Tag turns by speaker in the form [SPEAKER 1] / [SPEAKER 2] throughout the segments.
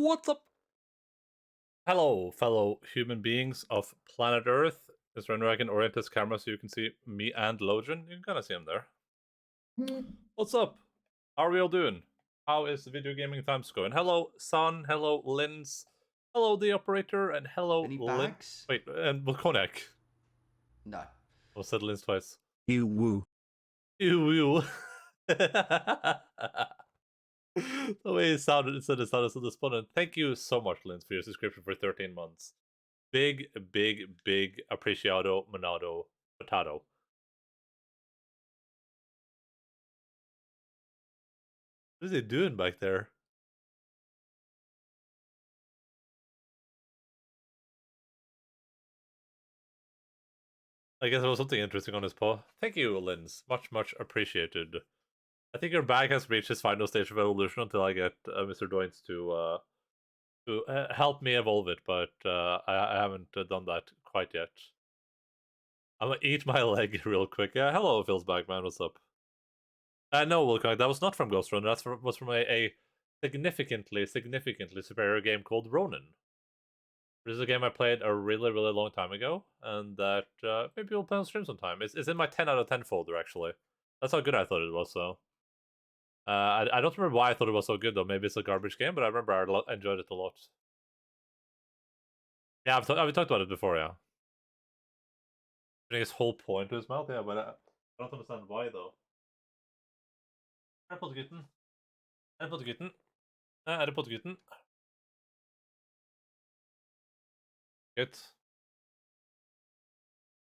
[SPEAKER 1] What's up? Hello, fellow human beings of planet Earth. Is Renra, I can orient this camera so you can see me and Logan. You can kind of see him there. What's up? How are we all doing? How is the video gaming times going? Hello, Son. Hello, Linz. Hello, the operator, and hello,
[SPEAKER 2] Any bags?
[SPEAKER 1] Wait, and Volconic.
[SPEAKER 2] No.
[SPEAKER 1] I said Linz twice.
[SPEAKER 3] You woo.
[SPEAKER 1] You woo. The way it sounded, it sounded so despondent. Thank you so much, Linz, for your subscription for 13 months. Big appreciado, monado, potato. What is he doing back there? I guess there was something interesting on his paw. Thank you, Linz. Much appreciated. I think your bag has reached its final stage of evolution until I get Mr. Doints to help me evolve it, but I haven't done that quite yet. I'm gonna eat my leg real quick. Hello, Phil's back, man. What's up? No, Wilcock, that was not from Ghost Runner. That was from a significantly superior game called Ronin. This is a game I played a really long time ago, and that maybe we'll play on stream sometime. It's in my 10 out of 10 folder, actually. That's how good I thought it was, so. I don't remember why I thought it was so good, though. Maybe it's a garbage game, but I remember I enjoyed it a lot. Yeah, I've talked about it before, yeah. Putting his whole point to his mouth, yeah, but I don't understand why, though. Er det pottegutten? Er det pottegutten? Er det pottegutten? Good.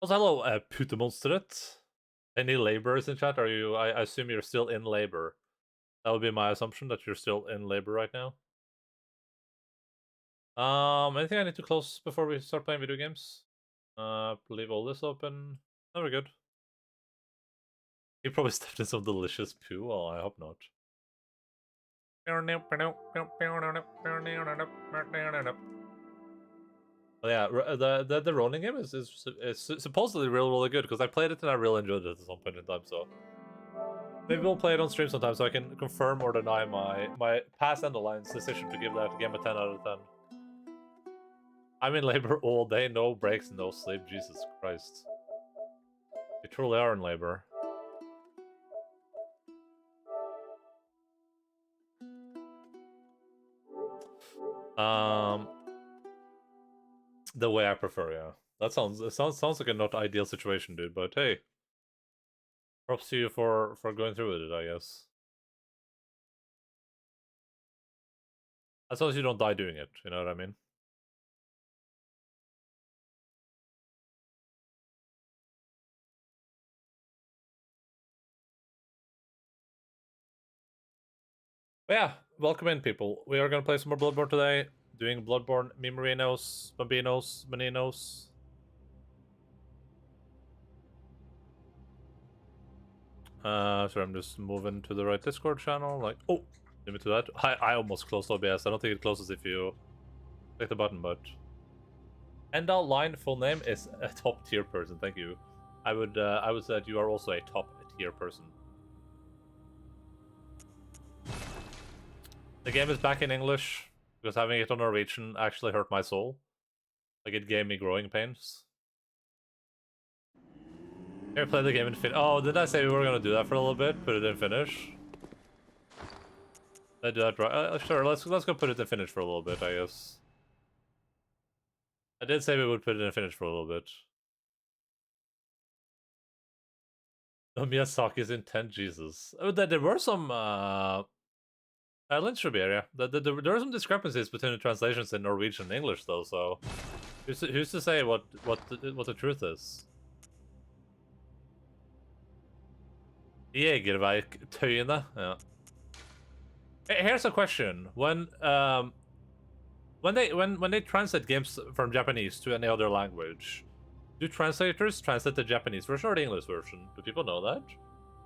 [SPEAKER 1] Also, hello, putemonsteret. Any laborers in chat? Are you? I assume you're still in labor. That would be my assumption, that you're still in labor right now. Anything I need to close before we start playing video games? Leave all this open. Oh, we're good. You probably stepped in some delicious poo. Well, I hope not. Well, yeah, the Ronin game is supposedly really good, because I played it and I really enjoyed it at some point in time, so maybe we'll play it on stream sometime so I can confirm or deny my past Endaline's decision to give that game a 10 out of 10. I'm in labor all day, no breaks, no sleep. Jesus Christ. We truly are in labor. The way I prefer, yeah. That sounds like a not ideal situation, dude, but hey. Props to you for going through with it, I guess. As long as you don't die doing it, you know what I mean? But yeah, welcome in, people. We are gonna play some more Bloodborne today. Doing Bloodborne Mimorinos, Bambinos, Meninos. Sorry, I'm just moving to the right Discord channel. Like, oh, leave me to that. I almost closed OBS. I don't think it closes if you click the button, but Endaline full name is a top tier person. Thank you. I would say that you are also a top tier person. The game is back in English because having it on Norwegian actually hurt my soul. Like, it gave me growing pains. Here, play the game and finish. Oh, did I say we were gonna do that for a little bit? Put it in finish. Did I do that right? Sure. Let's go put it in finish for a little bit, I guess. I did say we would put it in finish for a little bit. Oh, Miyazaki's intent, Jesus. Oh, there were some Lynch should be area. There are some discrepancies between the translations in Norwegian and English, though. So, who's to say what the truth is? Jegerverk tøyene. Yeah. Here's a question: when they translate games from Japanese to any other language, do translators translate the Japanese version or the English version? Do people know that?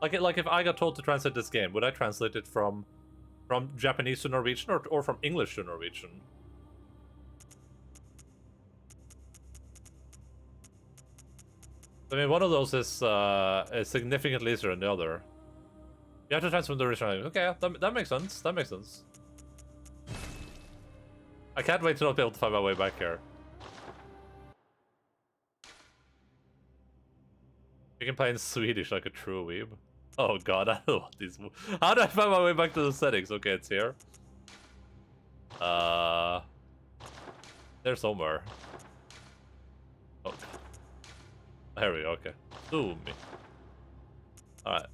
[SPEAKER 1] Like if I got told to translate this game, would I translate it from Japanese to Norwegian or from English to Norwegian? I mean, one of those is significantly easier than the other. You have to transfer the original language. Okay, that makes sense. That makes sense. I can't wait to not be able to find my way back here. You can play in Swedish like a true weeb. Oh god, I don't want these. How do I find my way back to the settings? Okay, it's here. There's somewhere. Oh, there we go. Okay, zoom me. All right.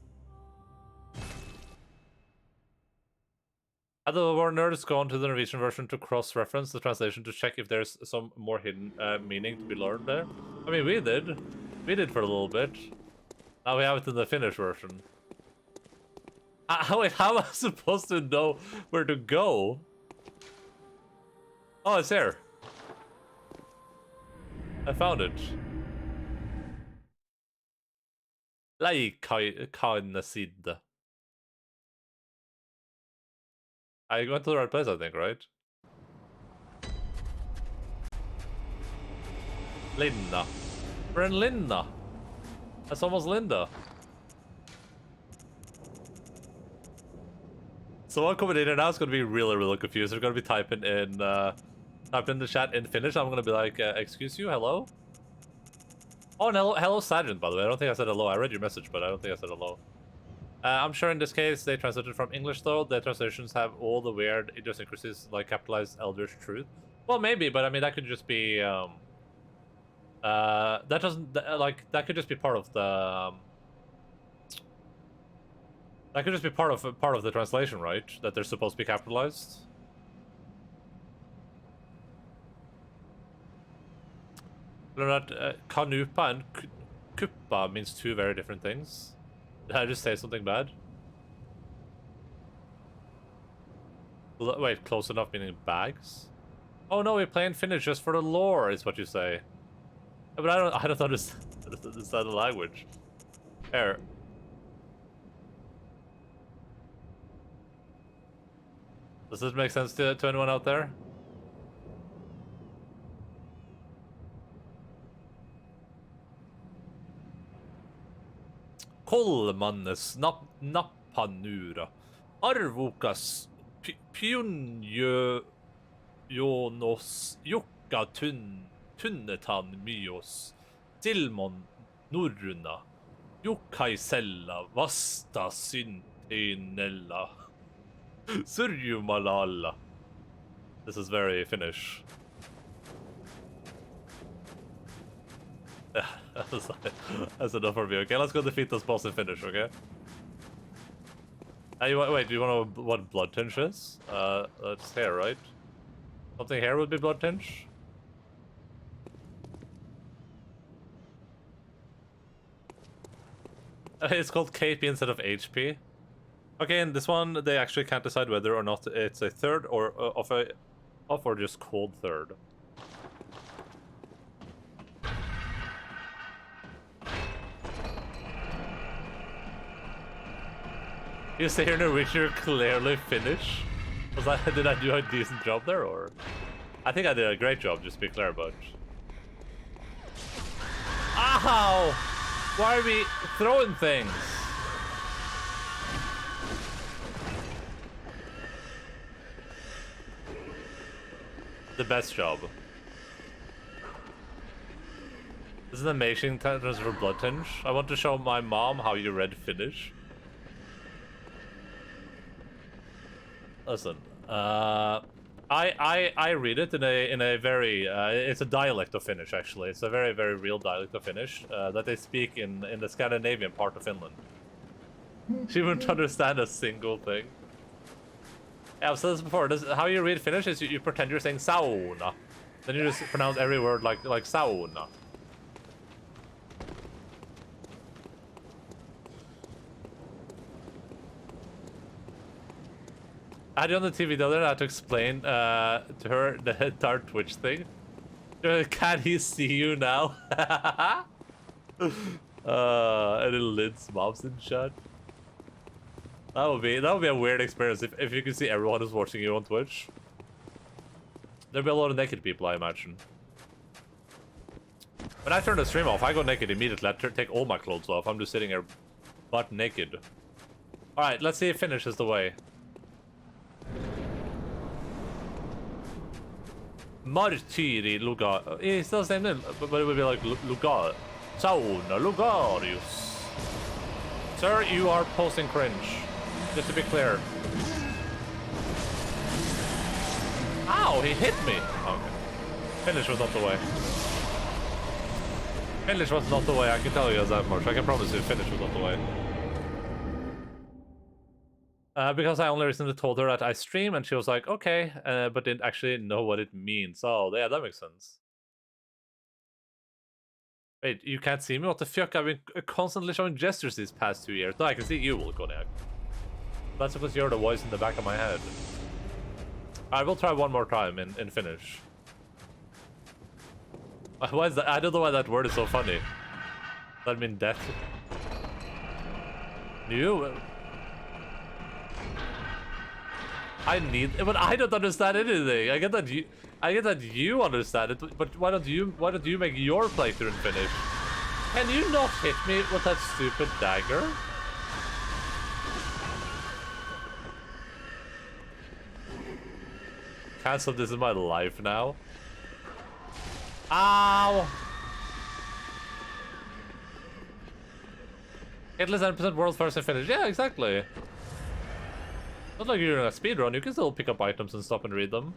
[SPEAKER 1] Had the war nerds gone to the Norwegian version to cross-reference the translation to check if there's some more hidden meaning to be learned there? I mean, we did. We did for a little bit. Now we have it in the Finnish version. Wait, how am I supposed to know where to go? Oh, it's there. I found it. Leikainasid. I went to the right place, I think, right? Linda. We're in Linda. That's almost Linda. Someone coming in and out is going to be really, really confused. They're going to be typing in the chat in Finnish. I'm going to be like, excuse you, hello? Oh, and hello, Sergeant, by the way. I don't think I said hello. I read your message, but I don't think I said hello. I'm sure in this case they translated from English, though. The translations have all the weird idiosyncrasies, like capitalized Eldritch Truth. Well, maybe, but I mean, that could just be, that doesn't, that could just be part of the, that could just be part of the translation, right? That they're supposed to be capitalized. Kanupa and kuppa means two very different things. Did I just say something bad? Wait, close enough meaning bags? Oh no, we play in Finnish just for the lore, is what you say. But I don't understand the language. Here. Does this make sense to anyone out there? Kolmannes nappanura. Arvokas pionjonos jukka tunnetan myos. Silmon norruna. Jukkaisella vasta syntinella. Surjumalala. This is very Finnish. That's enough for me. Okay, let's go defeat this boss in Finnish, okay? Wait, do you want to know what blood tinge is? That's here, right? Something here would be blood tinge. It's called KP instead of HP. Okay, in this one, they actually can't decide whether or not it's a third or off or just cold third. You say you're Norwegian, you're clearly Finnish. Did I do a decent job there, or? I think I did a great job, just to be clear, but... Ow! Why are we throwing things? The best job. This is an amazing terms for blood tinge. I want to show my mom how you read Finnish. Listen, I read it in a very it's a dialect of Finnish, actually. It's a very, very real dialect of Finnish that they speak in the Scandinavian part of Finland. She wouldn't understand a single thing. Yeah, I've said this before. How you read Finnish is you pretend you're saying sauna, then you just pronounce every word like sauna. I had you on the TV the other day. I had to explain to her the entire Twitch thing. Can he see you now? And then Lid's mom's in chat. That would be a weird experience if you could see everyone who's watching you on Twitch. There'd be a lot of naked people, I imagine. When I turn the stream off, I go naked immediately. I take all my clothes off. I'm just sitting here butt naked. Alright, let's see if Finnish is the way. Martyri Lugar. It's still the same name, but it would be like Lugar. Sauna Lugarius. Sir, you are posting cringe. Just to be clear. Ow, he hit me. Okay. Finnish was not the way. Finnish was not the way, I can tell you that much. I can promise you, Finnish was not the way. Because I only recently told her that I stream, and she was like, okay, but didn't actually know what it means. Oh, yeah, that makes sense. Wait, you can't see me? What the fuck? I've been constantly showing gestures these past 2 years. No, I can see you, Volkoniak. That's because you're the voice in the back of my head. I will try one more time in Finnish. Why is that? I don't know why that word is so funny. Does that mean death? You? But I don't understand anything. I get that you understand it, but why don't you make your playthrough in Finnish? Can you not hit me with that stupid dagger? Cancel this in my life now. Ow! At least 10% world first and finish. Yeah, exactly. Not like you're in a speedrun, you can still pick up items and stop and read them.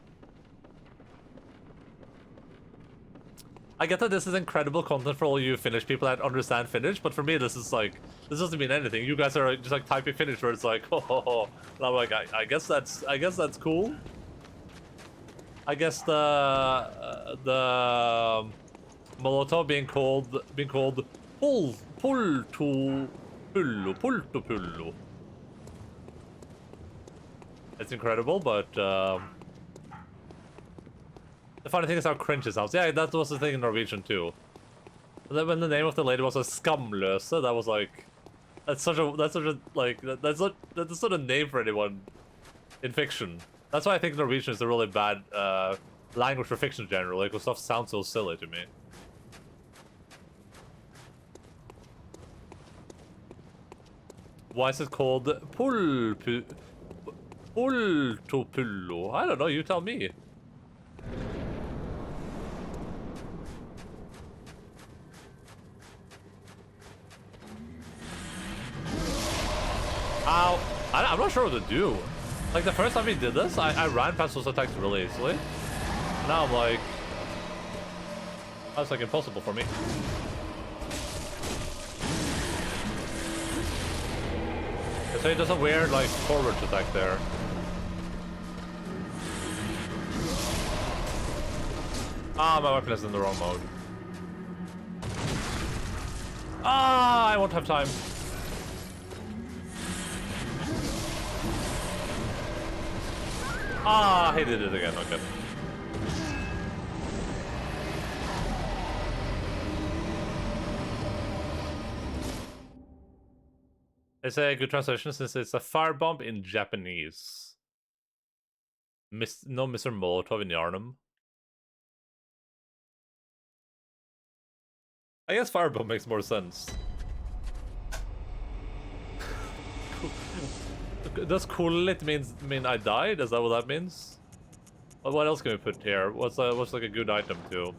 [SPEAKER 1] I get that this is incredible content for all you Finnish people that understand Finnish, but for me this is like, this doesn't mean anything. You guys are just like typing Finnish where it's like, oh, and I'm like, I guess that's cool. I guess the Molotov being called pultu pullu. It's incredible, but the funny thing is how cringe it sounds. Yeah, that was the thing in Norwegian too. And then when the name of the lady was a skamløse, that was like, that's not a name for anyone in fiction. That's why I think Norwegian is a really bad language for fiction generally, because stuff sounds so silly to me. Why is it called pultopullo? I don't know, you tell me. Ow! I'm not sure what to do. Like, the first time we did this, I ran past those attacks really easily. Now I'm like... That's like impossible for me. So he does a weird, like, forward attack there. Ah, my weapon is in the wrong mode. Ah, I won't have time. Ah, he did it again, okay. It's a good translation since it's a firebomb in Japanese. No Mr. Molotov in Yarnum. I guess firebomb makes more sense. Does cool it mean I died? Is that what that means? Well, what else can we put here? What's like a good item too?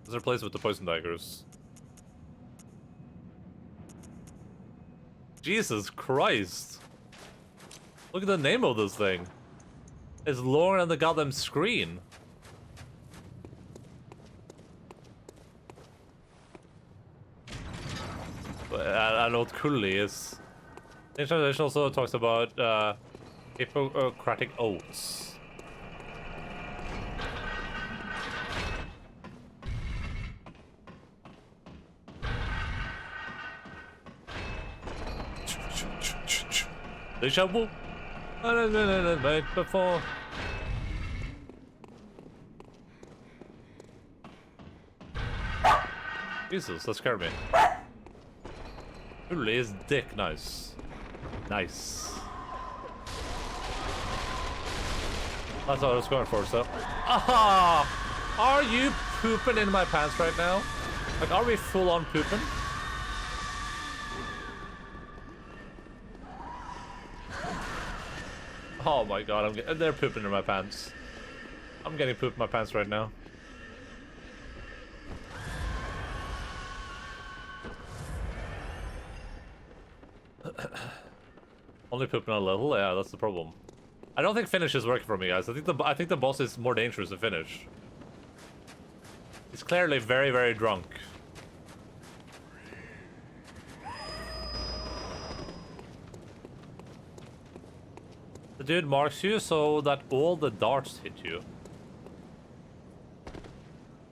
[SPEAKER 1] Let's replace it with the poison daggers. Jesus Christ! Look at the name of this thing. It's longer than the goddamn screen. I know what Kulli is. The translation also talks about Hippocratic oaths. Deja vu. Night before. Jesus, that scared me. Really is dick nice. Nice. That's what I was going for, so. Aha! Are you pooping in my pants right now? Like, are we full on pooping? Oh my god, they're pooping in my pants. I'm getting poop in my pants right now. Only pooping a little? Yeah, that's the problem. I don't think finish is working for me, guys. I think the boss is more dangerous to finish. He's clearly very, very drunk. The dude marks you so that all the darts hit you.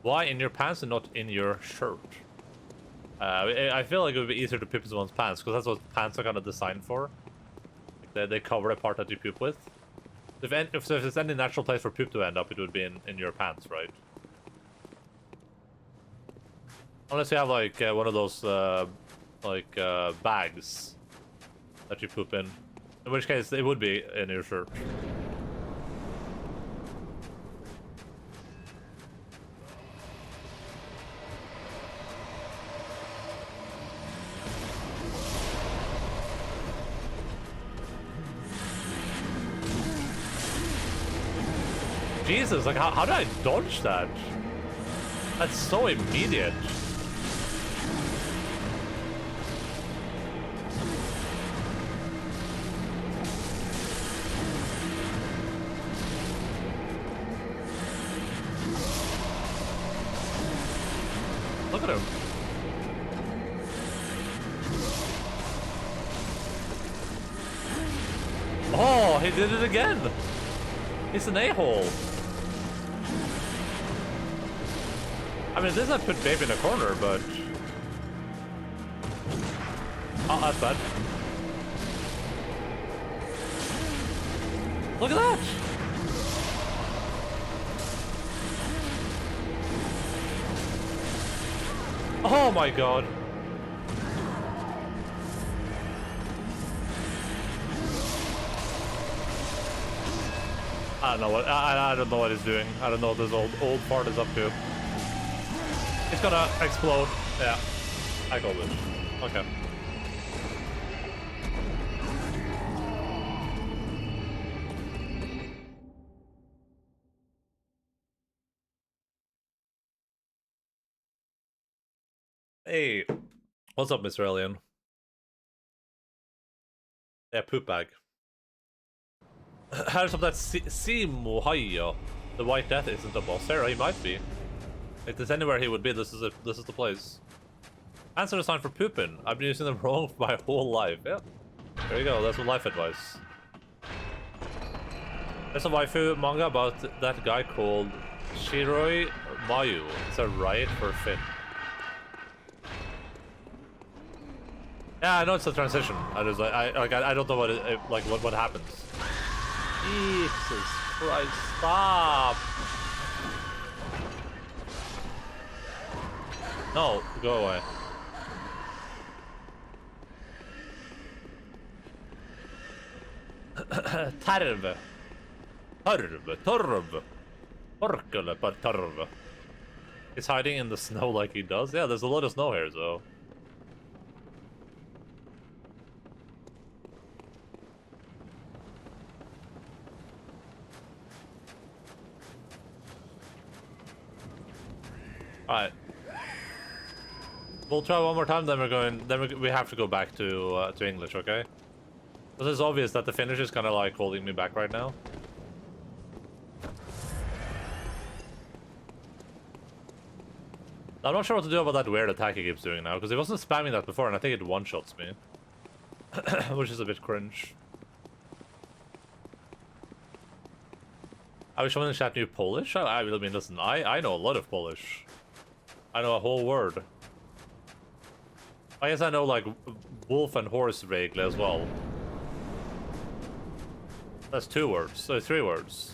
[SPEAKER 1] Why in your pants and not in your shirt? I feel like it would be easier to poop in someone's pants, because that's what pants are kind of designed for. Like they cover the part that you poop with. If there's any natural place for poop to end up, it would be in your pants, right? Unless you have like one of those bags that you poop in which case it would be in your shirt. Jesus, like how did I dodge that? That's so immediate. Look at him. Oh, he did it again. He's an a-hole. I mean, this I put Babe in a corner, but... Oh, that's bad. Look at that! Oh my god. I don't know what I don't know what he's doing. I don't know what this old part is up to. It's gonna explode. Yeah. I called it. Okay. Hey. What's up, Mr. Alien? Yeah, poop bag. How's up that Simohaya? The White Death isn't a boss there. He might be. If there's anywhere he would be, this is the place. Answer the sign for pooping. I've been using them wrong my whole life. Yeah. There you go. That's some life advice. There's a waifu manga about that guy called Shiroi Mayu. It's a riot for Finn. Yeah, I know it's a transition. I just I don't know what what happens. Jesus Christ! Stop! No, go away. Tarv. Torv. Torv. He's hiding in the snow like he does. Yeah, there's a lot of snow here, so. Alright. We'll try one more time, then we're going. Then we have to go back to English, okay? Because it's obvious that the finish is kind of like holding me back right now. I'm not sure what to do about that weird attack he keeps doing now, because he wasn't spamming that before, and I think it one-shots me. Which is a bit cringe. I wish someone in the chat knew Polish? I mean, listen, I know a lot of Polish. I know a whole word. I guess I know, like, wolf and horse regle as well. That's 2 words. So 3 words.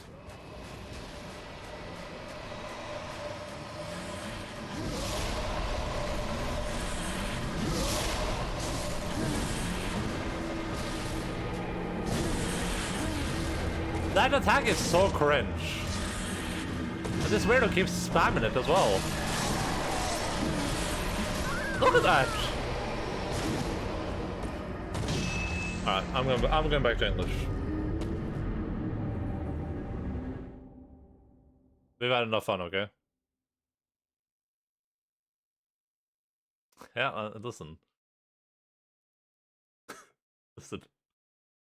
[SPEAKER 1] That attack is so cringe. And this weirdo keeps spamming it as well. Look at that! Alright, I'm going back to English. We've had enough fun, okay? Yeah, listen. Listen.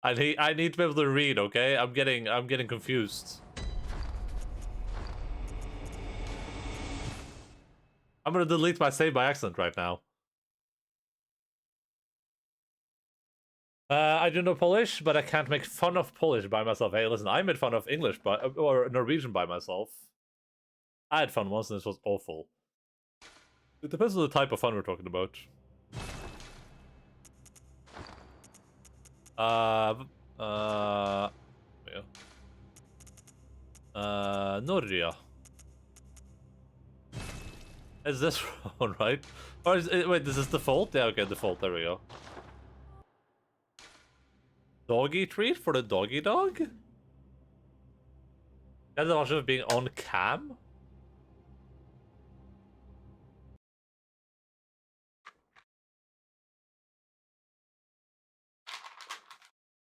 [SPEAKER 1] I need to be able to read, okay? I'm getting confused. I'm gonna delete my save by accident right now. I do know Polish, but I can't make fun of Polish by myself. Hey, listen, I made fun of English or Norwegian by myself. I had fun once and this was awful. It depends on the type of fun we're talking about. Nordia. Is this one right? Or is it, wait, is this default? Yeah, okay, default, there we go. Doggy treat for the doggy dog? That's the option of being on cam?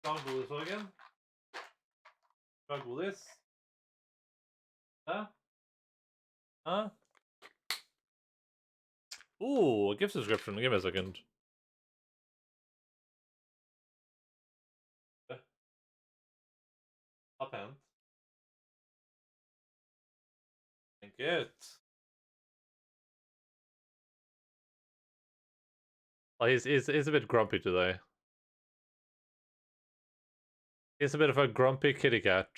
[SPEAKER 1] Kan godissorgen? Kan godis? Huh? Huh? Ooh, a gift subscription. Give me a second. Up hand. Thank it. Oh, he's a bit grumpy today. He's a bit of a grumpy kitty cat.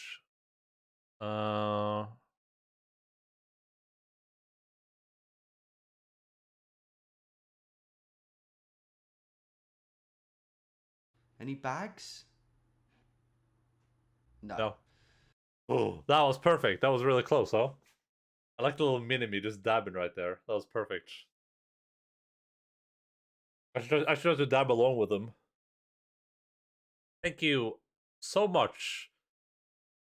[SPEAKER 2] Any bags? No.
[SPEAKER 1] No. Oh, that was perfect. That was really close, huh? I like the little mini-me just dabbing right there. That was perfect. I should have to dab along with him. Thank you so much,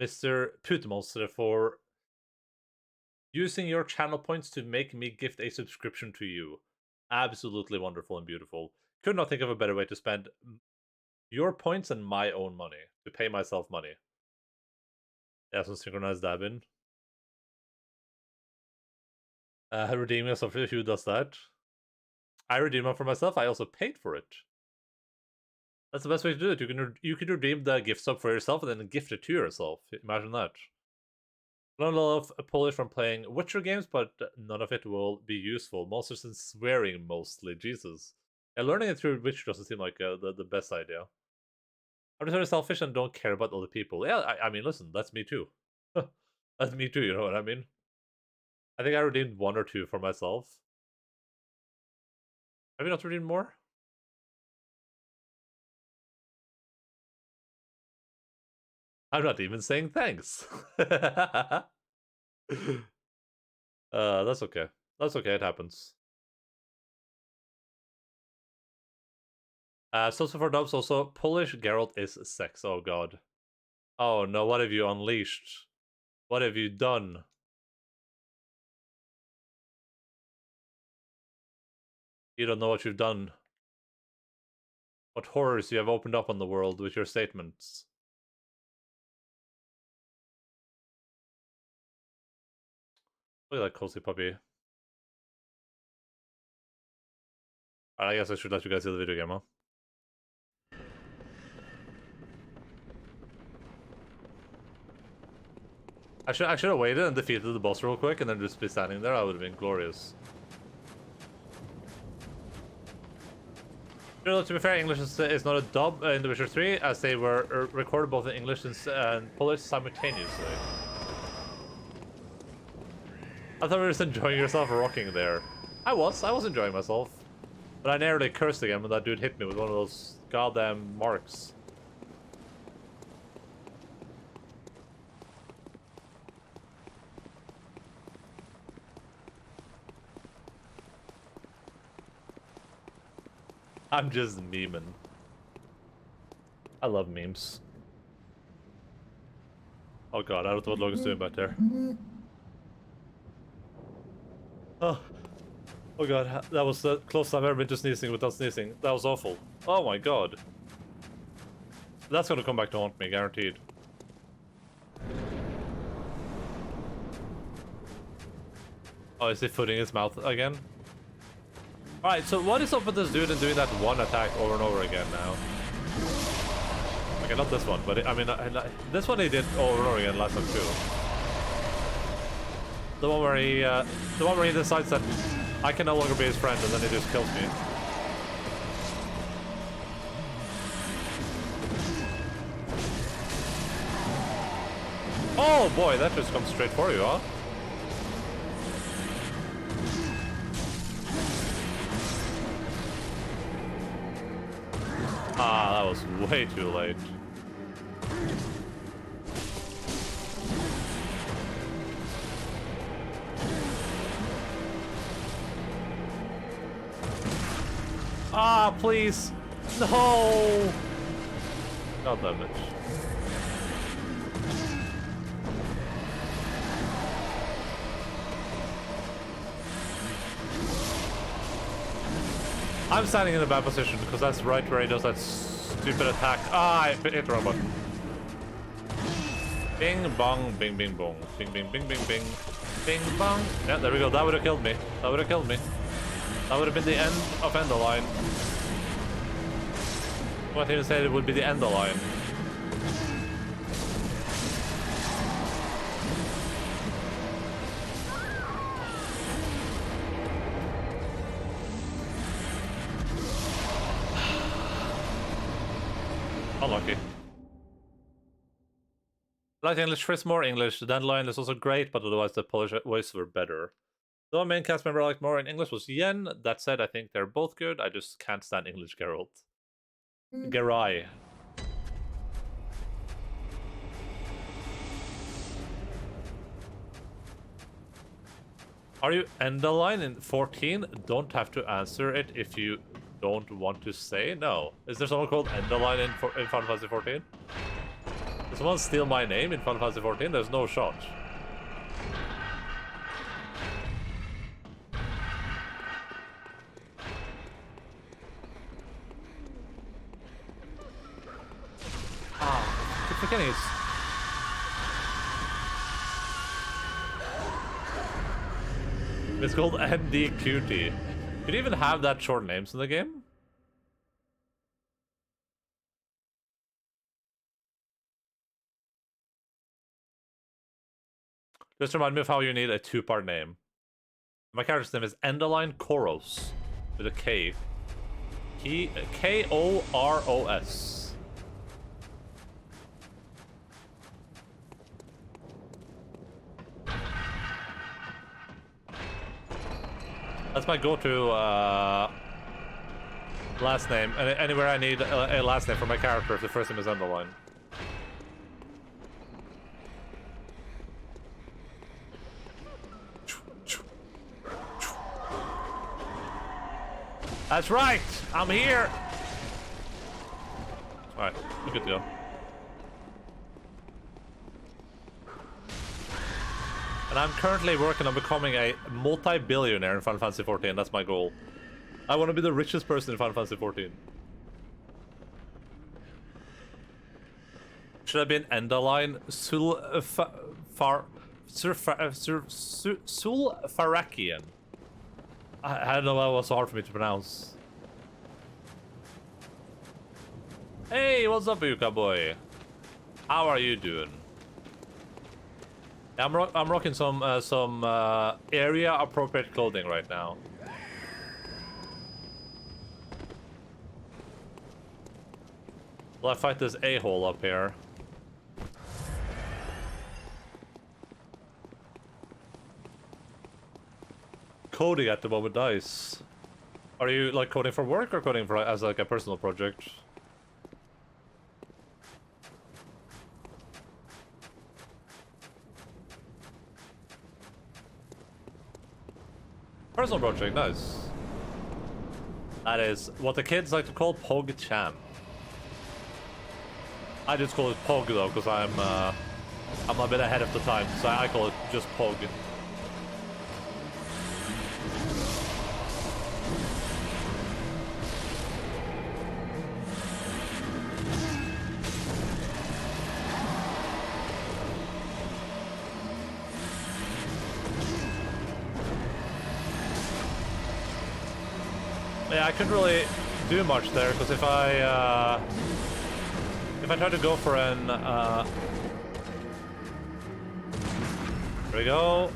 [SPEAKER 1] Mr. Putemonster, for using your channel points to make me gift a subscription to you. Absolutely wonderful and beautiful. Could not think of a better way to spend your points and my own money. To pay myself money. Yeah, some synchronized dabbing. Redeeming yourself. Who does that? I redeem it for myself. I also paid for it. That's the best way to do it. You can redeem the gift sub for yourself and then gift it to yourself. Imagine that. Learn a lot of Polish from playing Witcher games, but none of it will be useful. Monsters and swearing mostly. Jesus. Yeah, learning it through Witcher doesn't seem like the best idea. I'm just very selfish and don't care about other people. Yeah, I mean, listen, that's me too. That's me too, you know what I mean? I think I redeemed 1 or 2 for myself. Have you not redeemed more? I'm not even saying thanks. That's okay. That's okay, it happens. So for dubs also, Polish Geralt is sex, oh god. Oh no, what have you unleashed? What have you done? You don't know what you've done. What horrors you have opened up on the world with your statements. Look at that cozy puppy. Alright, I guess I should let you guys see the video game, huh? I should have waited and defeated the boss real quick and then just be standing there. That would have been glorious. To be fair, English is not a dub in The Witcher 3, as they were recorded both in English and Polish simultaneously. I thought you were just enjoying yourself rocking there. I was enjoying myself. But I nearly cursed again when that dude hit me with one of those goddamn marks. I'm just memeing. I love memes. Oh god, I don't know what Logan's doing back there. Oh. Oh god, that was the closest I've ever been to sneezing without sneezing. That was awful. Oh my god. That's gonna come back to haunt me, guaranteed. Oh, is he footing his mouth again? Alright, so what is up with this dude and doing that one attack over and over again now? Okay, not this one, but I mean, this one he did over and over again last time too. The one where he decides that I can no longer be his friend and then he just kills me. Oh boy, that just comes straight for you, huh? Ah, that was way too late. Ah, please! No! God damn it. I'm standing in a bad position because that's right where he does that stupid attack. Ah, I hit the wrong button. Bing bong, bing bing bong. Bing bing bing bing bing. Bing bong. Yeah, there we go. That would have killed me. That would have killed me. That would have been the end of Endaline. What he said it would be the Endaline. Unlucky. Like English, Fritz more English. The Dandelion is also great, but otherwise the Polish voice were better. The one main cast member I liked more in English was Yen. That said, I think they're both good. I just can't stand English Geralt. Gerai. Are you Endaline in 14? Don't have to answer it if you don't want to say no. Is there someone called Endaline in Final Fantasy 14? Did someone steal my name in Final Fantasy 14? There's no shot. Ah, keep forgetting it's called NDQT. Could you even have that short names in the game? Just remind me of how you need a two-part name. My character's name is Endaline Koros with a K. K-O-R-O-S. That's my go-to last name. Anywhere I need a last name for my character, if the first name is Endaline. That's right! I'm here! Alright, we're good to go. And I'm currently working on becoming a multi-billionaire in Final Fantasy XIV. That's my goal. I want to be the richest person in Final Fantasy XIV. Should I be an Endaline? Sulfarakian. I don't know why it was so hard for me to pronounce. Hey, what's up, Yuka boy? How are you doing? I'm rocking some area appropriate clothing right now. Will I fight this a-hole up here? Coding at the moment, nice. Are you like coding for work or coding for as like a personal project? Personal project, nice. That is what the kids like to call Pog Champ. I just call it Pog though, because I'm a bit ahead of the time, so I call it just Pog. Yeah, I couldn't really do much there, because if I try to go for an there we go.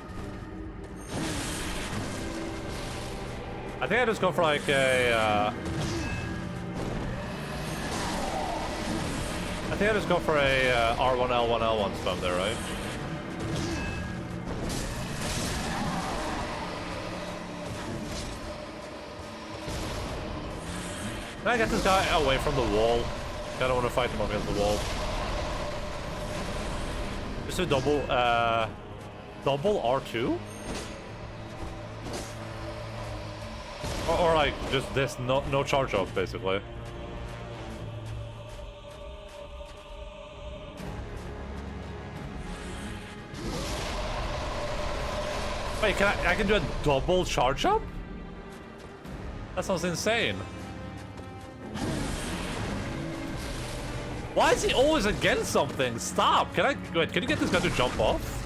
[SPEAKER 1] I think I just go for like a I think I just go for a R1 L1 L1 stun there, right? Can I get this guy away from the wall? I don't want to fight him against the wall. Just a double R2? Or like, just this, no charge up, basically. Wait, I can do a double charge up? That sounds insane. Why is he always against something? Stop! Can you get this guy to jump off?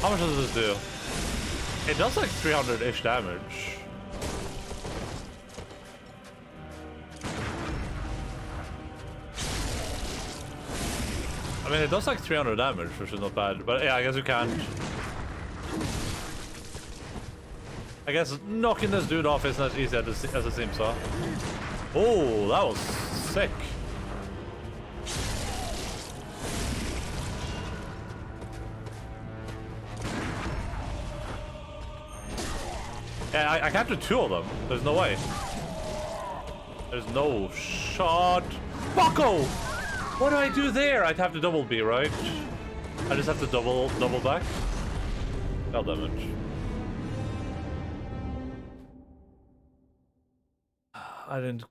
[SPEAKER 1] How much does this do? It does like 300-ish damage. I mean, it does like 300 damage, which is not bad. But yeah, I guess you can't. I guess knocking this dude off isn't as easy as it seems, huh? Oh, that was sick. Yeah, I can't do two of them. There's no way. There's no shot. Bucko! What do I do there? I'd have to double B, right? I just have to double back. Hell damage. I didn't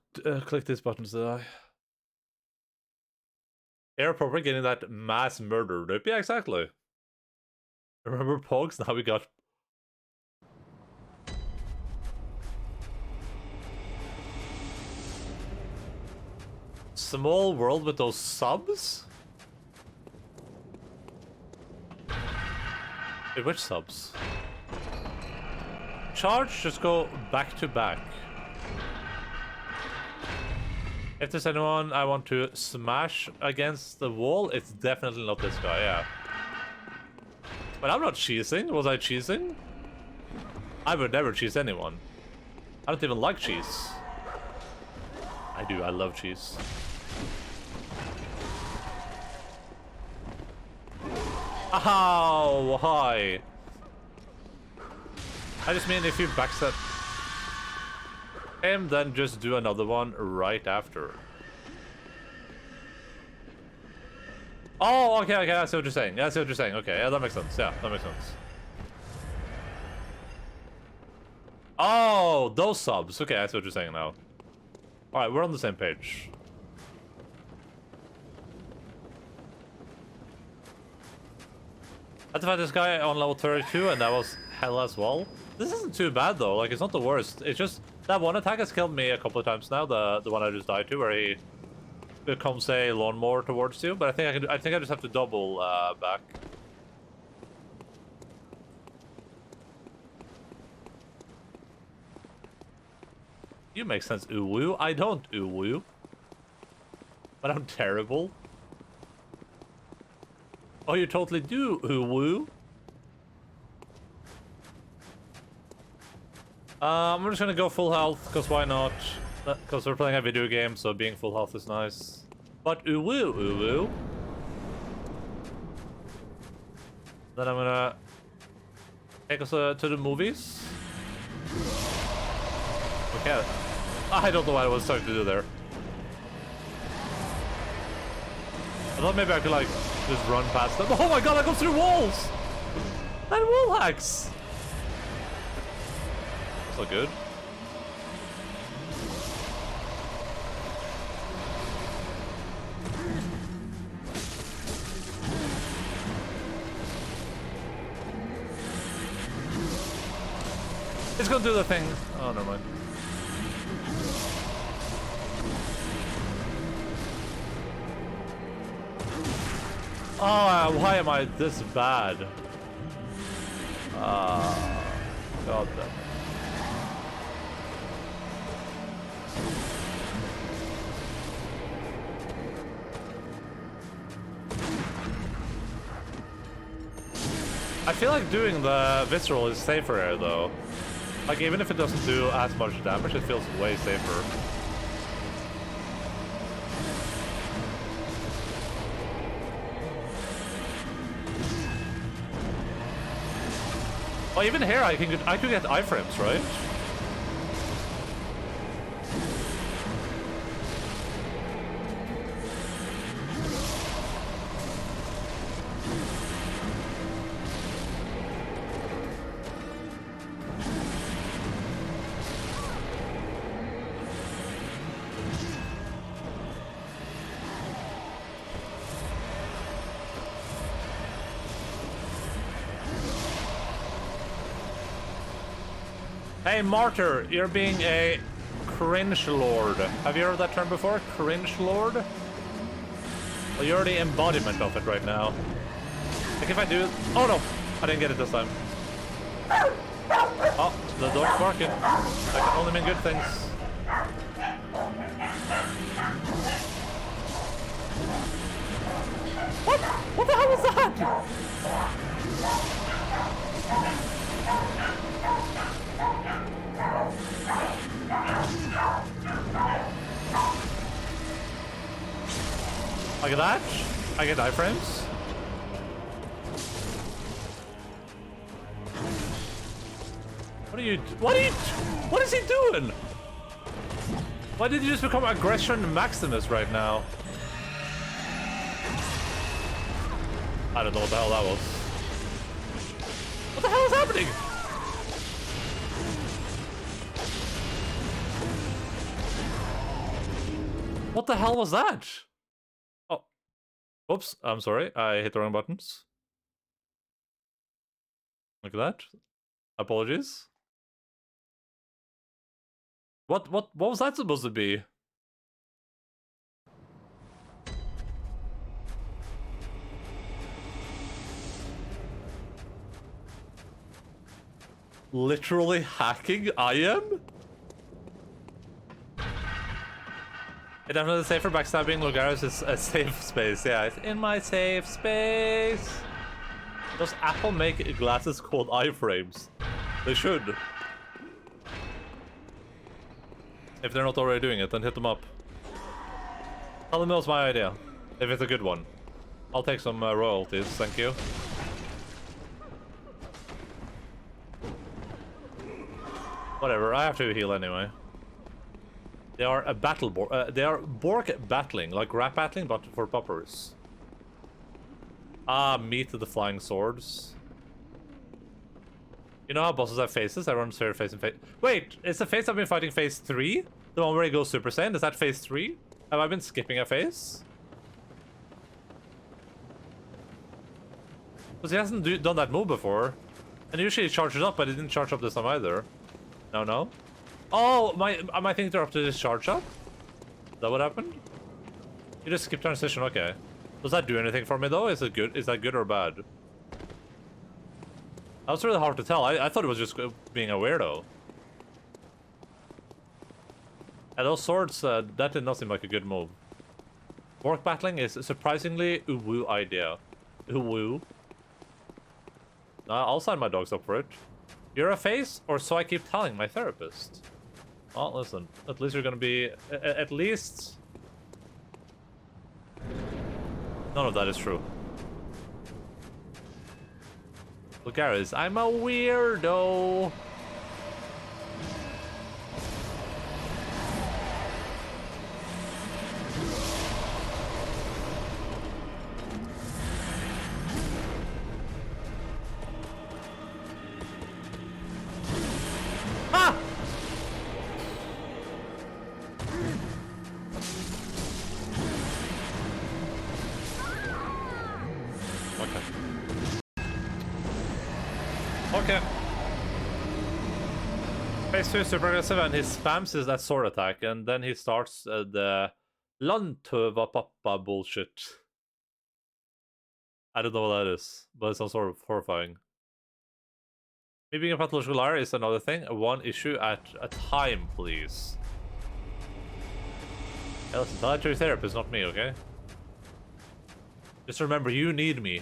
[SPEAKER 1] click these buttons, did I? Air proper getting that mass murder rip. Yeah, exactly. Remember Pogs? Now we got small world with those subs? Wait, which subs? Charge, just go back to back. If there's anyone I want to smash against the wall, it's definitely not this guy, yeah. But I'm not cheesing. Was I cheesing? I would never cheese anyone. I don't even like cheese. I do, I love cheese. Ow, hi. I just mean if you backstep him, then just do another one right after. Oh, okay, I see what you're saying. Yeah, I see what you're saying. Okay, yeah, that makes sense. Yeah, that makes sense. Oh, those subs. Okay, I see what you're saying now. Alright, we're on the same page. I had to fight this guy on level 32, and that was hell as well. This isn't too bad, though. Like, it's not the worst. It's just that one attack has killed me a couple of times now. The one I just died to, where he becomes a lawnmower towards you. But I think I just have to double back. You make sense, uwu. I don't uwu. But I'm terrible. Oh, you totally do uwu. I'm just gonna go full health, because why not? Because we're playing a video game, so being full health is nice. But uwu. Then I'm gonna take us to the movies. Okay. I don't know what I was trying to do there. I thought maybe I could, like, just run past them. Oh my god, I go through walls! And wall hacks! That's not good. It's gonna do the thing. Oh, never mind. Oh, why am I this bad? God damn it. I feel like doing the visceral is safer here, though. Like, even if it doesn't do as much damage, it feels way safer. Well, even here, I could get iframes, right? Hey, Martyr, you're being a cringe lord. Have you heard that term before? Cringe lord? Well, you're the embodiment of it right now. Like, if I do... Oh, no! I didn't get it this time. Oh, the dog's barking. That can only mean good things. What? What the hell was that? Like that? I get iframes? What is he doing? Why did you just become aggression Maximus right now? I don't know what the hell that was. What the hell is happening? What the hell was that? Oh. Oops, I'm sorry. I hit the wrong buttons. Look at that. Apologies. What was that supposed to be? Literally hacking I am? It definitely safer backstabbing. Lugaris is a safe space. Yeah, it's in my safe space. Does Apple make glasses called iframes? They should. If they're not already doing it, then hit them up. Tell them it was my idea. If it's a good one. I'll take some royalties, thank you. Whatever, I have to heal anyway. They are a battle they are Bork battling, like rap battling, but for poppers. Ah, meet the flying swords. You know how bosses have faces? Everyone's favorite face in phase. Wait, is the phase I've been fighting phase 3? The one where he goes Super Saiyan? Is that phase 3? Have I been skipping a phase? Because he hasn't done that move before. And usually he charges up, but he didn't charge up this time either. No? Oh, am I thinking they're up to this charge up? Is that what happened? You just skipped transition, okay. Does that do anything for me though? Is it good? Is that good or bad? That was really hard to tell. I thought it was just being a weirdo. And those swords, that did not seem like a good move. Bork battling is a surprisingly uwu idea. Uwu. I'll sign my dogs up for it. You're a face, or so I keep telling my therapist. Well, listen. At least you're gonna be... At least... None of that is true. Lugaris, I'm a weirdo. Ah! Okay. Phase 2 is super aggressive and he spams that sword attack and then he starts the Lantova Papa bullshit. I don't know what that is, but it's some sort of horrifying. Me being a pathological liar is another thing. One issue at a time, please. Hey, listen, tell that to your therapist, not me, okay? Just remember, you need me.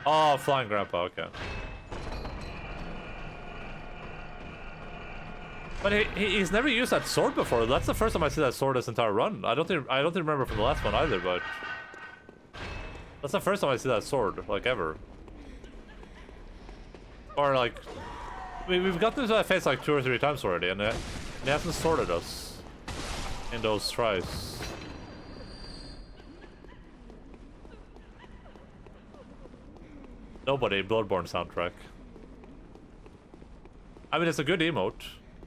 [SPEAKER 1] Oh, flying grandpa, okay. But he's never used that sword before. That's the first time I see that sword this entire run. I don't remember from the last one either, but that's the first time I see that sword, like, ever. Or like, we've gotten into that phase like 2 or 3 times already, and it hasn't sorted us in those tries. Nobody, Bloodborne soundtrack. I mean, it's a good emote.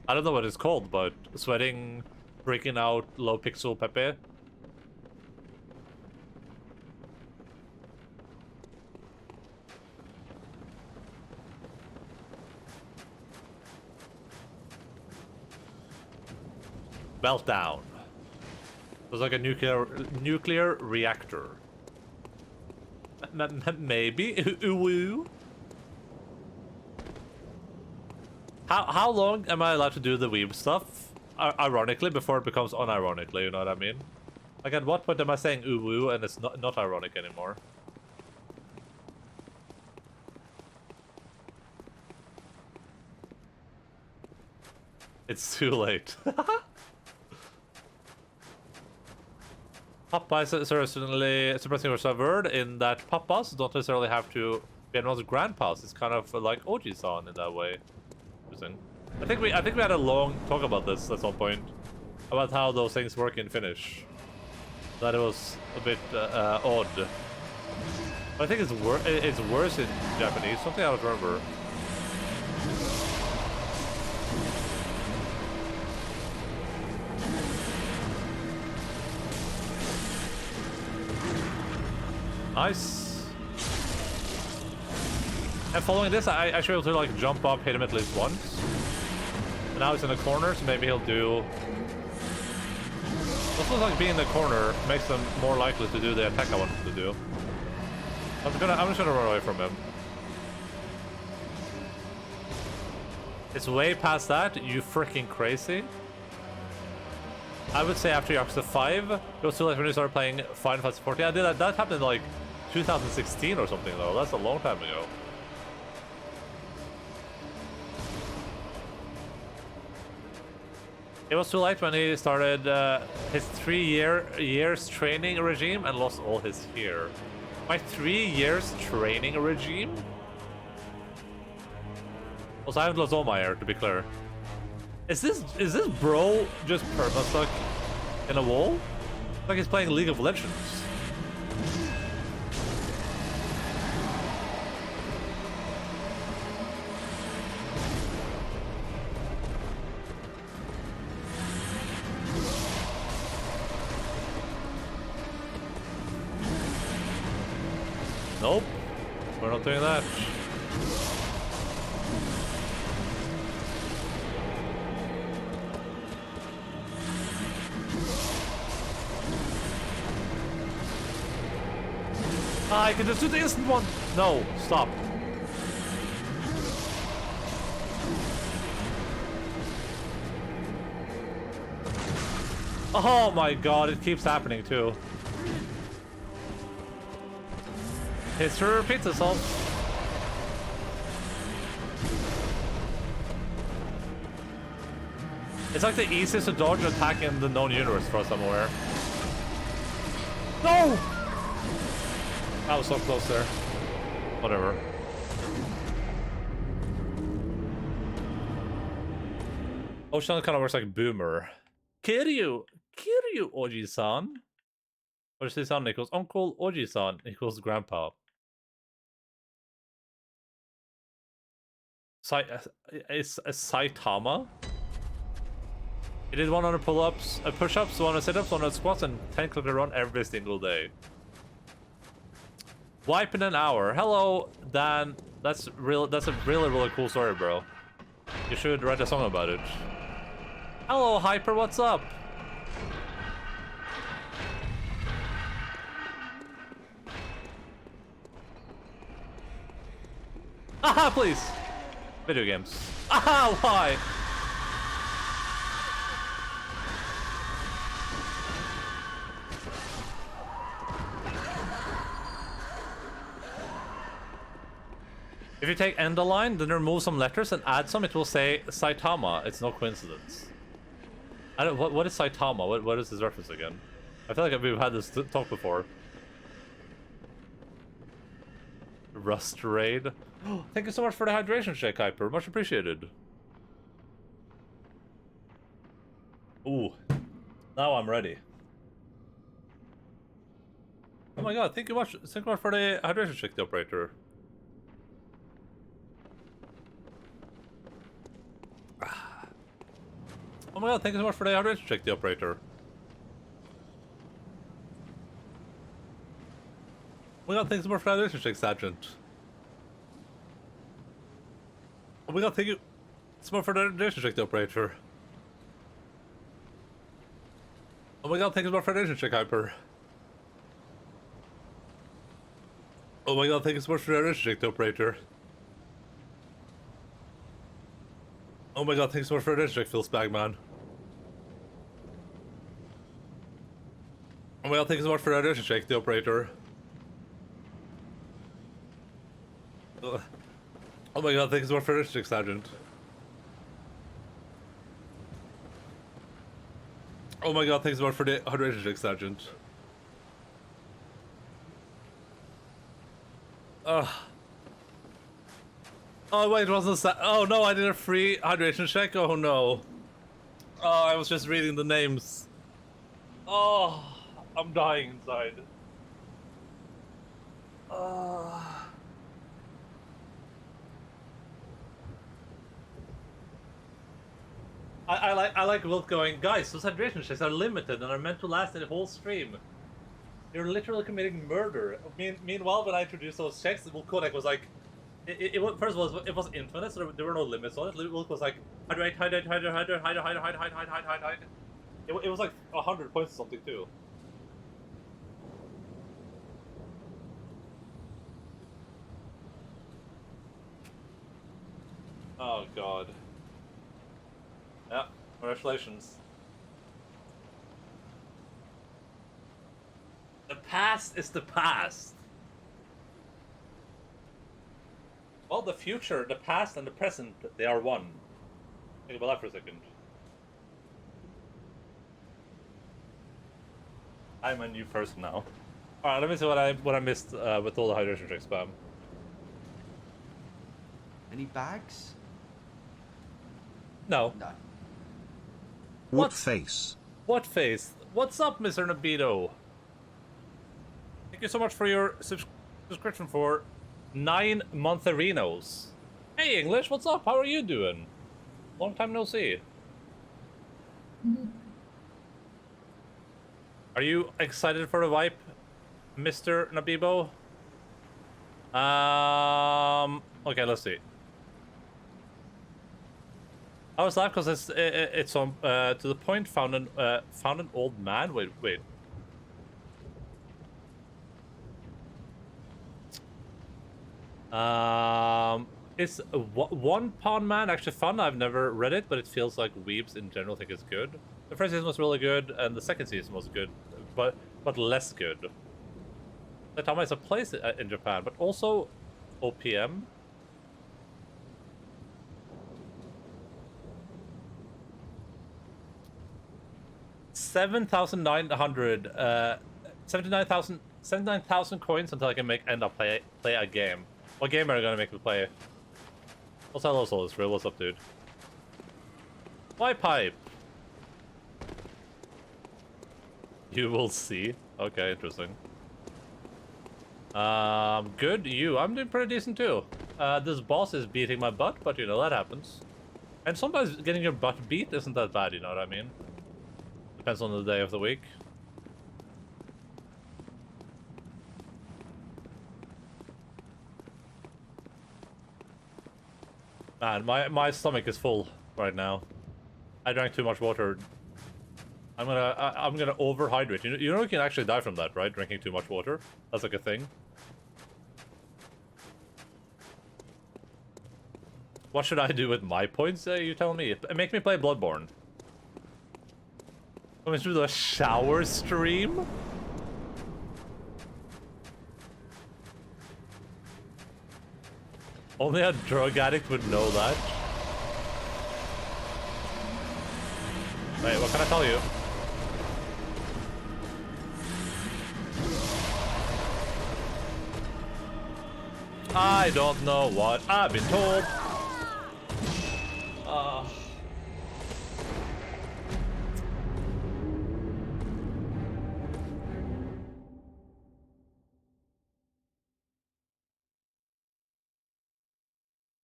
[SPEAKER 1] I don't know what it's called, but sweating, freaking out, low pixel Pepe. Meltdown. It was like a nuclear reactor. Maybe. Ooh. How long am I allowed to do the weeb stuff? Ironically, before it becomes unironically, you know what I mean? Like, at what point am I saying ooh and it's not ironic anymore? It's too late. Papa is certainly surprisingly a word in that papas don't necessarily have to be anyone's grandpas. It's kind of like Oji-san in that way. Interesting. I think we had a long talk about this at some point about how those things work in Finnish. That it was a bit odd. But I think it's worse in Japanese. Something I don't remember. Nice. And following this, I should be able to like jump up, hit him at least once. And now he's in the corner, so maybe he'll do... It looks like being in the corner makes them more likely to do the attack I want them to do. I'm just gonna run away from him. It's way past that, you freaking crazy. I would say after Yakuza 5, it was too late when you started playing Final Fantasy 14. I did that. That happened in like 2016 or something though. That's a long time ago. It was too late when he started his 3 years training regime and lost all his hair. My 3 years training regime? Also, I haven't lost all my hair, to be clear. Is this bro just perma-stuck in a wall? Like he's playing League of Legends. Nope, we're not doing that. I can just do the instant one. No, stop. Oh my god, it keeps happening too. History repeats itself. It's like the easiest to dodge attack in the known universe for somewhere. No! I was so close there. Whatever. Ocean kind of works like Boomer. Kiryu! Kiryu, Oji-san! Oji-san equals Uncle, Oji-san equals Grandpa. It's a Saitama? He did 100 pull-ups, push-ups, 100 sit-ups, 100 squats, and 10 clicker run every single day. Wipe in an hour. Hello, Dan. That's a really cool story, bro. You should write a song about it. Hello, Hyper, what's up? Aha, please! Video games. Aha, why? If you take Endaline, then remove some letters and add some, it will say Saitama. It's no coincidence. I don't. What is Saitama? What is this reference again? I feel like we've had this talk before. Rust Raid. Thank you so much for the hydration check, Hyper. Much appreciated. Ooh. Now I'm ready. Oh my god, thank you much. Thank you much for the hydration check, the operator. Oh my god, thank you so much for the hydration check, the operator. Oh my god, thanks so much for the hydration check, Sergeant. Oh my god, thank you so much for the hydration check, the operator. Oh my god, thank you so much for the hydration check, Hyper. Oh my god, thank you so much for the hydration check, the operator. Oh my god, thanks so much for the hydration check, Phil Spagman. Oh my god, thank you so much for the hydration check, the operator. Oh my god, thank you so much for the hydration check, Sergeant. Oh my god, thanks so much for the hydration check, Sergeant. Oh wait, it wasn't oh no, I did a free hydration check? Oh no. Oh, I was just reading the names. Oh, I'm dying inside. I like Wilt going, guys, those hydration checks are limited and are meant to last in the whole stream. You're literally committing murder. Meanwhile, when I introduced those checks, Wilt Kodak was like, it was, first of all, it was infinite, so there were no limits on it. Wilt was like, hydrate. It was like 100 points or something too. Oh god. Yeah, congratulations. past is the past. Well, the future, the past, and the present, they are one. Think about that for a second. I'm a new person now. Alright, let me see what I missed with all the hydration trick spam.
[SPEAKER 2] Any bags?
[SPEAKER 1] No.
[SPEAKER 2] No.
[SPEAKER 3] What face?
[SPEAKER 1] What face? What's up, Mr. Nabito? Thank you so much for your subscription for 9 montherinos. Hey, English, what's up? How are you doing? Long time no see. Are you excited for the wipe, Mr. Nabibo? Okay, let's see. I was laughing because it's on to the point found an old man. Wait. Is One Pawn Man actually fun? I've never read it, but it feels like weebs in general think it's good. The first season was really good, and the second season was good, but less good. Saitama is a place in Japan, but also OPM. $7,900, 79,000 coins until I can end up play a game. What game are you gonna make me play? Also, hello, Soul is real. What's up, dude? Why pipe? You will see. Okay, interesting. Good. I'm doing pretty decent too. This boss is beating my butt, but you know that happens. And sometimes getting your butt beat isn't that bad. You know what I mean? Depends on the day of the week. Man, my stomach is full right now. I drank too much water. I'm gonna overhydrate. You know you can actually die from that, right? Drinking too much water. That's like a thing. What should I do with my points? You tell me. Make me play Bloodborne. Coming through the shower stream? Only a drug addict would know that. Wait, what can I tell you? I don't know what I've been told.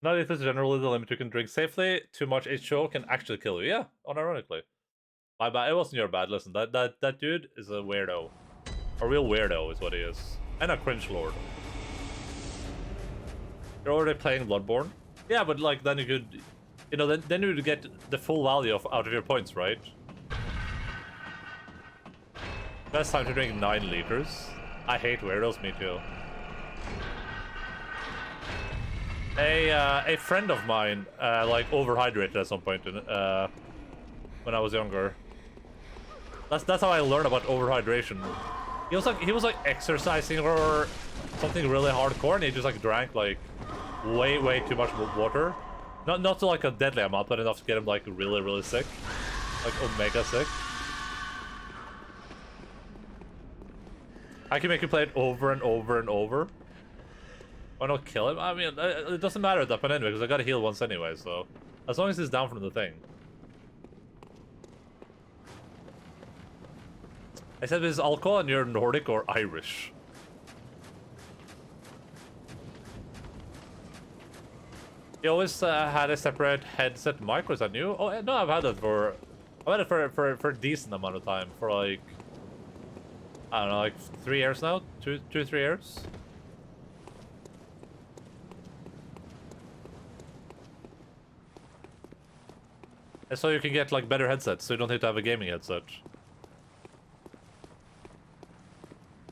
[SPEAKER 1] Not if it's generally the limit you can drink safely. Too much H2O can actually kill you. Yeah, unironically. My bad. It wasn't your bad. Listen, that dude is a weirdo. A real weirdo is what he is. And a cringe lord. You're already playing Bloodborne? Yeah, but like then you could, you know, then you would get the full value out of your points, right? Best time to drink 9 liters. I hate weirdos. Me too. A friend of mine like overhydrated at some point in, when I was younger. That's how I learned about overhydration. He was like exercising or something really hardcore, and he just like drank like way too much water. Not to like a deadly amount, but enough to get him like really sick, like omega sick. I can make you play it over and over and over. Why not kill him? I mean, it doesn't matter at that point anyway, because I gotta heal once anyway, so... As long as he's down from the thing. I said this is alcohol and you're Nordic or Irish. You always had a separate headset mic, was that new? Oh, no, I've had it for a decent amount of time. For like... I don't know, like 3 years now? 2 or 3 years? So you can get like better headsets, so you don't need to have a gaming headset.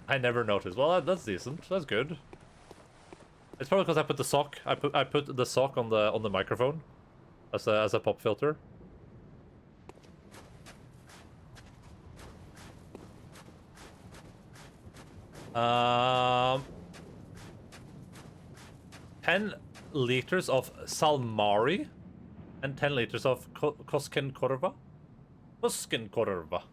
[SPEAKER 1] I never noticed. Well, that's decent. That's good. It's probably because I put the sock. I put the sock on the microphone as a pop filter. 10 liters of Salmari and 10 liters of Kosken Korva. Kosken Korva.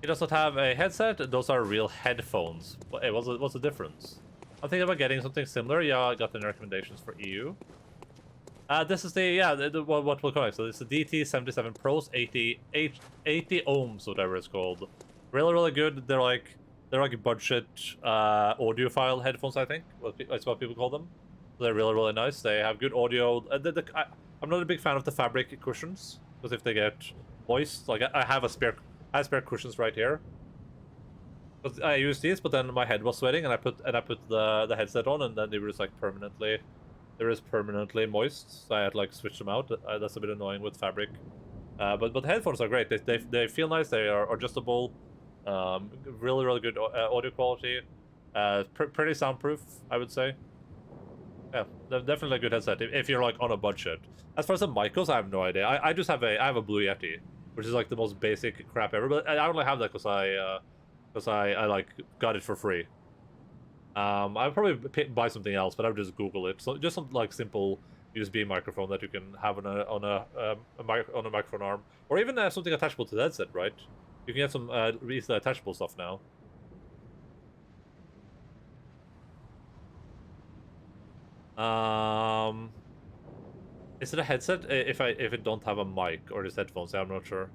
[SPEAKER 1] He does not have a headset. Those are real headphones. Hey, what's the difference? I'm thinking about getting something similar. Yeah, I got the recommendations for EU. This is what we'll call it. So it's the DT77 Pros 80 ohms, whatever it's called. Really good. They're like budget audiophile headphones, I think. That's what people call them. So they're really nice. They have good audio. I'm not a big fan of the fabric cushions because if they get moist, like I have spare cushions right here. I used these, but then my head was sweating, and I put the headset on, and then they were just like permanently moist. So I had to like switch them out. That's a bit annoying with fabric. But the headphones are great. They feel nice. They are adjustable. Really good audio quality. Pretty soundproof, I would say. Yeah, they're definitely a good headset if you're like on a budget. As far as the mic goes, I have no idea. I just have I have a Blue Yeti, which is like the most basic crap ever. But I only have that because I like got it for free. I'll probably buy something else, but I would just Google it. So just some like simple USB microphone that you can have on a microphone arm, or even something attachable to the headset, right? You can get some easily attachable stuff now. Is it a headset if it don't have a mic, or is headphones? I'm not sure.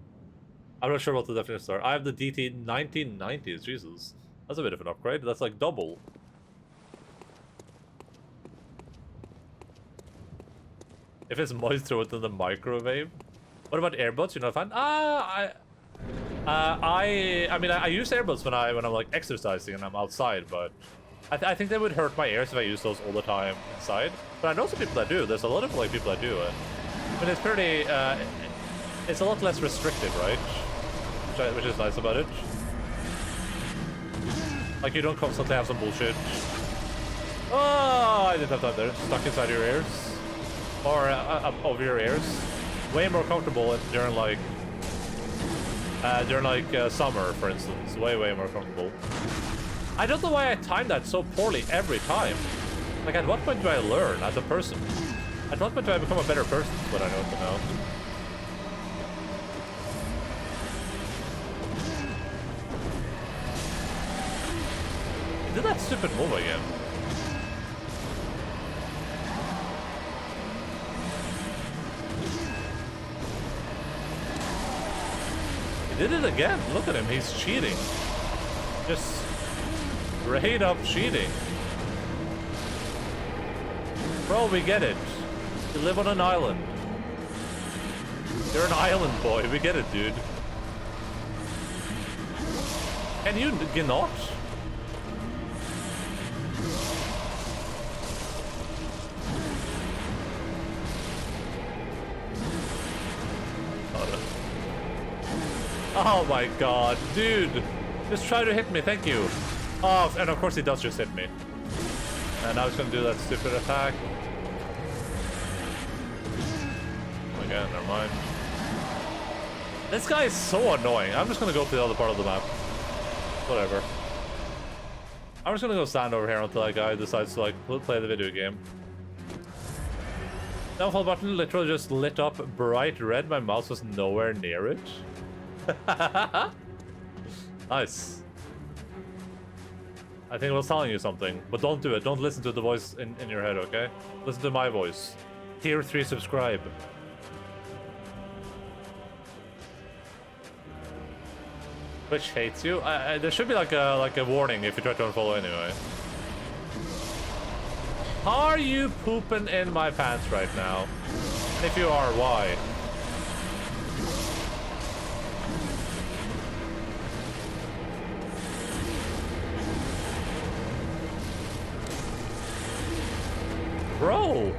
[SPEAKER 1] I'm not sure what the definitions are. I have the DT 1990s. Jesus, that's a bit of an upgrade. That's like double. If it's moist, throw it in the microwave. What about earbuds? You're not a fan? I mean, I use earbuds when I'm like exercising and I'm outside, but I think they would hurt my ears if I use those all the time inside. But I know some people that do. There's a lot of like people that do it. I mean, it's pretty. It's a lot less restrictive, right? Which is nice about it. Like you don't constantly have some bullshit. Oh, I didn't have that there. Stuck inside your ears. Or over your ears. Way more comfortable during summer, for instance. Way more comfortable. I don't know why I timed that so poorly every time. Like, at what point do I learn as a person? At what point do I become a better person? That's what I know to know. He did that stupid move again. He did it again. Look at him. He's cheating. Just straight up cheating. Bro, we get it. You live on an island. You're an island boy. We get it, dude. Can you not? Oh my god, dude. Just try to hit me, thank you. Oh, and of course he does just hit me. And now he's gonna do that stupid attack. Again, never mind. This guy is so annoying. I'm just gonna go to the other part of the map. Whatever. I'm just gonna go stand over here until that guy decides to like play the video game. Downfall button literally just lit up bright red. My mouse was nowhere near it. Nice. I think I was telling you something, but don't do it. Don't listen to the voice in your head, okay? Listen to my voice. Tier 3 subscribe. Twitch hates you. There should be like a warning if you try to unfollow anyway. Are you pooping in my pants right now? And if you are, why? Bro!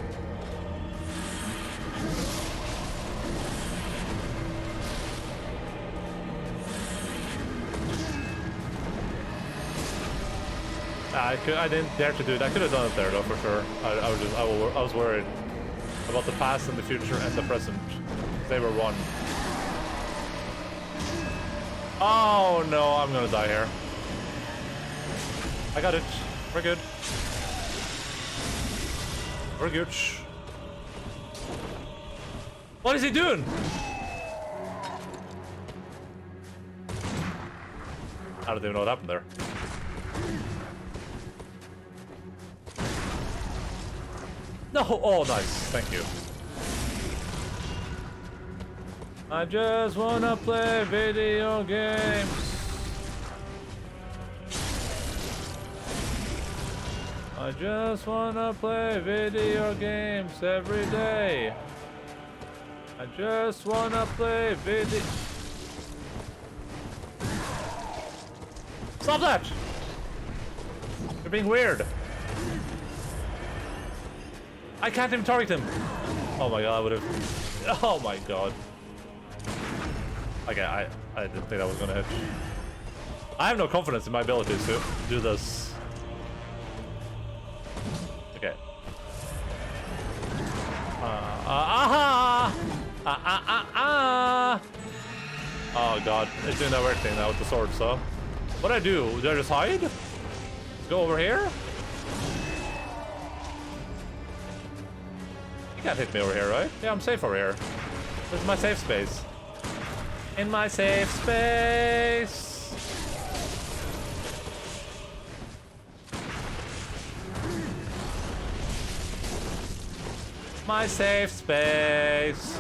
[SPEAKER 1] I didn't dare to do it. I could have done it there though, for sure. I was worried about the past and the future and the present. They were one. Oh no, I'm gonna die here. I got it. We're good. We're good. What is he doing? I don't even know what happened there. No! Oh, nice. Thank you. I just wanna play video games. I just wanna play video games every day. I just wanna play video. Stop that! You're being weird. I can't even target him. Oh my god, I would have. Oh my god. Okay, I didn't think that was gonna hit. I have no confidence in my abilities to do this. Okay. Oh god, it's doing that weird thing now with the sword, so. What do I do? Do I just hide? Let's go over here? You can't hit me over here, right? Yeah, I'm safe over here. This is my safe space. In my safe space. My safe space.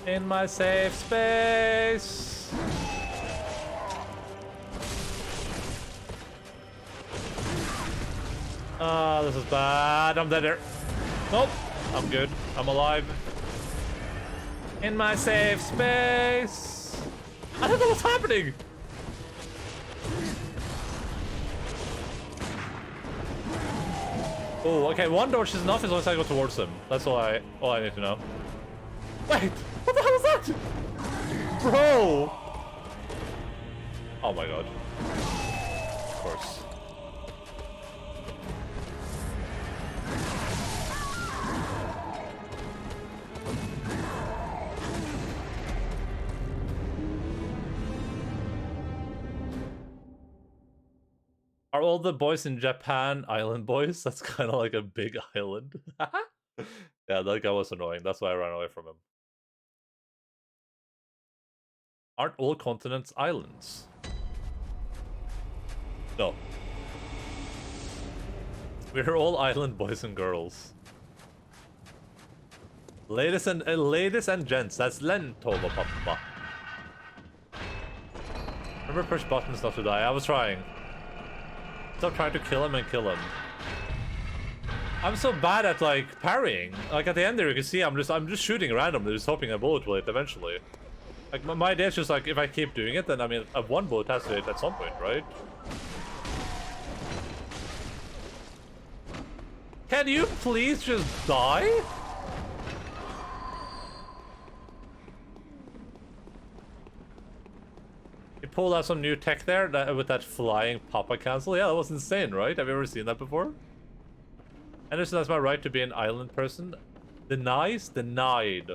[SPEAKER 1] In my safe space. Ah, this is bad. I'm dead here. Nope. I'm good. I'm alive. In my safe space. I don't know what's happening. Oh, okay. One dodge is enough as long as I go towards them. That's all I need to know. Wait, what the hell is that? Bro! Oh my god. Of course. Are all the boys in Japan island boys? That's kind of like a big island. Yeah, that guy was annoying. That's why I ran away from him. Aren't all continents islands? No. We're all island boys and girls. Ladies and gents, that's Len Tolo Papa. Remember, push buttons not to die. I was trying. Stop trying to kill him and kill him. I'm so bad at like parrying. Like at the end there, you can see I'm just shooting randomly, just hoping a bullet will hit eventually. Like my idea is just like if I keep doing it, then I mean a one bullet has to hit at some point, right? Can you please just die? You pulled out some new tech there with that flying Papa cancel. Yeah, that was insane, right? Have you ever seen that before? Anderson, that's my right to be an island person. Denies? Denied.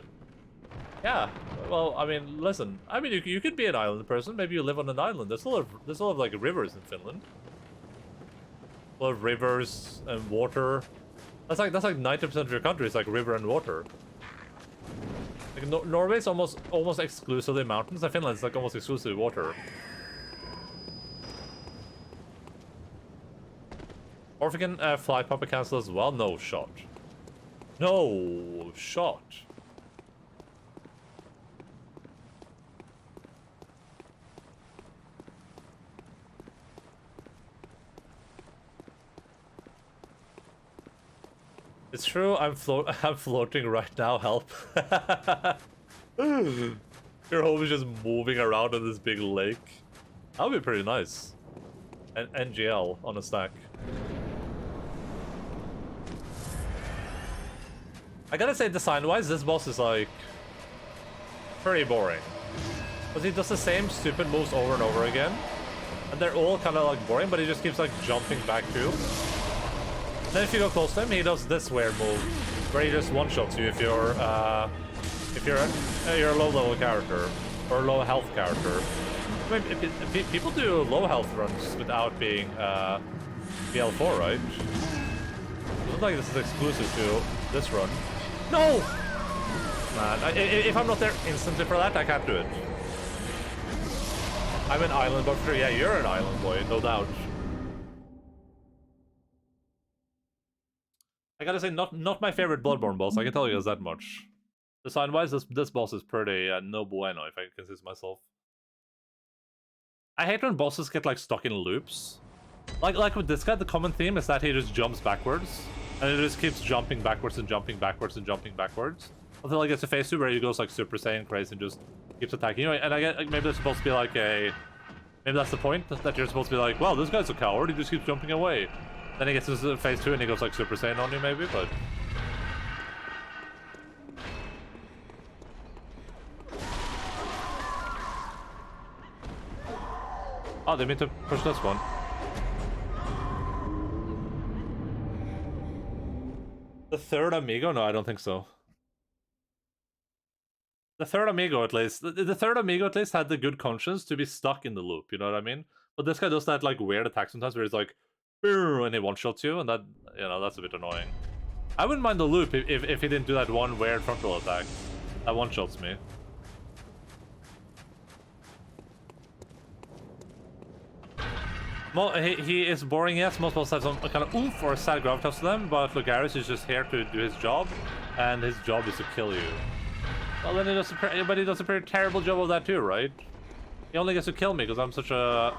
[SPEAKER 1] Yeah. Well, I mean, listen. I mean, you could be an island person. Maybe you live on an island. There's a lot of like rivers in Finland. A lot of rivers and water. That's like 90% of your country is like river and water. Like Norway's almost exclusively mountains, and Finland's like almost exclusively water. Or if we can fly Papa cancel as well, no shot. No shot. It's true, I'm floating right now, help. Your home is just moving around on this big lake. That would be pretty nice. An NGL on a stack. I gotta say, design-wise, this boss is like pretty boring. Because he does the same stupid moves over and over again. And they're all kind of like boring, but he just keeps like jumping back too. Then if you go close to him, he does this weird move, where he just one-shots you if you're a low level character or low health character. I mean, people do low health runs without being BL4, right? It looks like this is exclusive to this run. No! Man, if I'm not there instantly for that, I can't do it. I'm an island boy. Yeah, you're an island boy, no doubt. I gotta say, not my favorite Bloodborne boss. I can tell you guys that much. Design-wise, this boss is pretty no bueno, if I can say myself. I hate when bosses get like stuck in loops. Like with this guy, the common theme is that he just jumps backwards, and he just keeps jumping backwards and jumping backwards and jumping backwards until he gets to phase 2 where he goes like Super Saiyan crazy and just keeps attacking you. And I get maybe that's supposed to be like maybe that's the point, that you're supposed to be like, well, this guy's a coward. He just keeps jumping away. Then he gets to phase 2 and he goes like Super Saiyan on you, maybe, but. Oh, they mean to push this one. The third amigo? No, I don't think so. The third amigo, at least. The third amigo, at least, had the good conscience to be stuck in the loop, you know what I mean? But this guy does that, like, weird attack sometimes where he's like, and he one-shots you, and that, you know, that's a bit annoying. I wouldn't mind the loop if he didn't do that one weird frontal attack. That one-shots me. He is boring, yes. Most bosses have some kind of oomph or sad gravitas to them, but Lugaris is just here to do his job, and his job is to kill you. Well, then he does a pretty terrible job of that too, right? He only gets to kill me because I'm such a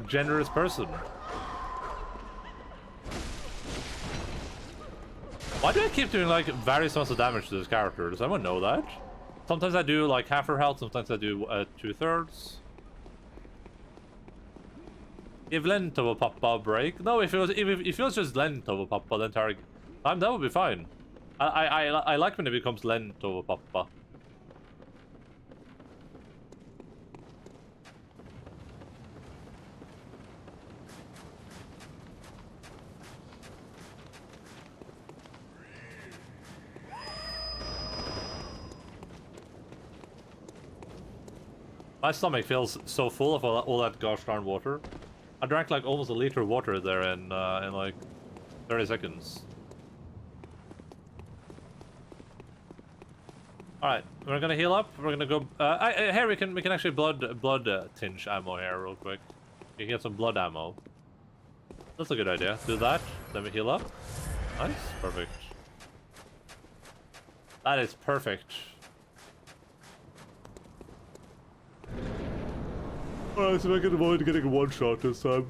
[SPEAKER 1] generous person. Why do I keep doing like various amounts of damage to this character? Does anyone know that? Sometimes I do like half her health, sometimes I do 2/3. If Len Tovapapa break? No, if it was just Len Tovapapa the entire time, that would be fine. I like when it becomes Len Tovapapa. My stomach feels so full of all that gosh darn water. I drank like almost a liter of water there in like 30 seconds. All right, we're gonna heal up. We're gonna go. Here we can actually blood tinge ammo here real quick. You can get some blood ammo. That's a good idea. Do that. Then we heal up. Nice, perfect. That is perfect. Alright, so I can avoid getting one shot this time.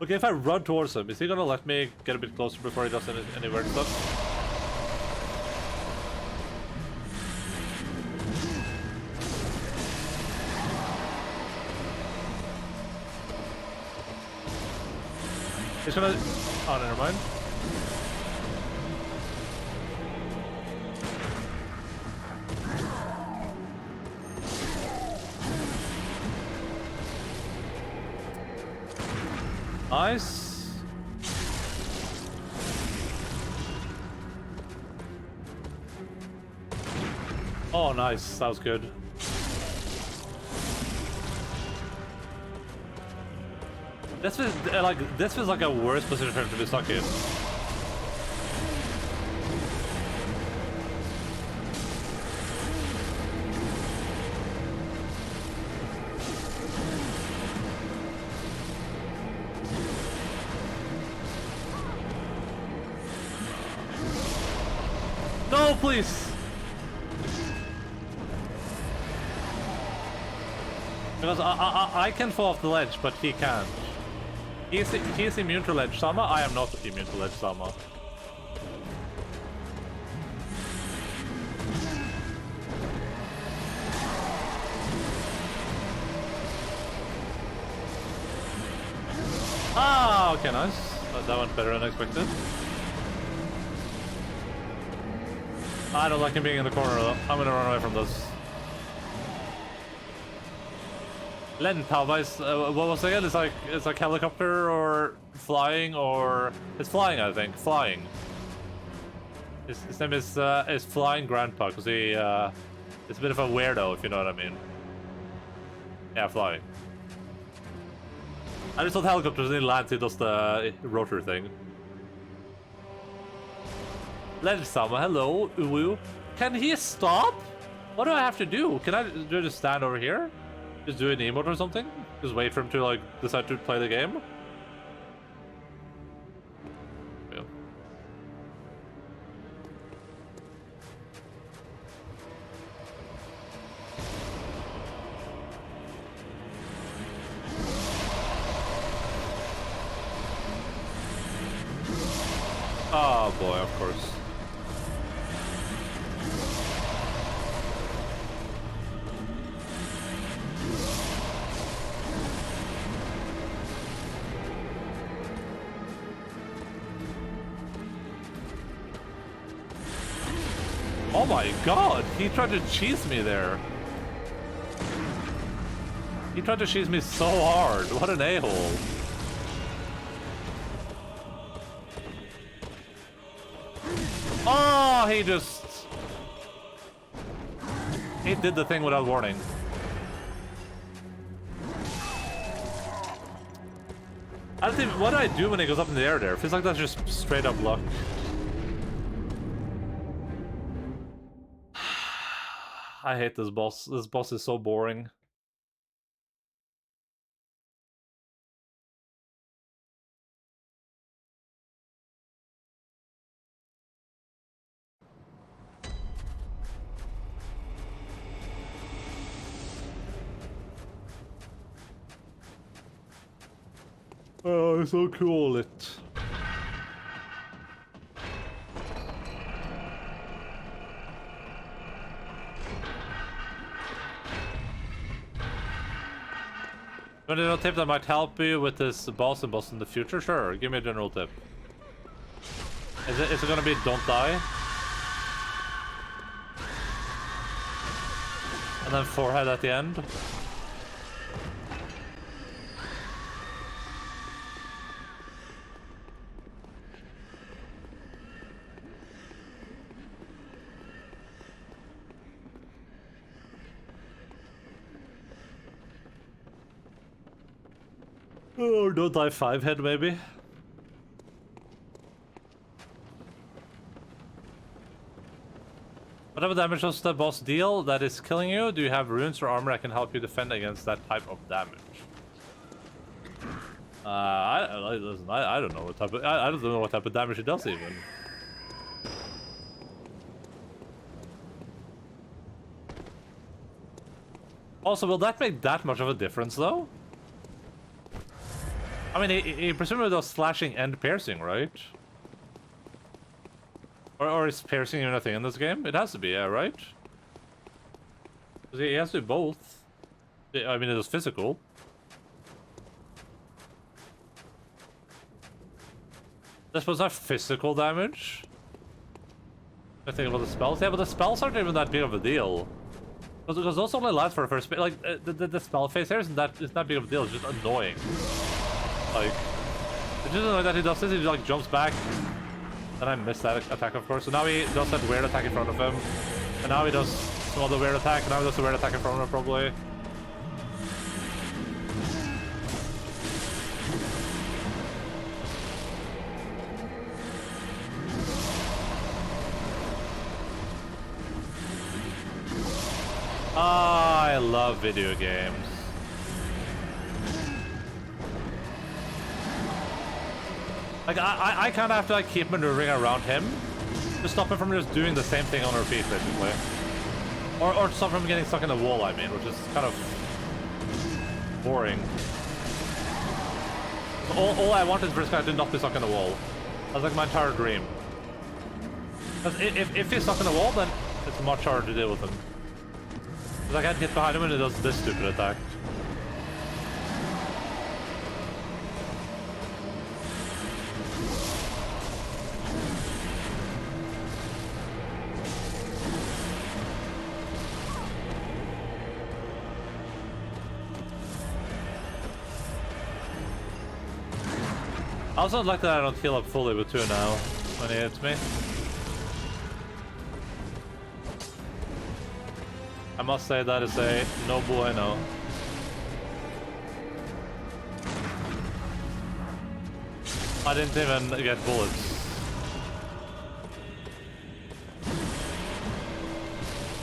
[SPEAKER 1] Okay, if I run towards him, is he gonna let me get a bit closer before he does any weird stuff? He's gonna... Oh, never mind. Nice. Oh, nice. That was good. This was like a worse position for him to be stuck in. No, please! Because I can fall off the ledge, but he can't. He is immune to ledge Sama. I am not immune to ledge Sama. Ah, okay, nice. That went better than expected. I don't like him being in the corner though. I'm gonna run away from this. Lentava is what was it again? It's like helicopter or flying or it's flying, I think. Flying. His name is Flying Grandpa because he is a bit of a weirdo, if you know what I mean. Yeah, flying. I just thought helicopters in land, he does the rotor thing. Lensama, hello, Uwu. Can he stop? What do I have to do? Can I just stand over here? Just do an emote or something? Just wait for him to like decide to play the game? Yeah. Oh boy, of course. Oh my god, he tried to cheese me there. He tried to cheese me so hard. What an a-hole. Oh, he did the thing without warning. I don't think, what do I do when he goes up in the air there? It feels like that's just straight up luck. I hate this boss. This boss is so boring. Oh, it's so cool it. Want a general tip that might help you with this boss and boss in the future? Sure, give me a general tip. Is it gonna be don't die? And then forehead at the end? Or don't die 5 head maybe? Whatever damage does the boss deal that is killing you, do you have runes or armor that can help you defend against that type of damage? Listen, I don't know what type of I don't know what type of damage it does even. Also, will that make that much of a difference though? I mean, he presumably does slashing and piercing, right? Or is piercing even a thing in this game? It has to be, yeah, right? Because he has to do both. I mean, it is physical. I suppose not physical damage. I think about the spells. Yeah, but the spells aren't even that big of a deal. Because those only last for a first... Like, the spell phase here isn't that big of a deal. It's just annoying. Like, it's just annoying that he does this. He like jumps back. Then I missed that attack, of course. So now he does that weird attack in front of him. And now he does some other weird attack. And now he does a weird attack in front of him, probably. I love video games. Like, I kind of have to like keep maneuvering around him to stop him from just doing the same thing on repeat, basically. Or to stop him getting stuck in the wall, I mean, which is kind of boring. All I want is for this guy to not be stuck in the wall. That's like my entire dream. Because if he's stuck in the wall, then it's much harder to deal with him. Because I can't get behind him when he does this stupid attack. I also like that I don't heal up fully with 2 now when he hits me. I must say that is a no bueno. I didn't even get bullets.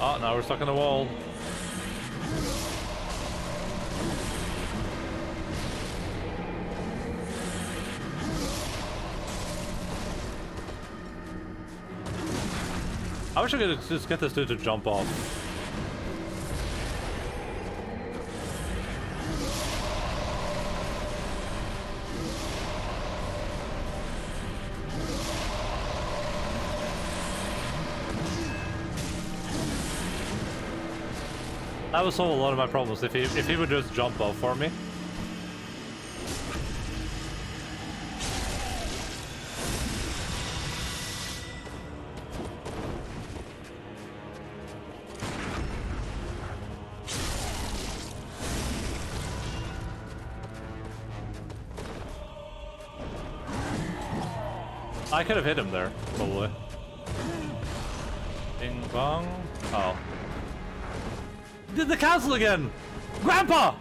[SPEAKER 1] Oh, now we're stuck in the wall. I wish I could just get this dude to jump off. That would solve a lot of my problems if he would just jump off for me. I could have hit him there, probably. Bing bong. Oh. Did the castle again! Grandpa!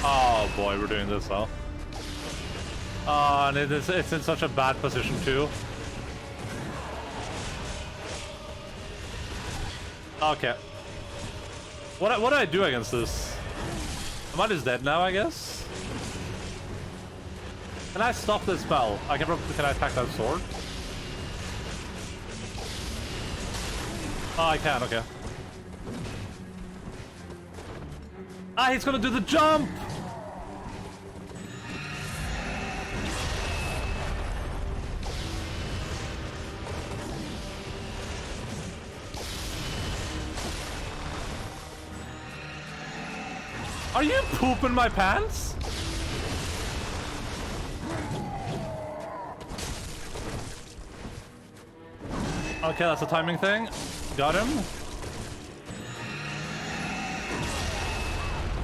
[SPEAKER 1] Oh boy, we're doing this well. Oh, and it's in such a bad position too. Okay. What do I do against this? Mud is dead now, I guess. Can I stop this spell? Can I attack that sword? Oh, I can. Okay. Ah, he's gonna do the jump. Are you pooping my pants? Okay, that's a timing thing. Got him.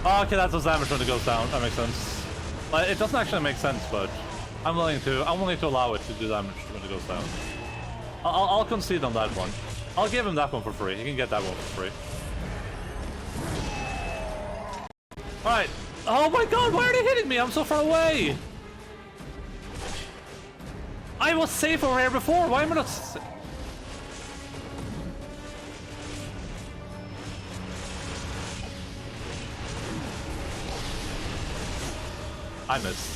[SPEAKER 1] Oh, okay, that's the damage when it goes down. That makes sense. Like, it doesn't actually make sense, but I'm willing to allow it to do damage when it goes down. I'll concede on that one. I'll give him that one for free. He can get that one for free. Alright. Oh my god, why are they hitting me? I'm so far away. I was safe over here before. Why am I not... I missed.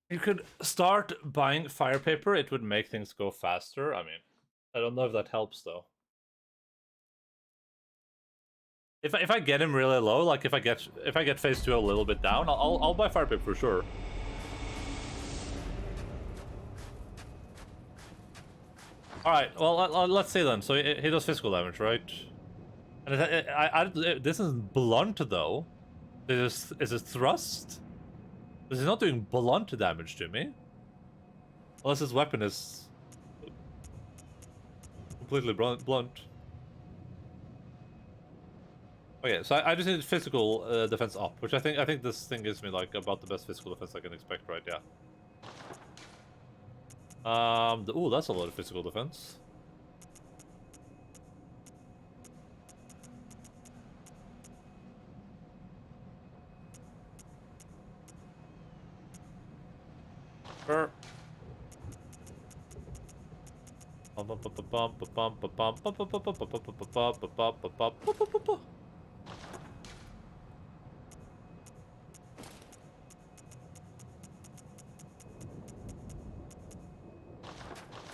[SPEAKER 1] You could start buying fire paper, it would make things go faster. I mean, I don't know if that helps though. If I get him really low, like if I get phase 2 a little bit down, I'll buy fire paper for sure. Alright, well, let's see then. So he does physical damage, right? And this is blunt, though. Is it thrust? This is not doing blunt damage to me. Unless his weapon is... completely blunt. Okay, so I just need physical defense up, which I think this thing gives me, like, about the best physical defense I can expect, right? Yeah. Ooh, that's a lot of physical defense. Sure.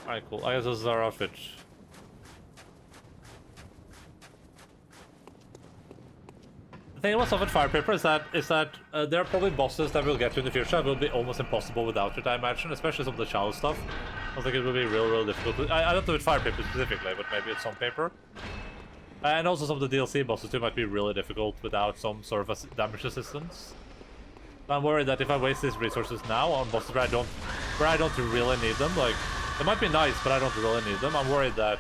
[SPEAKER 1] Alright, cool. I guess this is our outfit. The thing about Summon Fire Paper is that there are probably bosses that we'll get to in the future that will be almost impossible without it, I imagine, especially some of the Chalice stuff. I think it will be real difficult. I don't do it Fire Paper specifically, but maybe it's some paper. And also some of the DLC bosses too might be really difficult without some sort of damage assistance. I'm worried that if I waste these resources now on bosses where I don't really need them, like, they might be nice, but I don't really need them. I'm worried that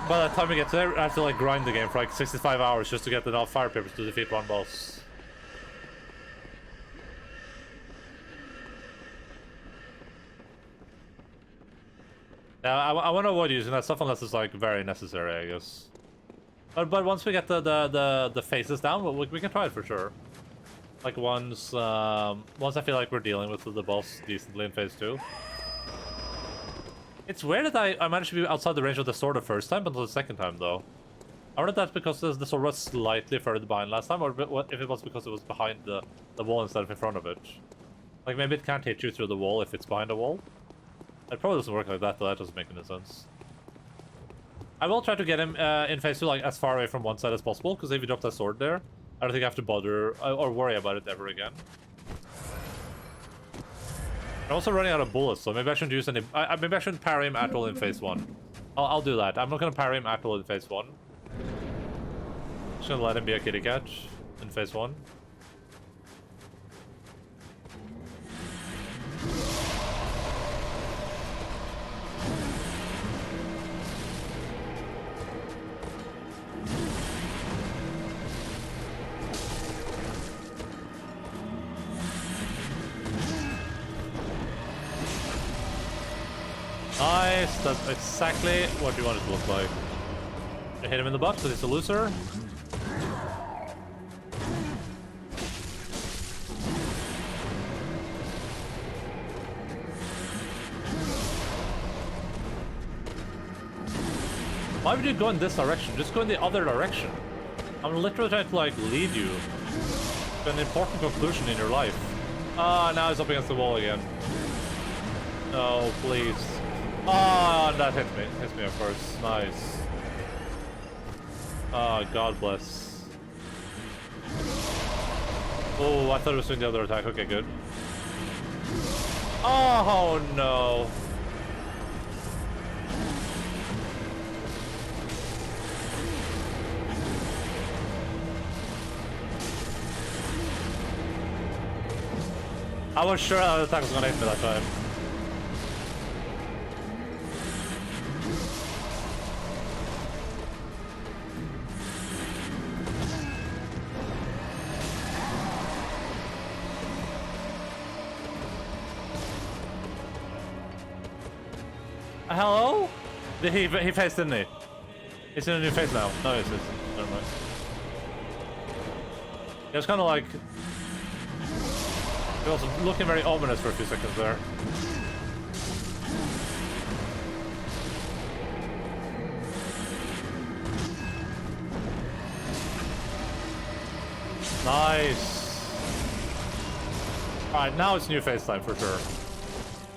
[SPEAKER 1] by the time we get there, I have to like grind the game for like 65 hours just to get enough fire papers to defeat one boss. Yeah, I want to avoid using that stuff unless it's like very necessary, I guess. But once we get the faces down, we can try it for sure. Like once I feel like we're dealing with the boss decently in phase 2. It's weird that I managed to be outside the range of the sword the first time, but not the second time though. I wonder if that's because the sword was slightly further behind last time, or if it was because it was behind the wall instead of in front of it. Like maybe it can't hit you through the wall if it's behind the wall. It probably doesn't work like that, though. That doesn't make any sense. I will try to get him in phase 2 like as far away from one side as possible, because if you drop that sword there, I don't think I have to bother or worry about it ever again. I'm also running out of bullets, so maybe I shouldn't use any. Maybe I shouldn't parry him at all in phase 1. I'll do that. I'm not gonna parry him at all in phase 1. Just gonna let him be a kitty cat in phase 1. Nice, that's exactly what you want it to look like. You hit him in the butt because he's a loser. Why would you go in this direction? Just go in the other direction. I'm literally trying to like lead you to an important conclusion in your life. Ah, now he's up against the wall again. No, please. Ah, that hit me. Hits me, of course. Nice. Ah, God bless. Oh, I thought it was doing the other attack. Okay, good. Oh, no. I was sure that attack was gonna hit me that time. Hello? He faced, didn't he? He's in a new phase now. No, it's never mind. It was kind of like... It was looking very ominous for a few seconds there. Nice. Alright, now it's new phase time for sure.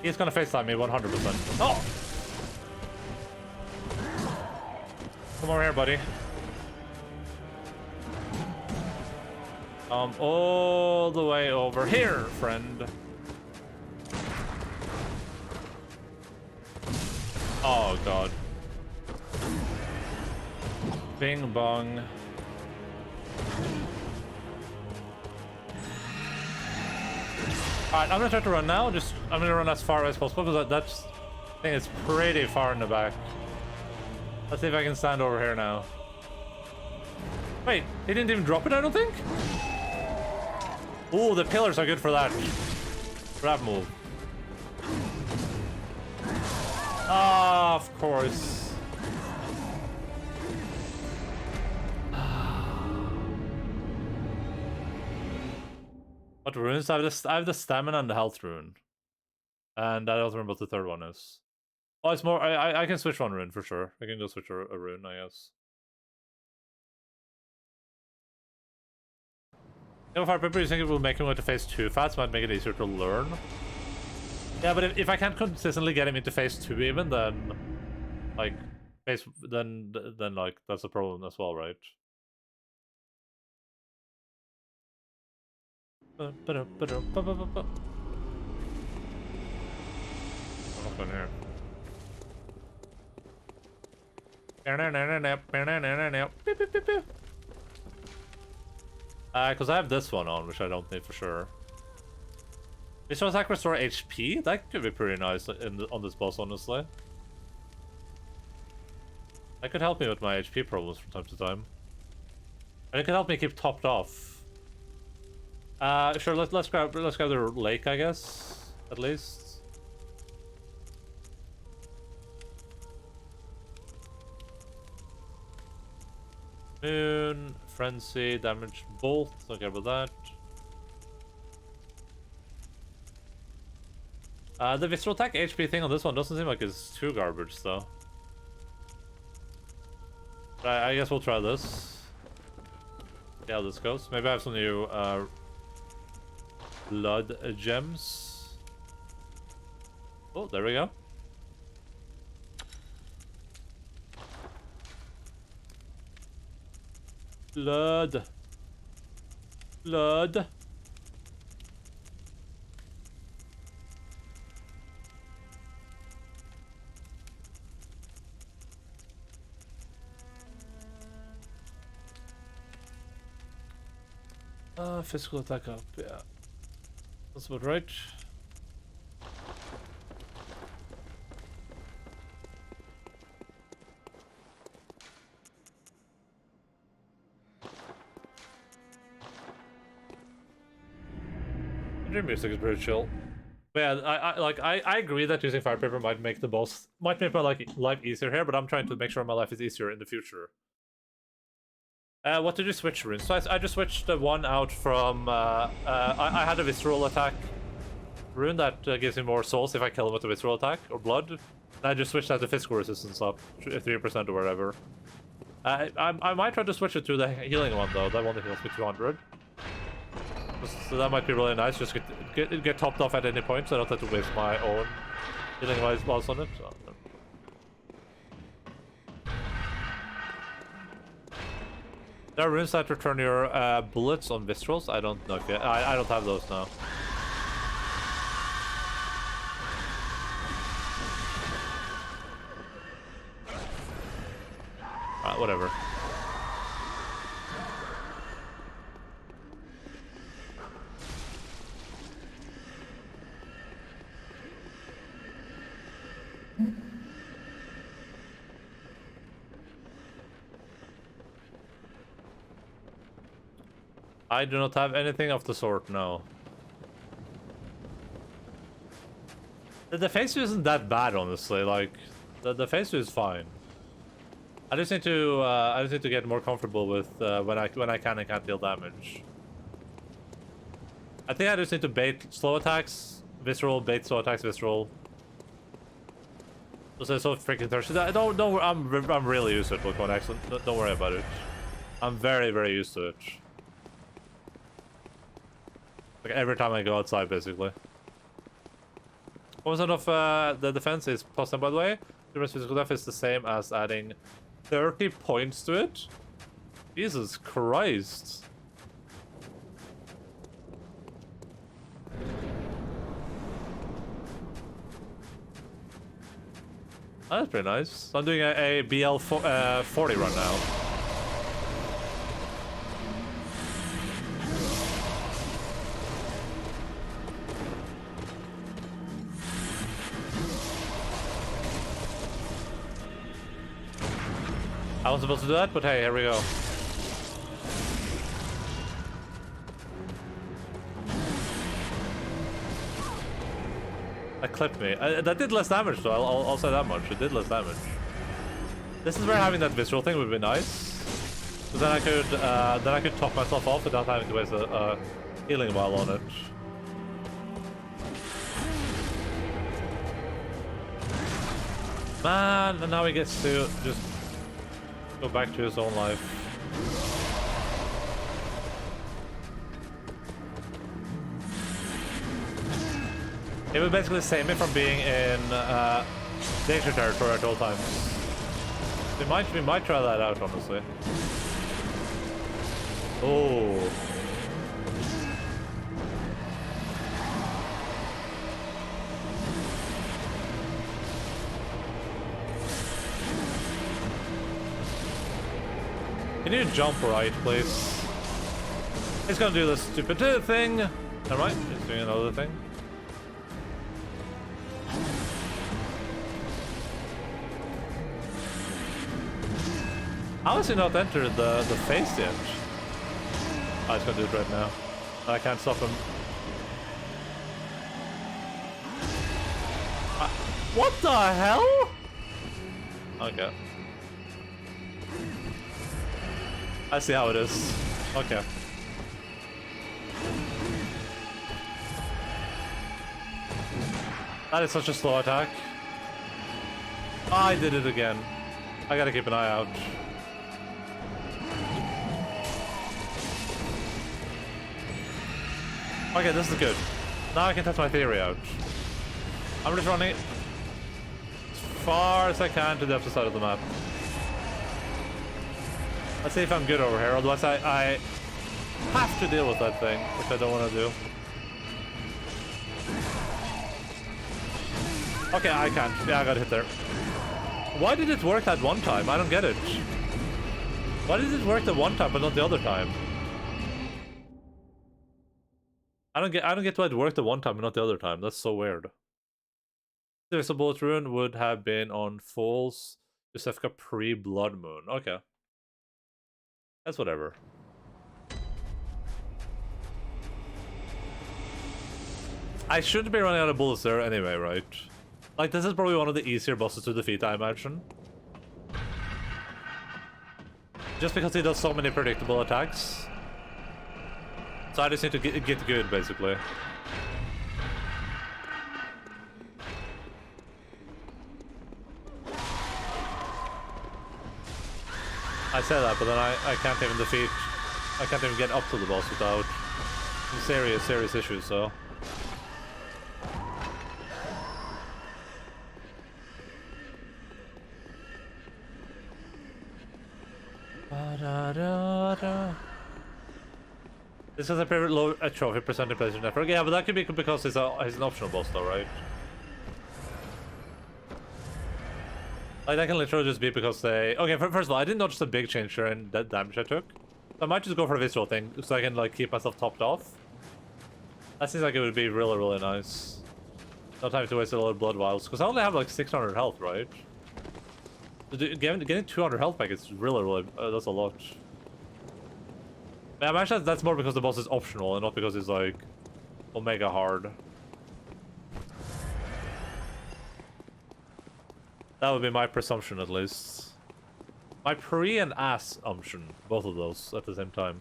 [SPEAKER 1] He's gonna FaceTime me 100%. Oh! Come over here, buddy. All the way over here, friend. Oh, God. Bing bong. Alright, I'm gonna try to run now. I'm gonna run as far away as possible because that thing is pretty far in the back. Let's see if I can stand over here now. Wait, he didn't even drop it, I don't think? Ooh, the pillars are good for that. For that move. Ah, of course. What runes? I have the stamina and the health rune. And I don't remember what the third one is. Oh, it's more... I can switch one rune for sure. I can go switch a rune, I guess. If I remember, you think it will make him go to phase 2 fast, might make it easier to learn. Yeah, but if I can't consistently get him into phase 2 even, then... Like... Then like, that's a problem as well, right? I'm not going here. Because I have this one on, which I don't need for sure. Visceral attack restore HP? That could be pretty nice on this boss, honestly. That could help me with my HP problems from time to time. And it could help me keep topped off. Sure, let's grab the lake, I guess. At least. Moon, Frenzy, Damage Bolt, don't care about that. The Visceral Attack HP thing on this one doesn't seem like it's too garbage, though. But I guess we'll try this. See how this goes. Maybe I have some new blood gems. Oh, there we go. Blood. Blood. Physical attack up, yeah. That's about right. The music is pretty chill. But yeah, I agree that using fire paper might make my life easier here, but I'm trying to make sure my life is easier in the future. What did you switch runes? So I just switched the one out from I had a visceral attack rune that gives me more souls if I kill him with a visceral attack or blood. And I just switched that to physical resistance up 3% or whatever. I might try to switch it to the healing one though. That one that heals me 200. So that might be really nice. Just get topped off at any point, so I don't have to waste my own healing whilst on it. So. There are runes that return your bullets on viscerals. I don't know if I don't have those now. Whatever. I do not have anything of the sort, no. The phase 2 isn't that bad, honestly. Like, the phase 2 is fine. I just need to get more comfortable with when I can and can't deal damage. I think I just need to bait slow attacks, visceral, bait slow attacks, visceral. Just I'm so freaking thirsty. I'm really used to it, Bloodborne. Excellent. Don't worry about it. I'm very, very used to it. Like every time I go outside, basically. What was of the defense is +10, by the way. The physical def is the same as adding 30 points to it. Jesus Christ. That's pretty nice. I'm doing a BL4 40 run now. I wasn't supposed to do that, but hey, here we go. That clipped me. That did less damage, though. I'll say that much. It did less damage. This is where having that visceral thing would be nice, because then I could top myself off without having to waste a healing while on it. Man, and now he gets to just go back to his own life. It would basically save me from being in danger territory at all times. We might try that out, honestly. Oh. Can you jump right, please? He's gonna do this stupid thing. Never mind, he's doing another thing. How has he not entered the face yet? Oh, he's gonna do it right now. I can't stop him. What the hell? Okay. I see how it is. Okay. That is such a slow attack. I did it again. I gotta keep an eye out. Okay, this is good. Now I can test my theory out. I'm just running as far as I can to the opposite side of the map. Let's see if I'm good over here, otherwise I have to deal with that thing, which I don't want to do. Okay, I can't. Yeah, I got hit there. Why did it work that one time? I don't get it. Why did it work the one time but not the other time? I don't get why it worked the one time but not the other time. That's so weird. The bullet rune would have been on Falls Josefka pre-Blood Moon. Okay. That's whatever. I shouldn't be running out of bullets there anyway, right? Like, this is probably one of the easier bosses to defeat, I imagine. Just because he does so many predictable attacks. So I just need to get good, basically. I say that, but then I can't even defeat... I can't even get up to the boss without serious issues, so... This is a favorite low trophy percentage pleasure network. Yeah, but that could be because he's an optional boss though, right? Like, that can literally just be because they... Okay, first of all, I didn't notice a big change here in that damage I took. So I might just go for a visual thing, so I can, like, keep myself topped off. That seems like it would be really nice. No time to waste a lot of blood vials, because I only have, like, 600 health, right? So getting 200 health back is really... that's a lot. I imagine that's more because the boss is optional, and not because it's, like, omega hard. That would be my presumption, at least. My pre and assumption. Both of those at the same time.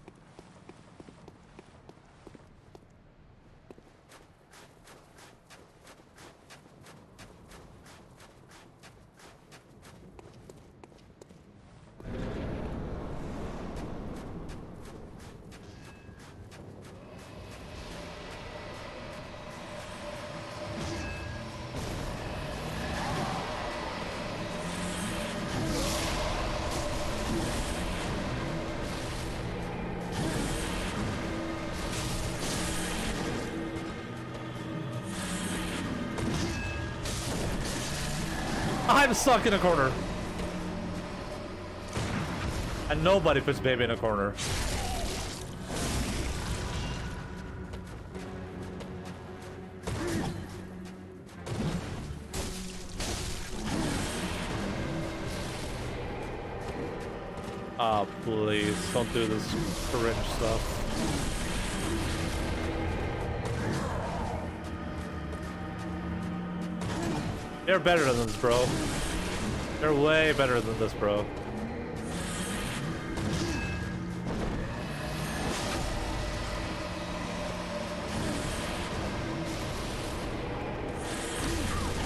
[SPEAKER 1] I'm stuck in a corner. And nobody puts baby in a corner. Ah, please, don't do this cringe stuff. You're better than this, bro. You're way better than this, bro.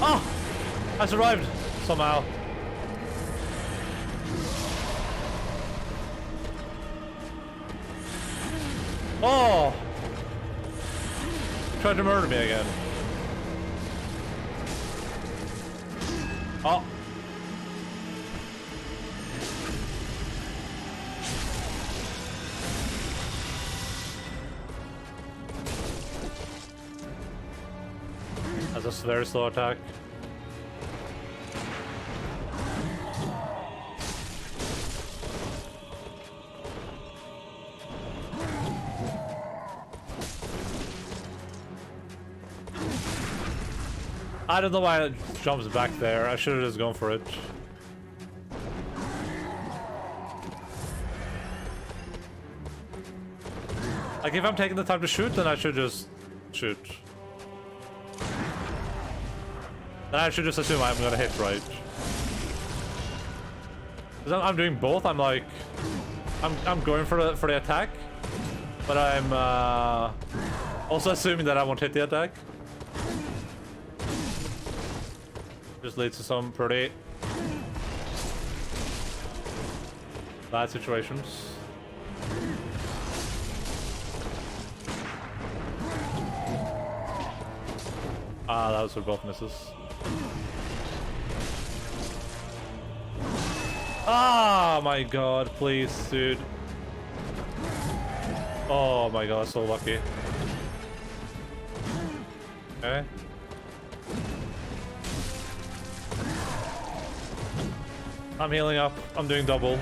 [SPEAKER 1] Oh! I survived! Somehow. Oh! Tried to murder me again. Oh. That's a very slow attack. I don't know why it jumps back there. I should have just gone for it. Like, if I'm taking the time to shoot, then I should just shoot. Then I should just assume I'm gonna hit right. Because I'm doing both. I'm like, I'm going for the attack, but I'm also assuming that I won't hit the attack. Just leads to some pretty bad situations. Ah, that was for both misses. Ah, my god, please, dude. Oh my god, so lucky. Okay. I'm healing up. I'm doing double.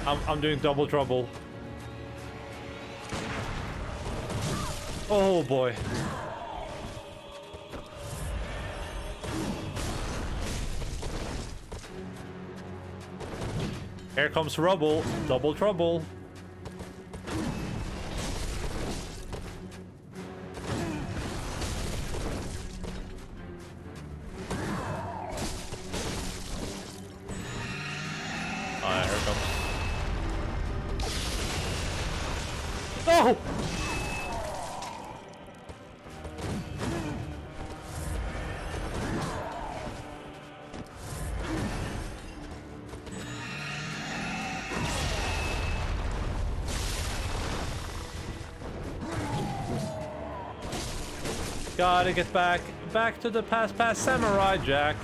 [SPEAKER 1] I'm doing double trouble. Oh boy. Here comes rubble. Double trouble. Ah, here it comes. Oh! Gotta get back to the past samurai, Jack.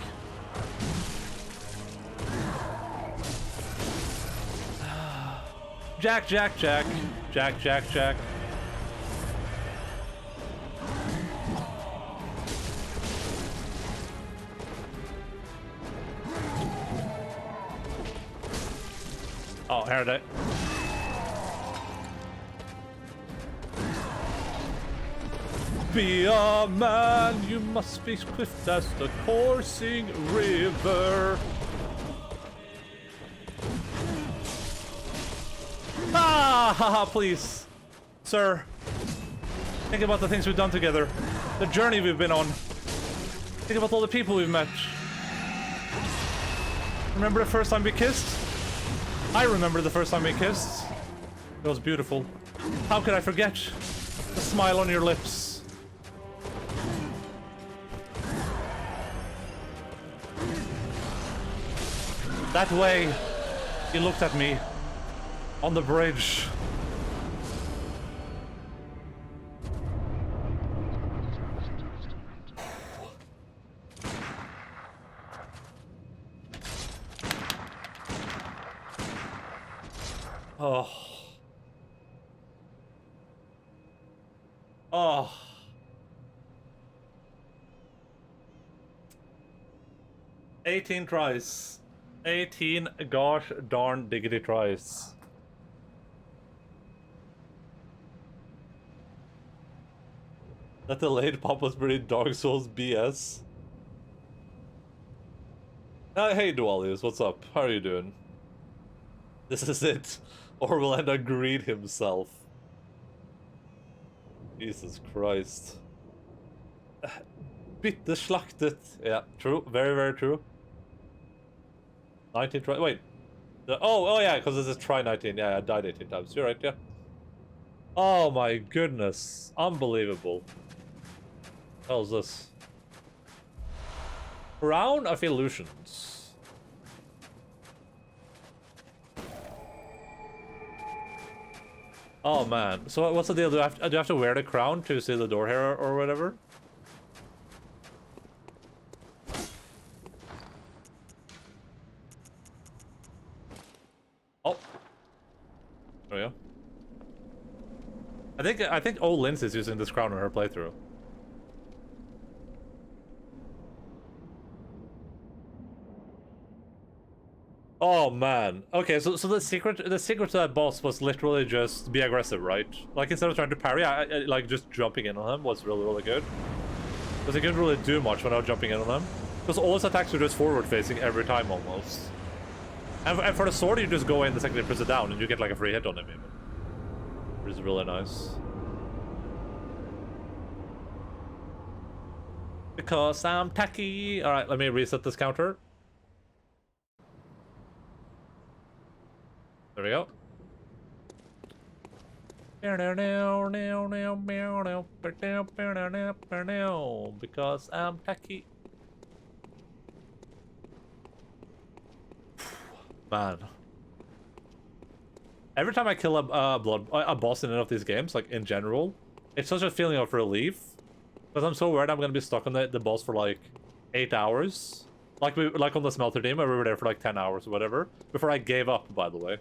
[SPEAKER 1] Jack. Oh, here they. Be a man, you must be swift as the coursing river. Ah, haha, please. Sir. Think about the things we've done together. The journey we've been on. Think about all the people we've met. Remember the first time we kissed? I remember the first time we kissed. It was beautiful. How could I forget? The smile on your lips. That way, you looked at me on the bridge. Oh. Oh. "18 tries. 18 gosh darn diggity tries." That delayed pop was pretty Dark Souls BS. Hey Dualius, what's up? How are you doing? This is it. Orwell agreed himself. Jesus Christ. Bitte slaktet. Yeah, true. Very, very true. 19 try. Wait. Oh yeah, because this is try 19. Yeah, I died 18 times. You're right, yeah. Oh my goodness. Unbelievable. What the hell is this? Crown of Illusions. Oh man. So what's the deal? Do I have to wear the crown to see the door here or whatever? Oh. There we go. I think old Linz is using this crown in her playthrough. Oh man. Okay, so the secret to that boss was literally just be aggressive, right? Like instead of trying to parry, I like just jumping in on him was really, really good. Because he couldn't really do much without jumping in on them. Because all his attacks are just forward facing every time almost. And for the sword, you just go in the second you press it down and you get like a free hit on him even. Which is really nice. Because I'm tacky. Alright, let me reset this counter. There we go. Because I'm tacky. Man. Every time I kill a boss in any of these games, like in general, it's such a feeling of relief. Because I'm so worried I'm gonna be stuck on the boss for like 8 hours. Like on the smelter team where we were there for like 10 hours or whatever. Before I gave up, by the way.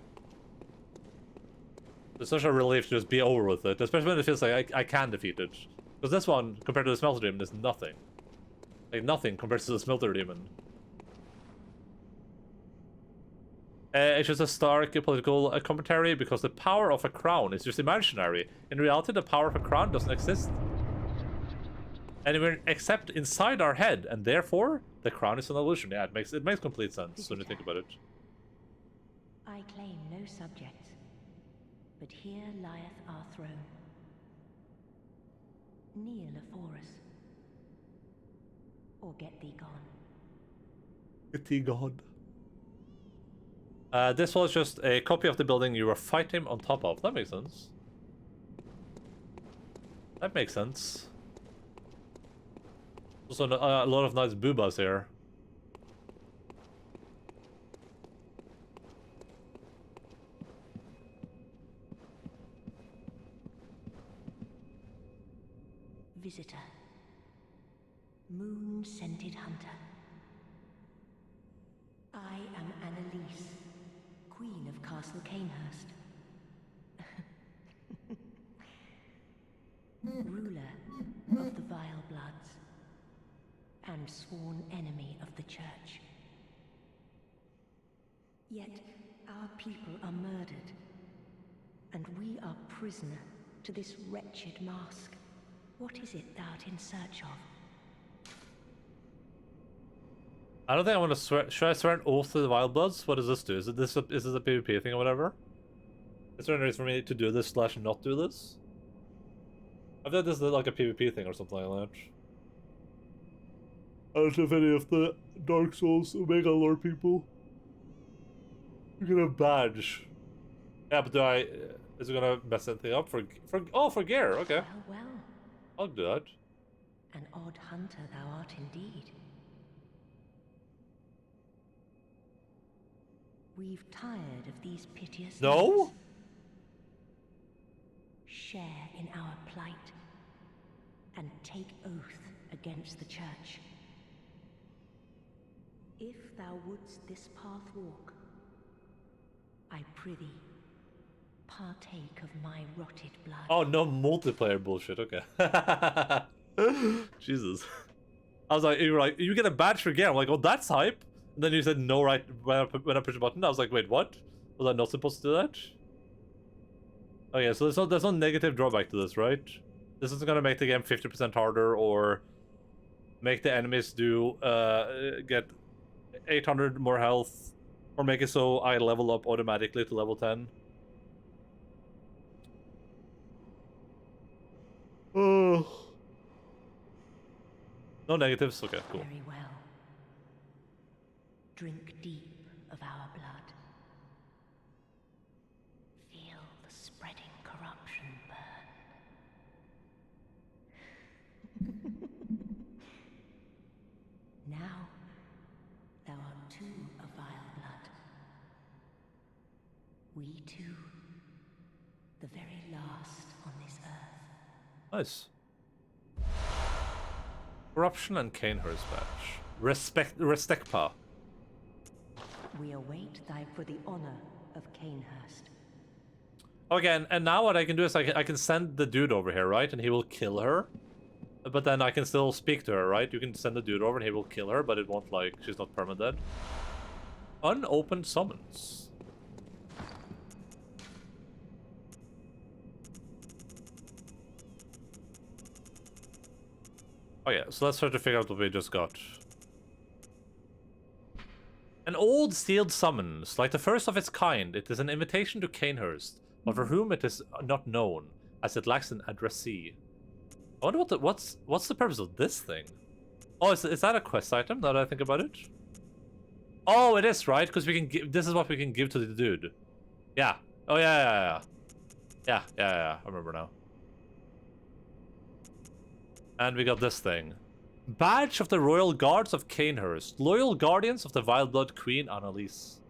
[SPEAKER 1] It's such a relief to just be over with it, especially when it feels like I can defeat it. Because this one, compared to the Smelter Demon, is nothing. Like, nothing compared to the Smelter Demon. It's just a stark political commentary, because the power of a crown is just imaginary. In reality, the power of a crown doesn't exist. Anywhere except inside our head, and therefore, the crown is an illusion. Yeah, it makes complete sense when you think about it.
[SPEAKER 4] I claim no subjects. But here lieth our throne. Kneel afore us, or get thee gone.
[SPEAKER 1] Get thee gone. This was just a copy of the building you were fighting on top of. That makes sense. That makes sense. Also, a lot of nice boobas here.
[SPEAKER 4] Visitor, moon-scented hunter. I am Annalise, Queen of Castle Canehurst. Ruler of the Vile Bloods, and sworn enemy of the Church. Yet our people are murdered, and we are prisoner to this wretched mask. What is it thou art in search of?
[SPEAKER 1] I don't think I want to swear. Should I swear an oath to the Wild Bloods? What does this do? Is this a PvP thing or whatever? Is there any reason for me to do this / not do this? I thought this is like a PvP thing or something like that. I don't know if any of the Dark Souls Omega Lore people. You get a badge. Yeah, but do I? Is it gonna mess anything up for gear? Okay.
[SPEAKER 4] Well.
[SPEAKER 1] I'll do that.
[SPEAKER 4] An odd hunter thou art indeed. We've tired of these piteous
[SPEAKER 1] No?
[SPEAKER 4] nights. Share in our plight, and take oath against the Church. If thou wouldst this path walk, I prithee, partake of my rotted blood.
[SPEAKER 1] Oh, no multiplayer bullshit. Okay. Jesus. I was like, you were like, you get a badge for gear. I'm like, oh, that's hype. And then you said no right when I pushed the button. I was like, wait, what? Was I not supposed to do that? Okay, so there's no negative drawback to this, right? This isn't gonna make the game 50% harder or make the enemies do get 800 more health, or make it so I level up automatically to level 10. Oh. No negatives? Okay, cool.
[SPEAKER 4] Very well. Drink deep of our blood. Feel the spreading corruption burn. Now, thou art too a vile blood. We two, the very last on this earth.
[SPEAKER 1] Nice. Corruption and Canehurst badge. Restekpa.
[SPEAKER 4] We await thy for the honor of Canehurst.
[SPEAKER 1] Okay, and now what I can do is I can send the dude over here, right? And he will kill her. But then I can still speak to her, right? You can send the dude over and he will kill her, but it won't, like, she's not perma-dead. Unopened summons. Oh yeah, so let's try to figure out what we just got. An old sealed summons, like the first of its kind, it is an invitation to Canehurst, but for whom it is not known, as it lacks an addressee. I wonder what's the purpose of this thing? Oh, is that a quest item? Now that I think about it. Oh, it is, right? Because we can give. This is what we can give to the dude. Yeah. Oh yeah. I remember now. And we got this thing. Badge of the Royal Guards of Canehurst, loyal guardians of the Wildblood Queen Annalise.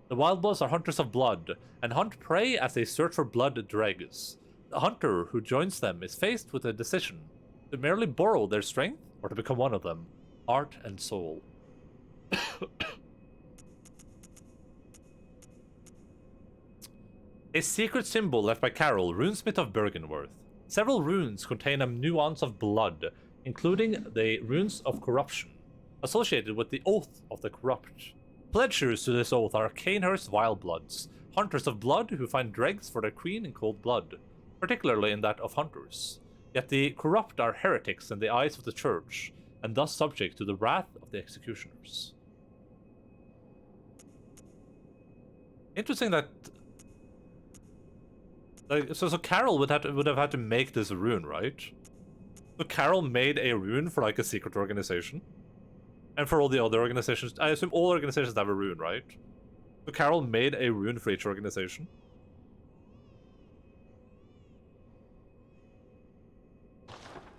[SPEAKER 1] The Wildbloods are hunters of blood, and hunt prey as they search for blood dregs. The hunter who joins them is faced with a decision: to merely borrow their strength, or to become one of them, heart and soul. A secret symbol left by Carol, runesmith of Bergenworth. Several runes contain a nuance of blood, including the runes of corruption, associated with the Oath of the Corrupt. Pledgers to this oath are Canehurst Wildbloods, hunters of blood who find dregs for their queen in cold blood, particularly in that of hunters. Yet the corrupt are heretics in the eyes of the church, and thus subject to the wrath of the executioners. Interesting that... So Carol would have had to make this rune, right? So Carol made a rune for like a secret organization. And for all the other organizations, I assume all organizations have a rune, right? So Carol made a rune for each organization.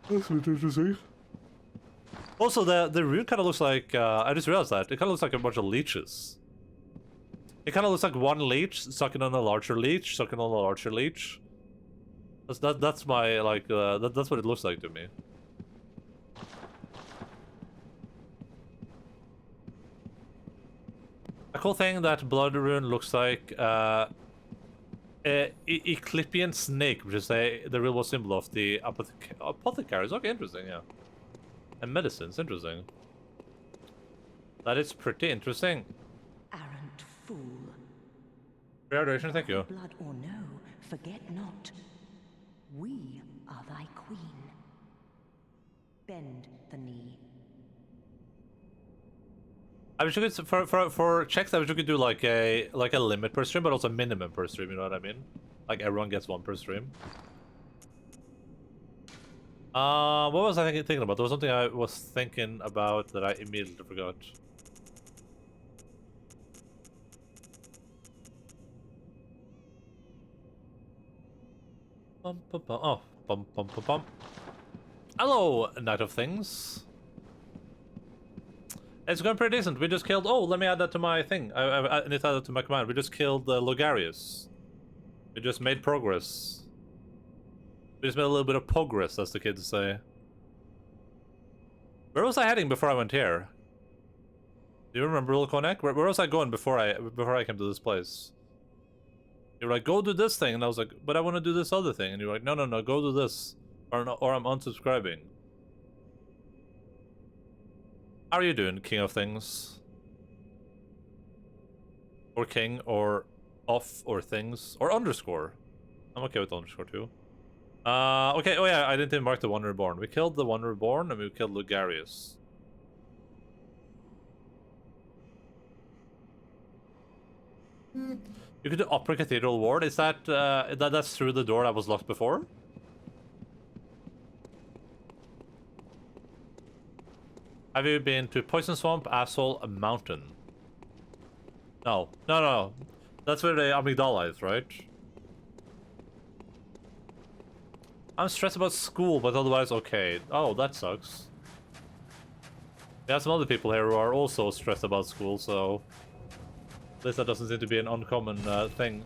[SPEAKER 1] That's interesting. Also, the rune kind of looks like, I just realized that, it kind of looks like a bunch of leeches. It kind of looks like one leech sucking on a larger leech, sucking on a larger leech. That's my, like, that's what it looks like to me. A cool thing that blood rune looks like, Eclipian snake, which is the real world symbol of the apothecaries. Okay, interesting, yeah. And medicines, interesting. That is pretty interesting.
[SPEAKER 4] Arrant fool.
[SPEAKER 1] Graduation, thank you.
[SPEAKER 4] Blood or no, forget not. We are thy queen. Bend the knee.
[SPEAKER 1] I wish you could, for checks, I wish you could do like a limit per stream, but also a minimum per stream, you know what I mean? Like everyone gets one per stream. What was I thinking about? There was something I was thinking about that I immediately forgot. Oh, hello, Knight of Things. It's going pretty decent. We just killed... Oh, let me add that to my thing. I need to add that to my command. We just killed Logarius. We just made progress. We just made a little bit of progress, as the kids say. Where was I heading before I went here? Do you remember, Lil Where was I going before I came to this place? You were like, go do this thing, and I was like, but I want to do this other thing. And you were like, no, go do this, or I'm unsubscribing. How are you doing, King of Things? Or King, or off, or things, or underscore. I'm okay with underscore too. Okay, oh yeah, I didn't even mark the One Reborn. We killed the One Reborn, and we killed Lugarius. You could do Opera Cathedral Ward. Is that, that's through the door that was locked before? Have you been to Poison Swamp, Asshole, Mountain? No. That's where the amygdala is, right? I'm stressed about school, but otherwise okay. Oh, that sucks. We have some other people here who are also stressed about school, so... at least that doesn't seem to be an uncommon thing.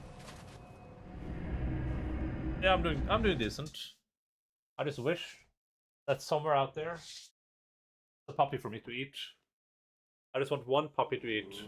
[SPEAKER 1] Yeah, I'm doing decent. I just wish that somewhere out there a puppy for me to eat. I just want one puppy to eat.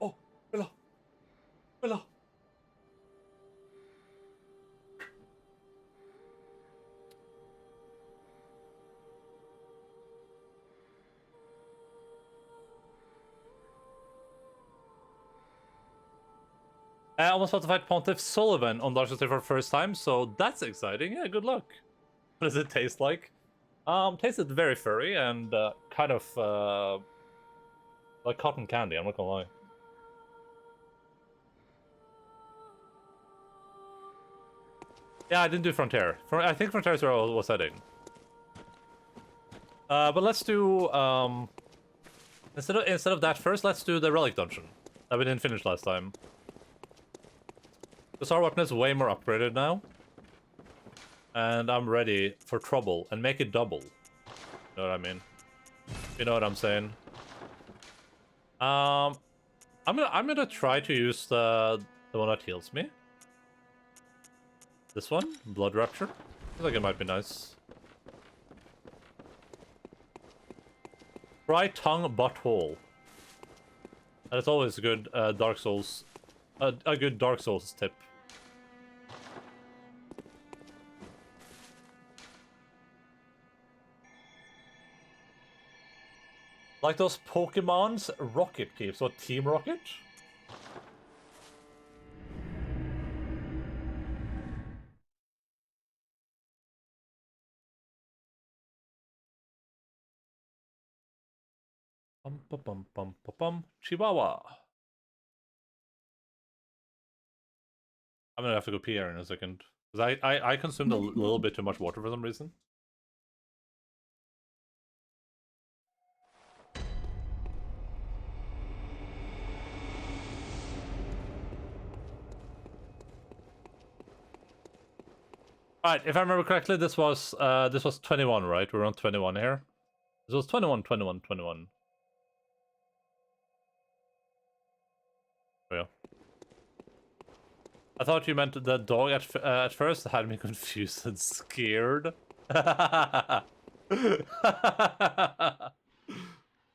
[SPEAKER 1] Oh, Bella. I almost want to fight Pontiff Sullivan on Dark Souls 3 for the first time, so that's exciting. Yeah, good luck. What does it taste like? Tasted very furry and kind of like cotton candy, I'm not gonna lie. Yeah, I didn't do Frontier. I think Frontier is where I was heading. But let's do instead of that first, let's do the Relic Dungeon that we didn't finish last time. The Star weapon is way more upgraded now. And I'm ready for trouble and make it double. You know what I mean? You know what I'm saying? I'm gonna try to use the one that heals me. This one, Blood Rapture. I think it might be nice. Try tongue butthole. And it's always a good Dark Souls, a good Dark Souls tip. Like those Pokemon's Rocket Keeps. What, Team Rocket? Bum bum bum bum bum bum. Chihuahua. I'm gonna have to go pee here in a second. Because I consumed a little bit too much water for some reason. Alright, if I remember correctly, this was 21, right? We're on 21 here. This was 21, 21, 21. Oh, yeah. I thought you meant the dog at first. Had me confused and scared.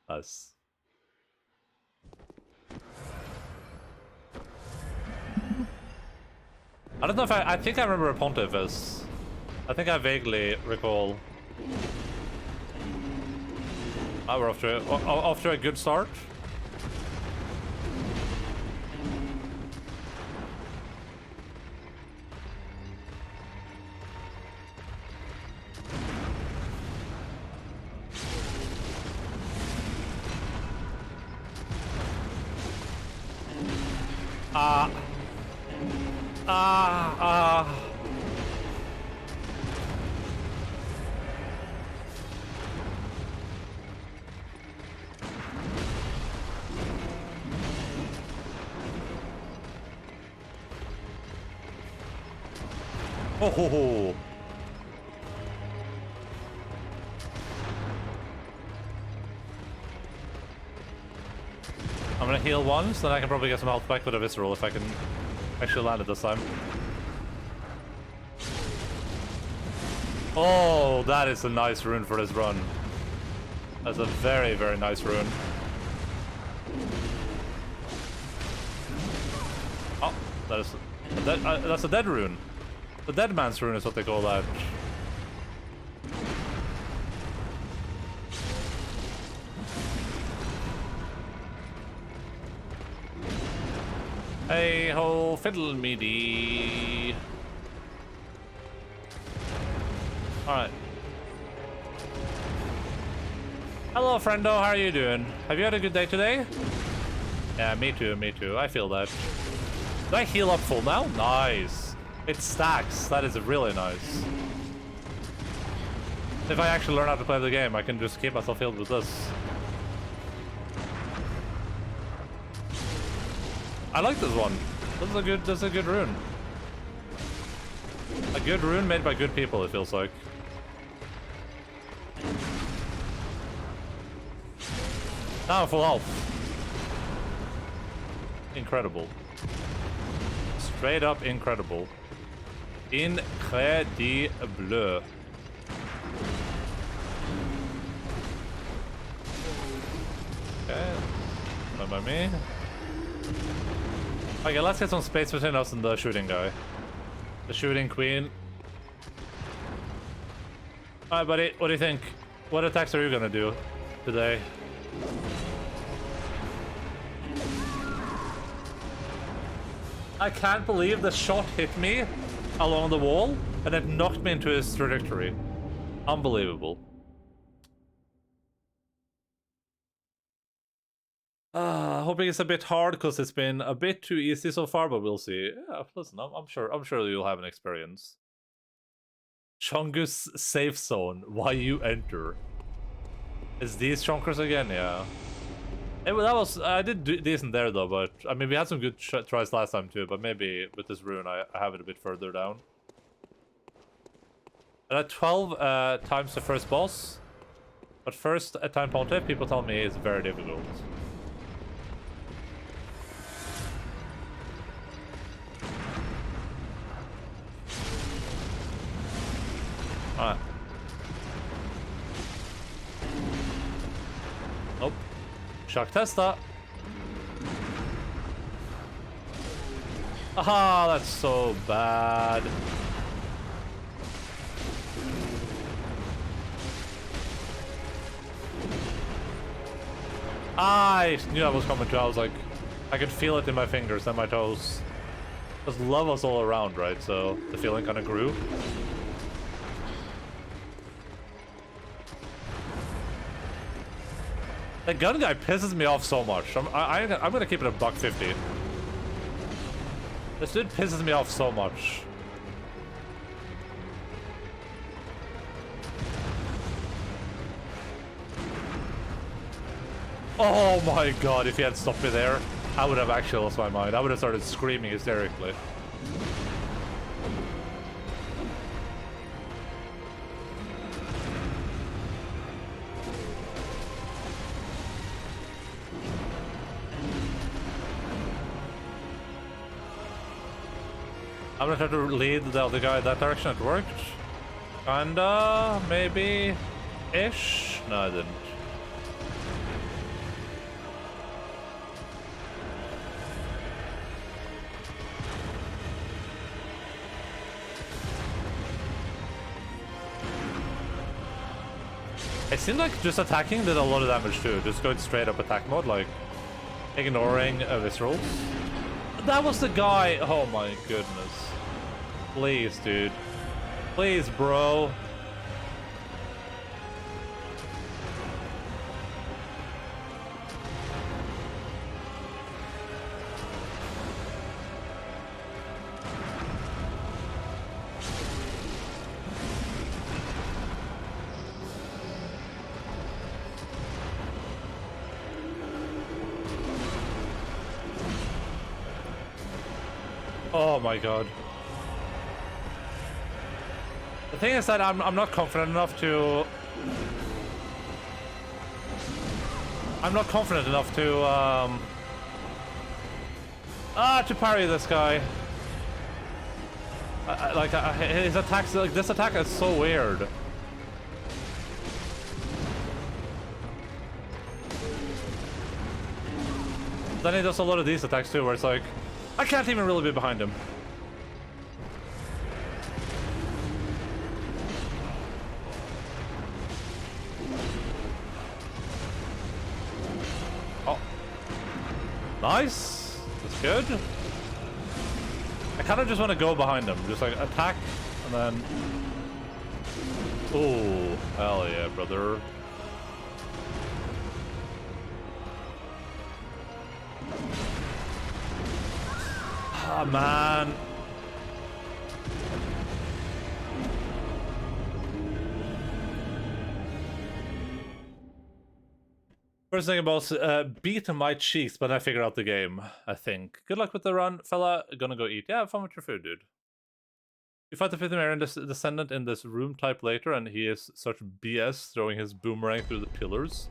[SPEAKER 1] Nice. I don't know if I think I remember a Pontiff as... I think I vaguely recall... Oh, we're off to a good start. Oh ho ho. I'm gonna heal once, then I can probably get some health back with a visceral if I can actually land it this time. Oh, that is a nice rune for this run. That's a very, very nice rune. Oh, that's a dead rune. The dead man's rune is what they call that. Hey ho, fiddle me dee. Alright. Hello, friendo, how are you doing? Have you had a good day today? Yeah, me too, me too. I feel that. Did I heal up full now? Nice. It stacks. That is really nice. If I actually learn how to play the game, I can just keep myself healed with this. I like this one. This is a good rune. A good rune made by good people, it feels like. Now full health. Incredible. Straight up incredible. Incredible. Okay. Fine by me. Okay, let's get some space between us and the shooting guy. The shooting queen. Alright, buddy, what do you think? What attacks are you gonna do today? I can't believe the shot hit me along the wall and it knocked me into his trajectory. Unbelievable. Hoping it's a bit hard because it's been a bit too easy so far, but we'll see. Yeah, listen, I'm sure you'll have an experience. Chungus safe zone. Why you enter? Is these chunkers again? Yeah. That was I did decent there though, but I mean we had some good tries last time too. But maybe with this rune I have it a bit further down. And at 12 times the first boss, but first at time Pontiff, people tell me it's very difficult. Ah. Nope. Shock testa. Aha, that's so bad. I knew that was coming too. I was like, I could feel it in my fingers and my toes. Because love was all around, right? So the feeling kind of grew. The gun guy pisses me off so much. I'm gonna keep it a $150. This dude pisses me off so much. Oh my god, if he had stopped me there, I would have actually lost my mind. I would have started screaming hysterically. I'm gonna try to lead the other guy that direction. It worked. Kinda, maybe, ish. No, I didn't. It seemed like just attacking did a lot of damage too. Just going straight up attack mode, like ignoring viscerals. That was the guy. Oh my goodness. Please, dude. Please, bro. Oh my god. The thing is that I'm not confident enough to... I'm not confident enough to, to parry this guy. His attacks, like, this attack is so weird. Then he does a lot of these attacks too, where it's like, I can't even really be behind him. Oh. Nice. That's good. I kind of just want to go behind him. Just like attack and then... Oh, hell yeah, brother. Ah, man. First thing about beat my cheeks, but I figured out the game, I think. Good luck with the run, fella. Gonna go eat. Yeah, have fun with your food, dude. You fight the fifth Marian descendant in this room type later, and he is such BS, throwing his boomerang through the pillars.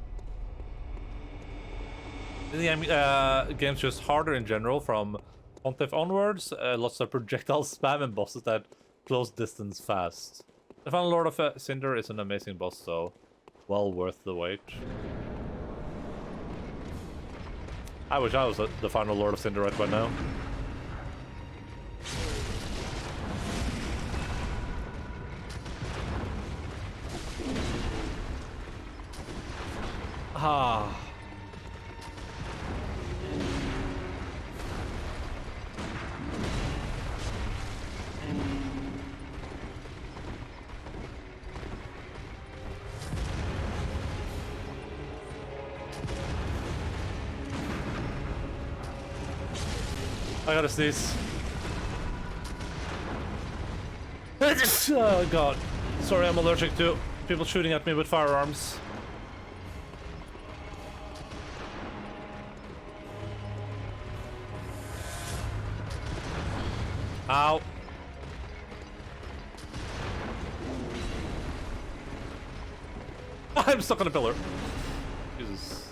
[SPEAKER 1] The game's just harder in general from Pontiff onwards. Lots of projectile spam and bosses that close distance fast. The final Lord of Cinder is an amazing boss, so well worth the wait. I wish I was the final Lord of Cinder right by now. Ah. I gotta sneeze. Oh god. Sorry, I'm allergic to people shooting at me with firearms. Ow. I'm stuck on a pillar. Jesus.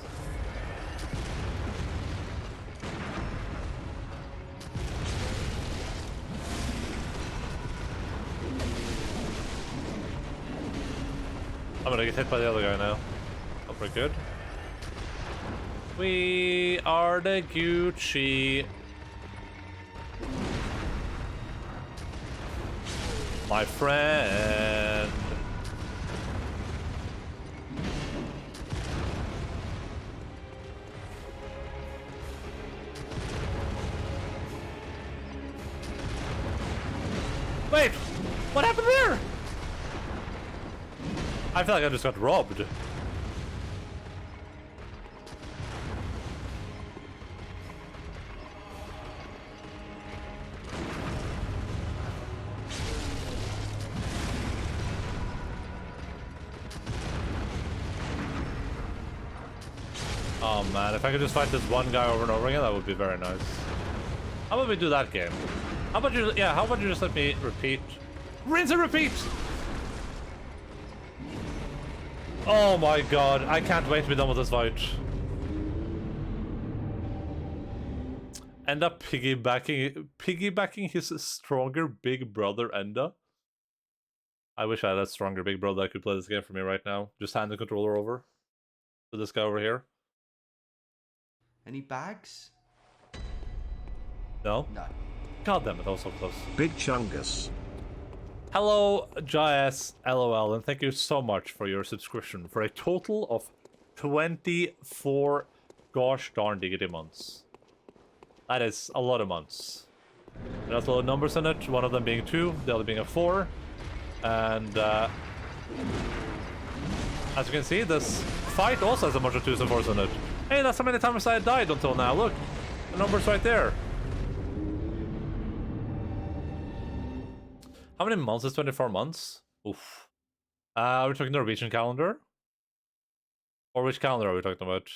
[SPEAKER 1] I'm gonna get hit by the other guy now. Oh, pretty good. We are the Gucci. My friend. Wait, what happened there? I feel like I just got robbed. Oh man, if I could just fight this one guy over and over again, that would be very nice. How about we do that game? How about you, yeah, how about you just let me repeat? Rinse and repeat! Oh my god, I can't wait to be done with this fight. Enda piggybacking his stronger big brother Enda. I wish I had a stronger big brother that could play this game for me right now. Just hand the controller over to this guy over here.
[SPEAKER 2] Any bags?
[SPEAKER 1] No?
[SPEAKER 2] No.
[SPEAKER 1] God damn it, that was so close.
[SPEAKER 3] Big Chungus.
[SPEAKER 1] Hello, Jais, LOL, and thank you so much for your subscription for a total of 24 gosh darn diggity months. That is a lot of months. There's a lot of numbers in it, one of them being 2, the other being a 4. And as you can see, this fight also has a bunch of 2s and 4s in it. Hey, that's how many times I died until now, look! The number's right there. How many months is 24 months? Oof. Are we talking Norwegian calendar? Or which calendar are we talking about?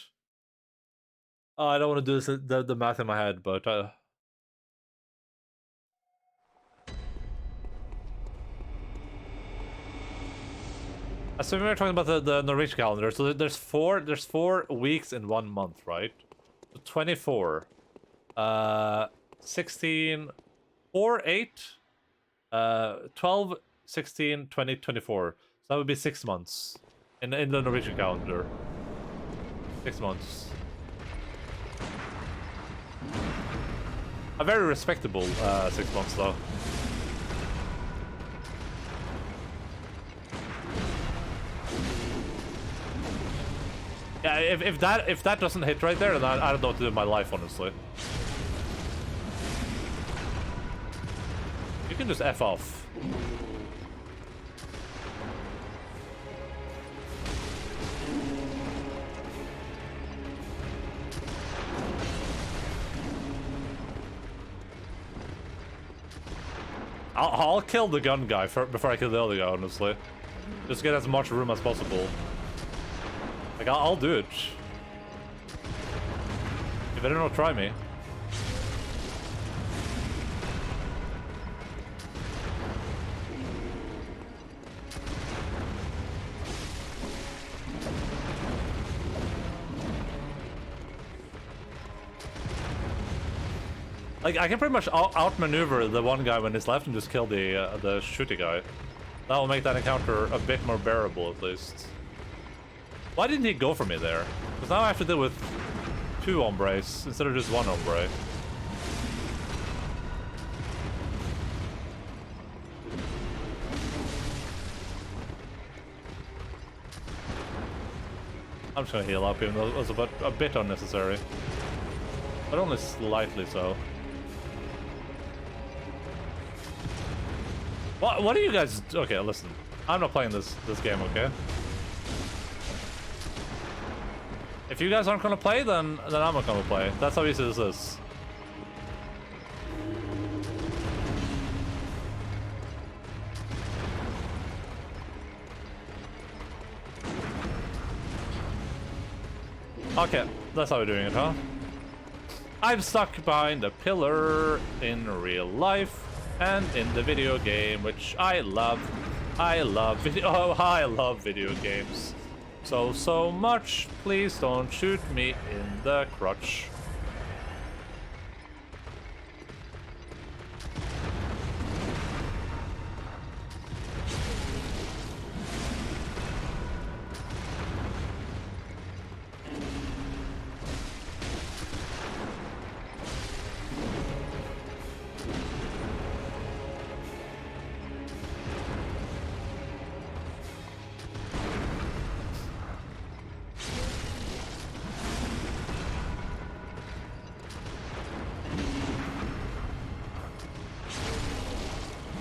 [SPEAKER 1] I don't want to do this, the math in my head, but... Assuming we're talking about the Norwegian calendar, so there's 4 weeks in 1 month, right? So 24. 16... 4, 8... 12, 16, 20, 24. So that would be 6 months in the Norwegian calendar. 6 months. A very respectable 6 months, though. Yeah, if that doesn't hit right there, then I don't know what to do with my life, honestly. You can just F off. I'll kill the gun guy before I kill the other guy, honestly. Just get as much room as possible. Like, I'll do it. You better not try me. Like, I can pretty much outmaneuver the one guy when he's left and just kill the shooty guy. That will make that encounter a bit more bearable, at least. Why didn't he go for me there? Because now I have to deal with 2 hombres instead of just 1 hombre. I'm just gonna heal up, even though it was a bit unnecessary. But only slightly so. What are you guys... Okay, listen. I'm not playing this game, okay? If you guys aren't gonna play, then I'm not gonna play. That's how easy this is. Okay, that's how we're doing it, huh? I'm stuck behind a pillar in real life and in the video game, which I love. I love video. Oh, I love video games so much. Please don't shoot me in the crotch.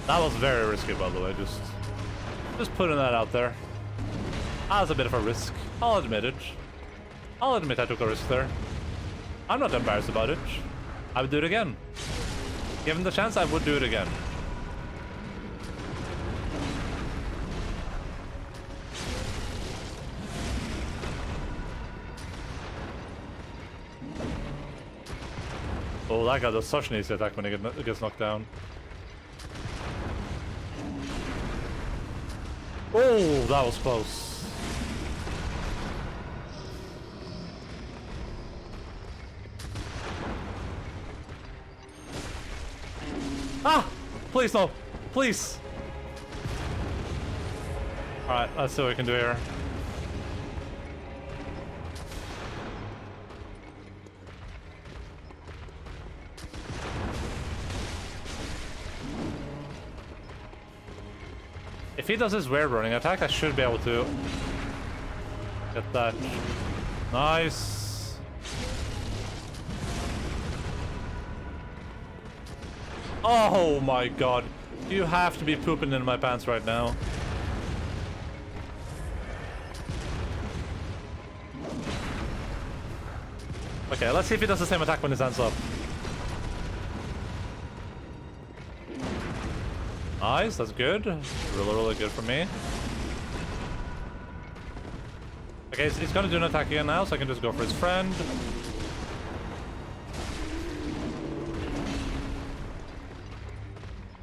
[SPEAKER 1] That was very risky, by the way, just putting that out there. That was a bit of a risk. I'll admit it. I'll admit I took a risk there. I'm not embarrassed about it. I would do it again. Given the chance, I would do it again. Oh, that guy does such an easy attack when he gets knocked down. Oh, that was close. Ah! Please, no. Please. Alright, let's see what we can do here. If he does his weird running attack, I should be able to get that. Nice. Oh my god. You have to be pooping in my pants right now. Okay, let's see if he does the same attack when his hands up. Nice, that's good. Really good for me. Okay, he's gonna do an attack again now, so I can just go for his friend.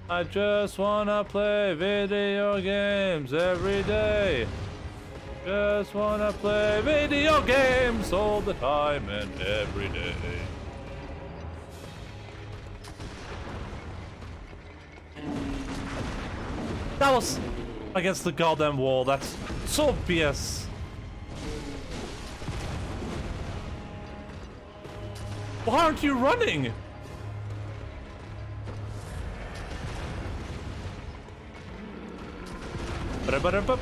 [SPEAKER 1] I just wanna play video games every day. Just wanna play video games all the time and every day. That was against the goddamn wall. That's so BS. Why aren't you running? And oh,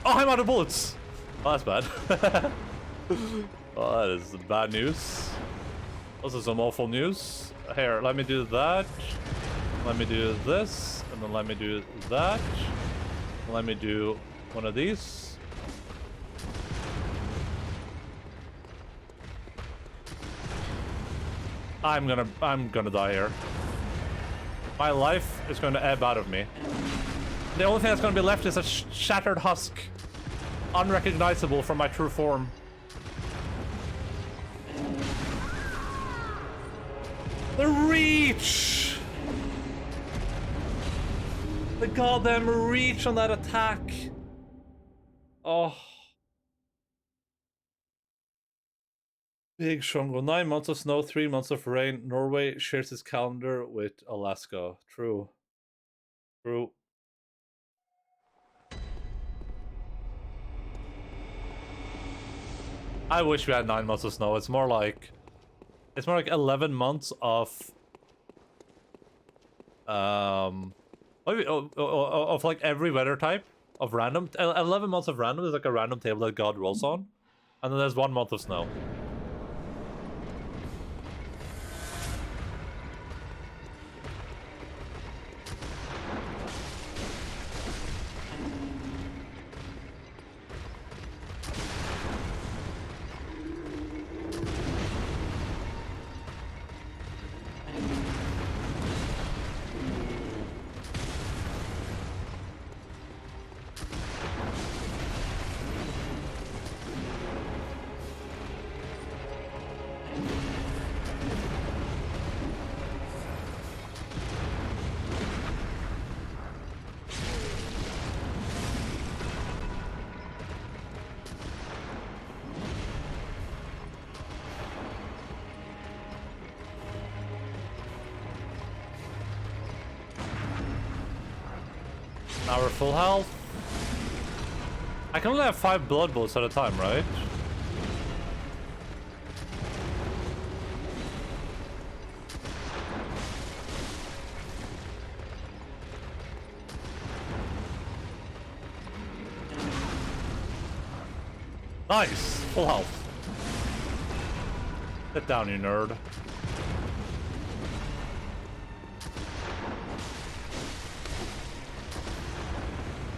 [SPEAKER 1] I'm out of bullets. Oh, that's bad. Oh, that is bad news. This is some awful news. Here, let me do that. Let me do this. And then let me do that. Let me do one of these. I'm gonna die here. My life is gonna ebb out of me. The only thing that's gonna be left is a shattered husk. Unrecognizable from my true form. The reach! The goddamn reach on that attack. Oh. Big Shongo. 9 months of snow, 3 months of rain. Norway shares its calendar with Alaska. True. True. I wish we had 9 months of snow. It's more like 11 months of of like every weather type of random. 11 months of random is like a random table that God rolls on, and then there's 1 month of snow. Now we're full health. I can only have 5 blood bullets at a time, right? Nice! Full health. Sit down, you nerd.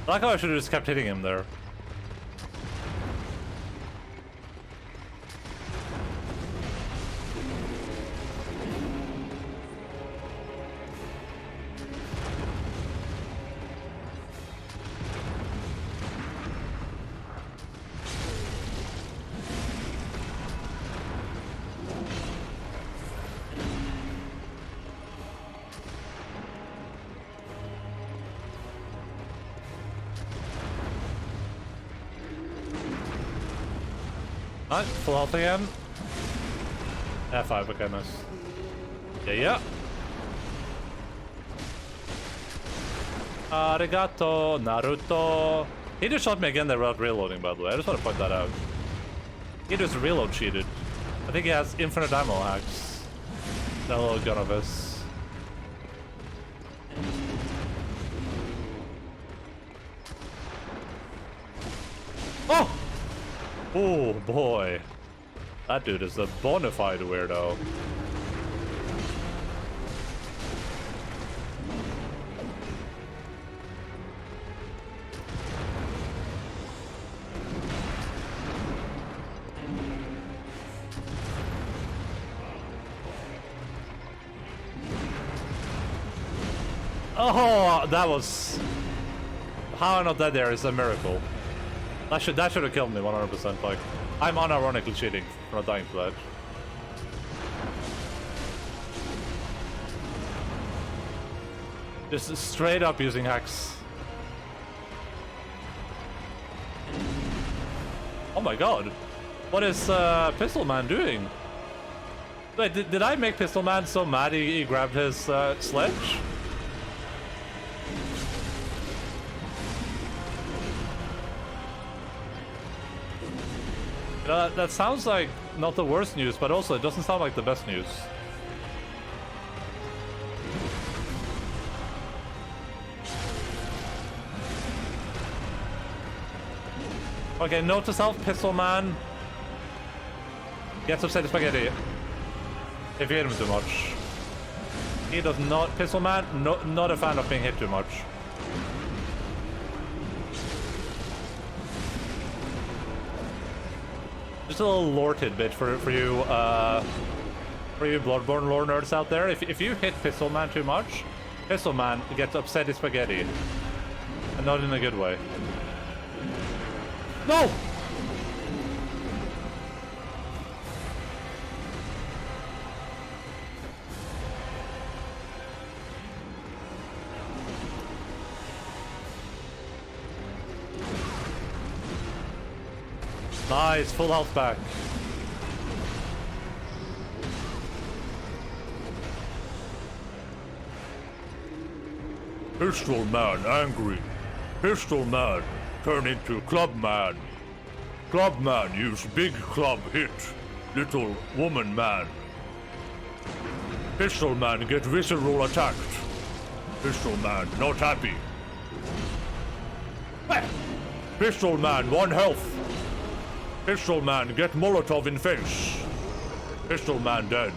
[SPEAKER 1] I like how I should have just kept hitting him there. Alright, full health again. F5, okay, nice. Yeah. Arigato, Naruto. He just shot me again there without reloading, by the way. I just want to point that out. He just reload cheated. I think he has infinite ammo hacks. That little gun of his. Oh! Oh boy. That dude is a bona fide weirdo. Oh, that was... How I'm not dead there is a miracle. That should have killed me 100%. Like, I'm unironically cheating for not dying to that. Just straight up using hacks. Oh my god. What is Pistol Man doing? Wait, did I make Pistol Man so mad he grabbed his sledge? That sounds like not the worst news, but also it doesn't sound like the best news. Okay, note to self, Pistol Man gets upset at spaghetti if you hit him too much. He does not. Pistol Man, not a fan of being hit too much. Just a little lore tidbit for you Bloodborne lore nerds out there. If you hit Pistol Man too much, Pistol Man gets upset at spaghetti, and not in a good way. No! Nice, full health back. Pistol Man angry. Pistol Man turn into Club Man. Club Man use big club hit little woman man. Pistol Man get visceral attacked. Pistol Man not happy. Pistol Man 1 health. Pistol Man get Molotov in face. Pistol Man dead.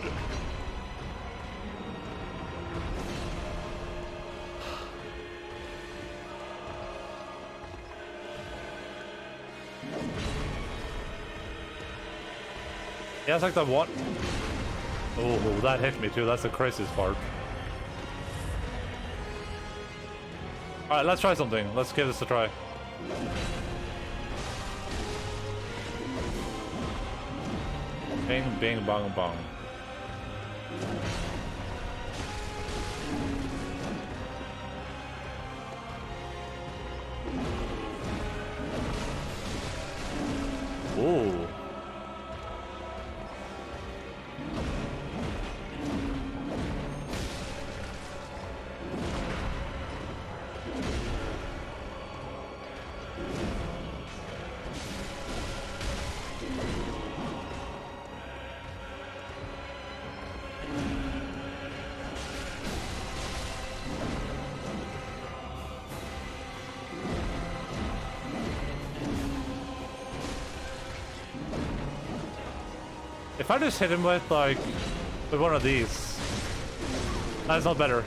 [SPEAKER 1] Yeah, it's like that one. Oh, that hit me too. That's the craziest part. Alright, let's try something. Let's give this a try. Bing, bing, bong, bong. Ooh. If I just hit him with, like, with one of these, that's not better.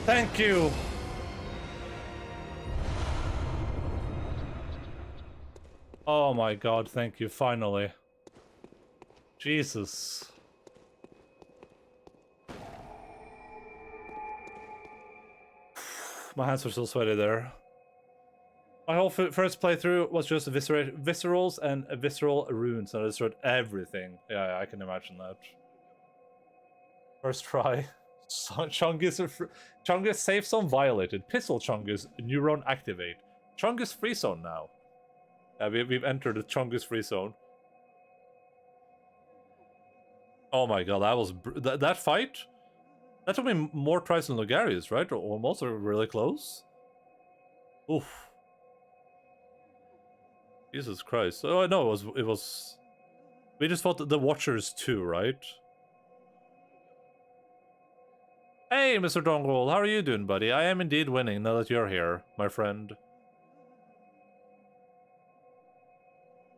[SPEAKER 1] Thank you. Oh my god, thank you, finally. Jesus. My hands were so sweaty there. My whole first playthrough was just viscerals and visceral runes, and I destroyed everything. Yeah, I can imagine that. First try. Chungus safe zone violated. Pistol Chungus neuron activate. Chungus free zone now. We've entered the Chungus free zone. Oh my god, that was that fight. That took me more tries than Logarius, right? Or almost, or really close. Oof. Jesus Christ. Oh no, it was. We just fought the Watchers too, right? Hey, Mr. Dongle, how are you doing, buddy? I am indeed winning now that you're here, my friend.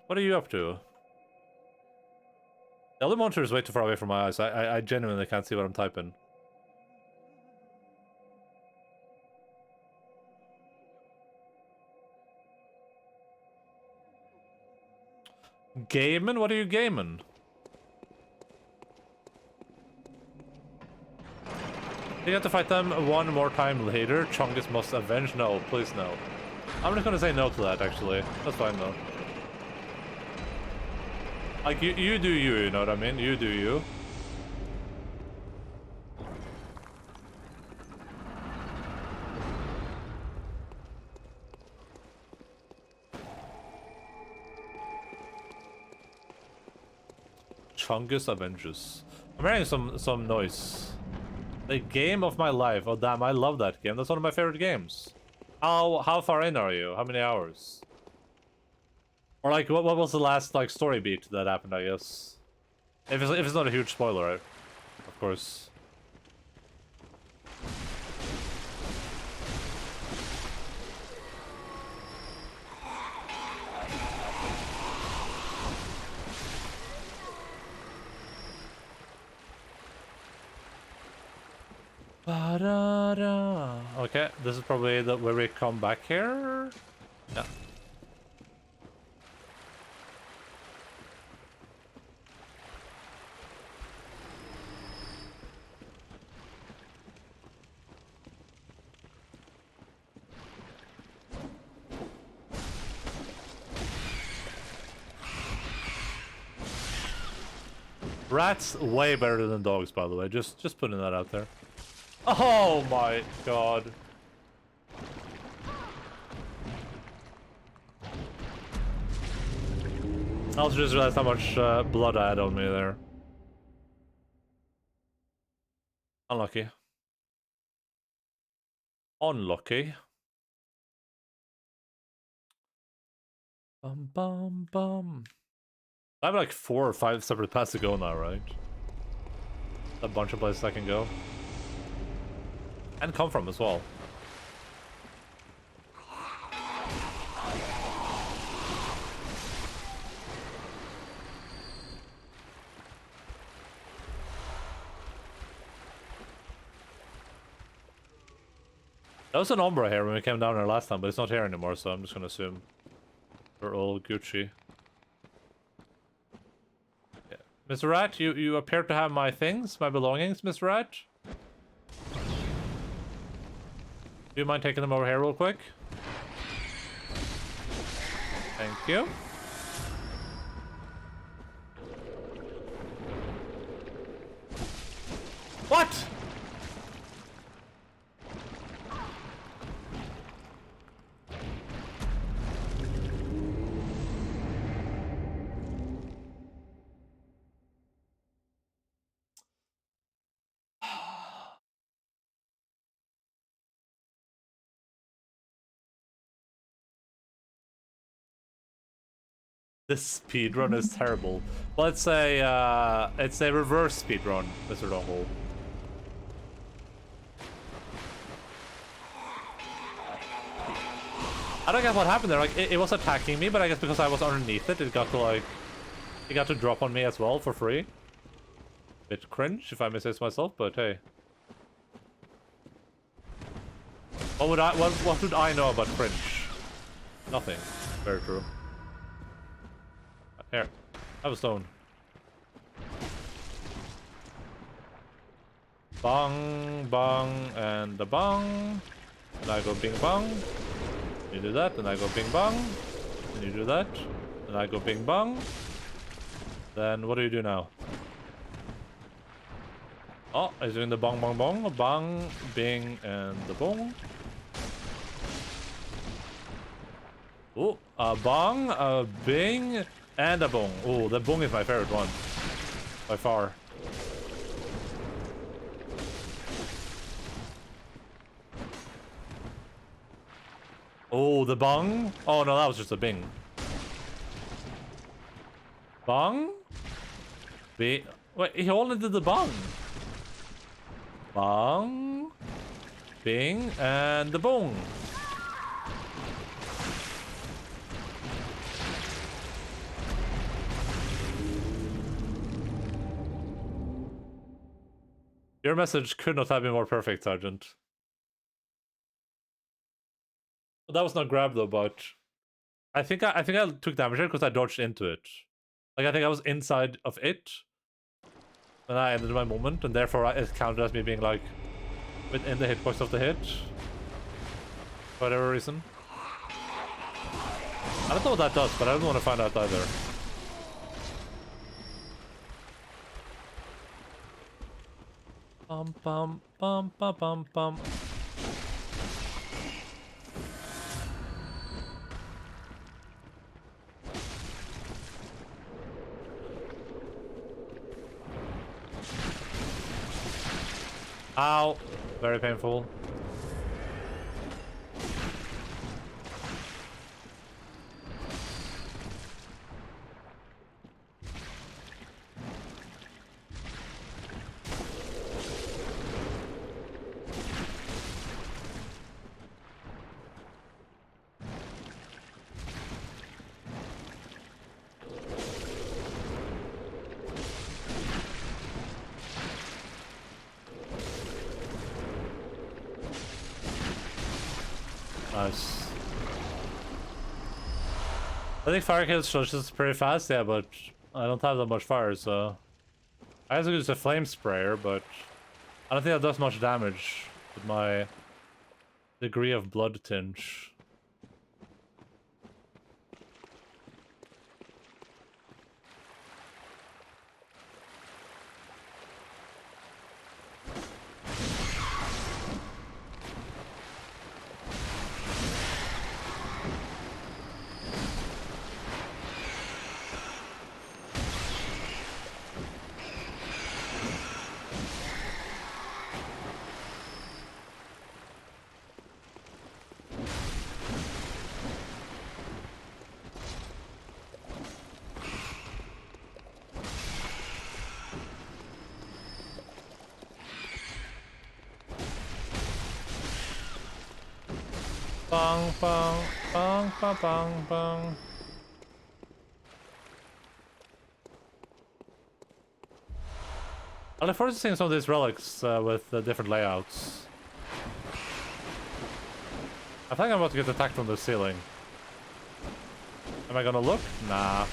[SPEAKER 1] What are you up to? The other monitor is way too far away from my eyes. I genuinely can't see what I'm typing. Gaming? What are you gaming? You have to fight them one more time later. Chungus must avenge? No, please no. I'm just gonna say no to that, actually. That's fine, though. Like, you do you know what I mean? You do you. Chungus Avengers. I'm hearing some noise. The game of my life. Oh damn, I love that game. That's one of my favorite games. How far in are you? How many hours? Or like, what was the last like story beat that happened? I guess. If it's not a huge spoiler, right? Of course. Ba-da-da. Okay, this is probably where we come back here. Yeah. Rats way better than dogs, by the way. Just putting that out there. Oh my god. I also just realized how much blood I had on me there. Unlucky. Unlucky. Bum bum bum. I have like 4 or 5 separate paths to go now, right? A bunch of places I can go. And come from as well. There was an Umbra here when we came down there last time, but it's not here anymore, so I'm just gonna assume we're all Gucci. Yeah. Mr. Rat, you appear to have my things, my belongings, Mr. Rat? Do you mind taking them over here real quick? Thank you. What? This speedrun is terrible. Let's say it's a reverse speedrun, Mr. Dongle. I don't get what happened there. Like it was attacking me, but I guess because I was underneath it, it got to drop on me as well for free. Bit cringe if I may say so myself, but hey. What would I know about cringe? Nothing. Very true. Here, have a stone. Bong, bong, and a bong. And I go bing bong. You do that, and I go bing bong. And you do that, and I go bing bong. Then what do you do now? Oh, he's doing the bong bong bong. Bong, bing, and the bong. Oh, a bong, a bing, and a bong. Oh, the bong is my favorite one. By far. Oh, the bong? Oh no, that was just a bing. Bong? Wait, he only did the bong. Bong, bing, and the bong. Your message could not have been more perfect, Sergeant. That was not grab though, but I think I took damage here because I dodged into it. Like I think I was inside of it when I ended my moment, and therefore it counted as me being like within the hitbox of the hit. For whatever reason. I don't know what that does, but I don't want to find out either. Bum bum bum bum bum bum. Ow! Very painful. Nice. I think fire kills just pretty fast, yeah, but I don't have that much fire, so I guess I could use a flame sprayer, but I don't think that does much damage with my degree of blood tinge. Bong, bong, bong, bong, bong, bong. I look forward to seeing some of these relics with different layouts. I think I'm about to get attacked from the ceiling. Am I gonna look? Nah.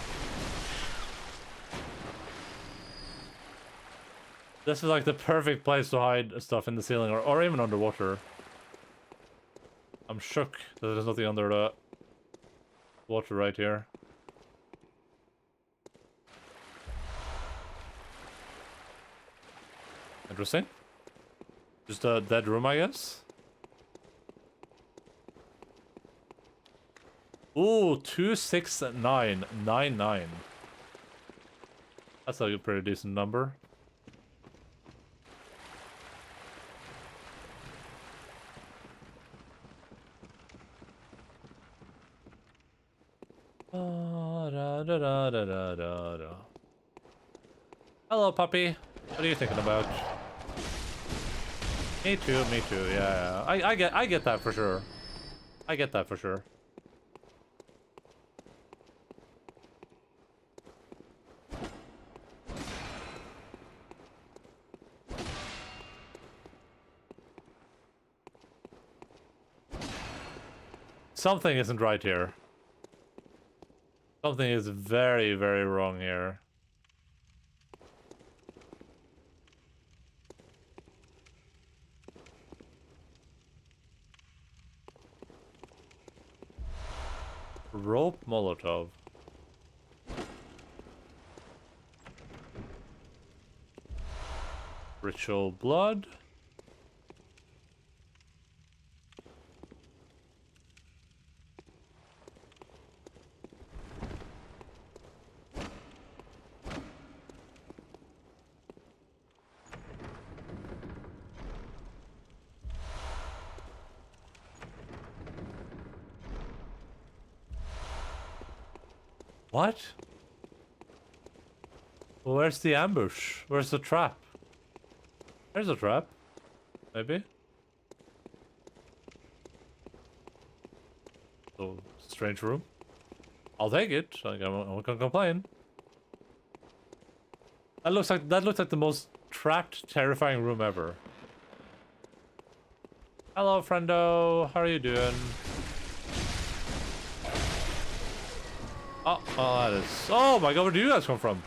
[SPEAKER 1] This is like the perfect place to hide stuff in the ceiling or even underwater. I'm shook that there's nothing under the water right here. Interesting. Just a dead room, I guess. Ooh, 26999. That's a pretty decent number. Da, da, da da da da da da. Hello, puppy. What are you thinking about? Me too, me too. Yeah, I get that for sure. I get that for sure. Something isn't right here. Something is very, very wrong here. Rope Molotov. Ritual blood. What? Where's the ambush? Where's the trap? There's a trap. Maybe? So, strange room. I'll take it. Like, I'm not gonna complain. That looks like the most trapped, terrifying room ever. Hello, friendo. How are you doing? Oh, that is... Oh my god, where do you guys come from?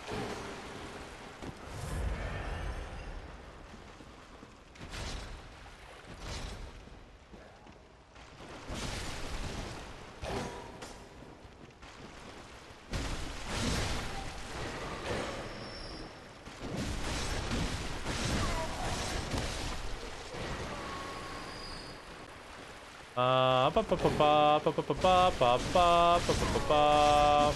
[SPEAKER 1] Ba ba ba ba ba ba ba ba ba ba ba ba ba.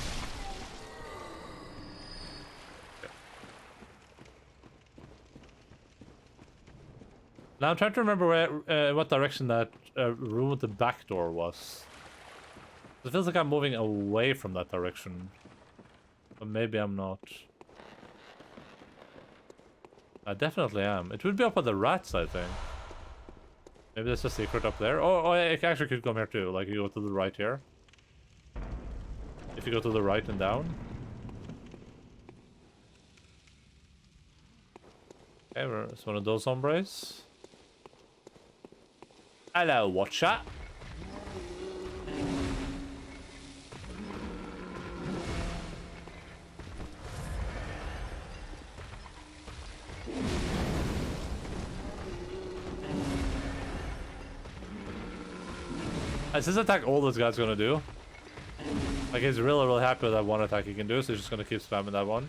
[SPEAKER 1] Now I'm trying to remember where, what direction that room with the back door was. It feels like I'm moving away from that direction, but maybe I'm not. I definitely am. It would be up by the rats, I think. Maybe there's a secret up there. Oh, I actually could come here too. Like, you go to the right here. If you go to the right and down. Okay, it's one of those hombres. Hello, watcher. Is this attack all this guy's gonna do? Like, he's really, really happy with that one attack he can do, so he's just gonna keep spamming that one.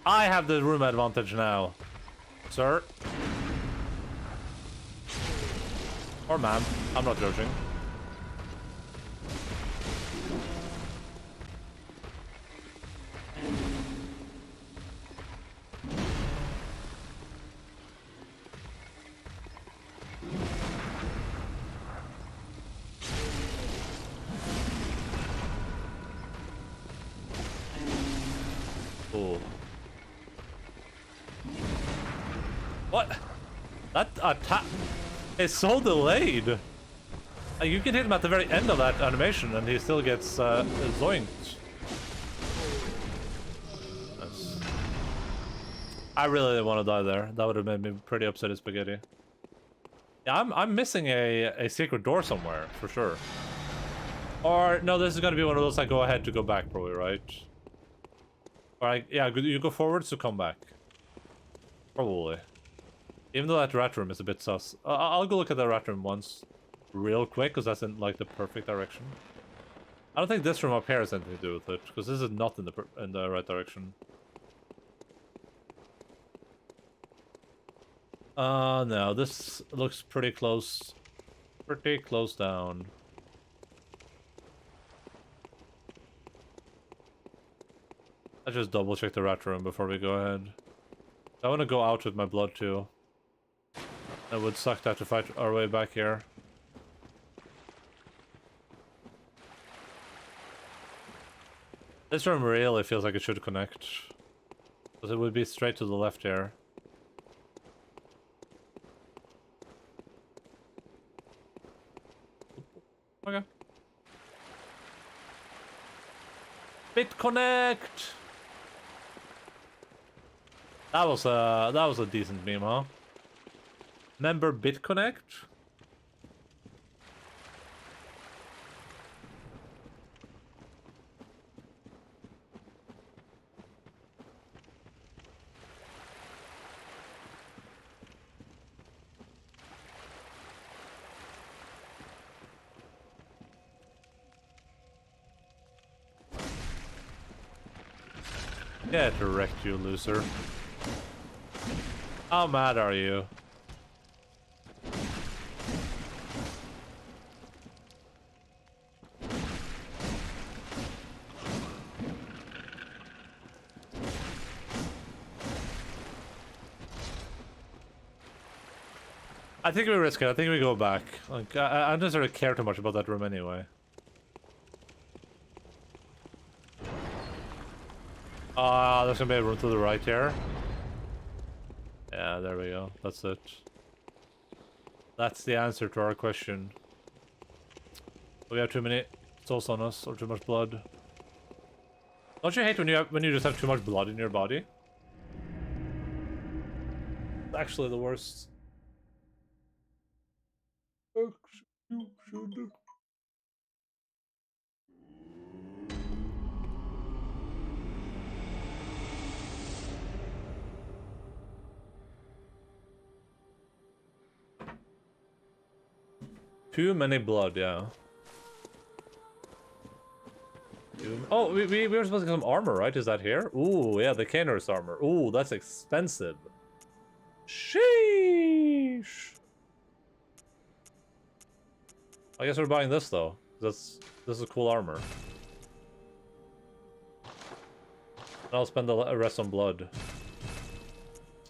[SPEAKER 1] I have the room advantage now, sir. Or ma'am. I'm not judging. Cool. What? That attack is so delayed. You can hit him at the very end of that animation and he still gets zoinked. Nice. I really didn't want to die there. That would have made me pretty upset as spaghetti. Yeah, I'm missing a secret door somewhere, for sure. Or, no, this is gonna be one of those I go ahead to go back, probably, right? Alright, yeah, you go forwards to come back. Probably. Even though that rat room is a bit sus. I'll go look at the rat room once. Real quick, because that's in, like, the perfect direction. I don't think this room up here has anything to do with it, because this is not in the right direction. No, this looks pretty close. Pretty close down. Let's just double check the rat room before we go ahead. I want to go out with my blood too. It would suck to have to fight our way back here. This room really feels like it should connect. Because it would be straight to the left here. Okay. BitConnect! That was a decent meme, huh? Member BitConnect? Get wrecked, you loser. How mad are you? I think we risk it. I think we go back. Like, I don't sort of care too much about that room anyway. There's gonna be a room to the right here. Yeah, there we go. That's it. That's the answer to our question. We have too many souls on us, or too much blood. Don't you hate when you just have too much blood in your body? It's actually the worst. Execution. Too many blood, yeah. Oh, we were supposed to get some armor, right? Is that here? Ooh, yeah, the Canor's armor. Ooh, that's expensive. Sheesh. I guess we're buying this though. This is cool armor. And I'll spend the rest on blood.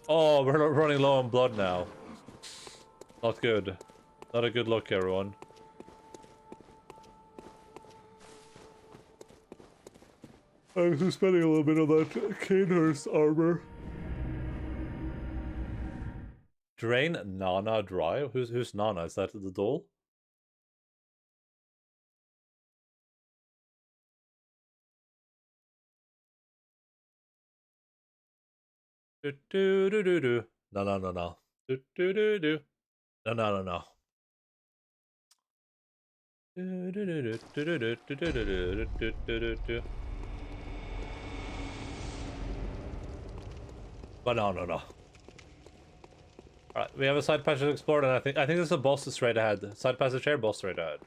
[SPEAKER 1] Oh, we're running low on blood now. Not good. Not a good look, everyone. I'm just spending a little bit of that Canor's armor. Drain Nana dry? Who's Nana? Is that the doll? Do do do do do. No no no no. Do do do do. No no no no. Do do do do do do do do do do do do. But no no no. Alright, we have a side passage explored, and I think this is a boss straight ahead. Side passage here, boss straight ahead.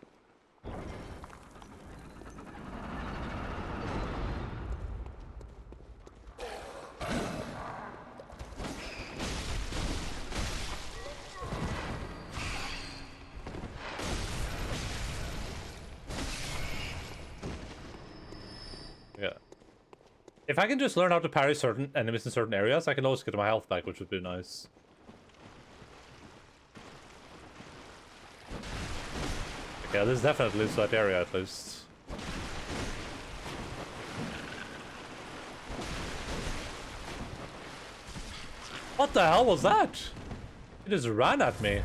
[SPEAKER 1] Yeah. If I can just learn how to parry certain enemies in certain areas, I can always get my health back, which would be nice. Yeah, this definitely leads to that area at least. What the hell was that? It just ran at me.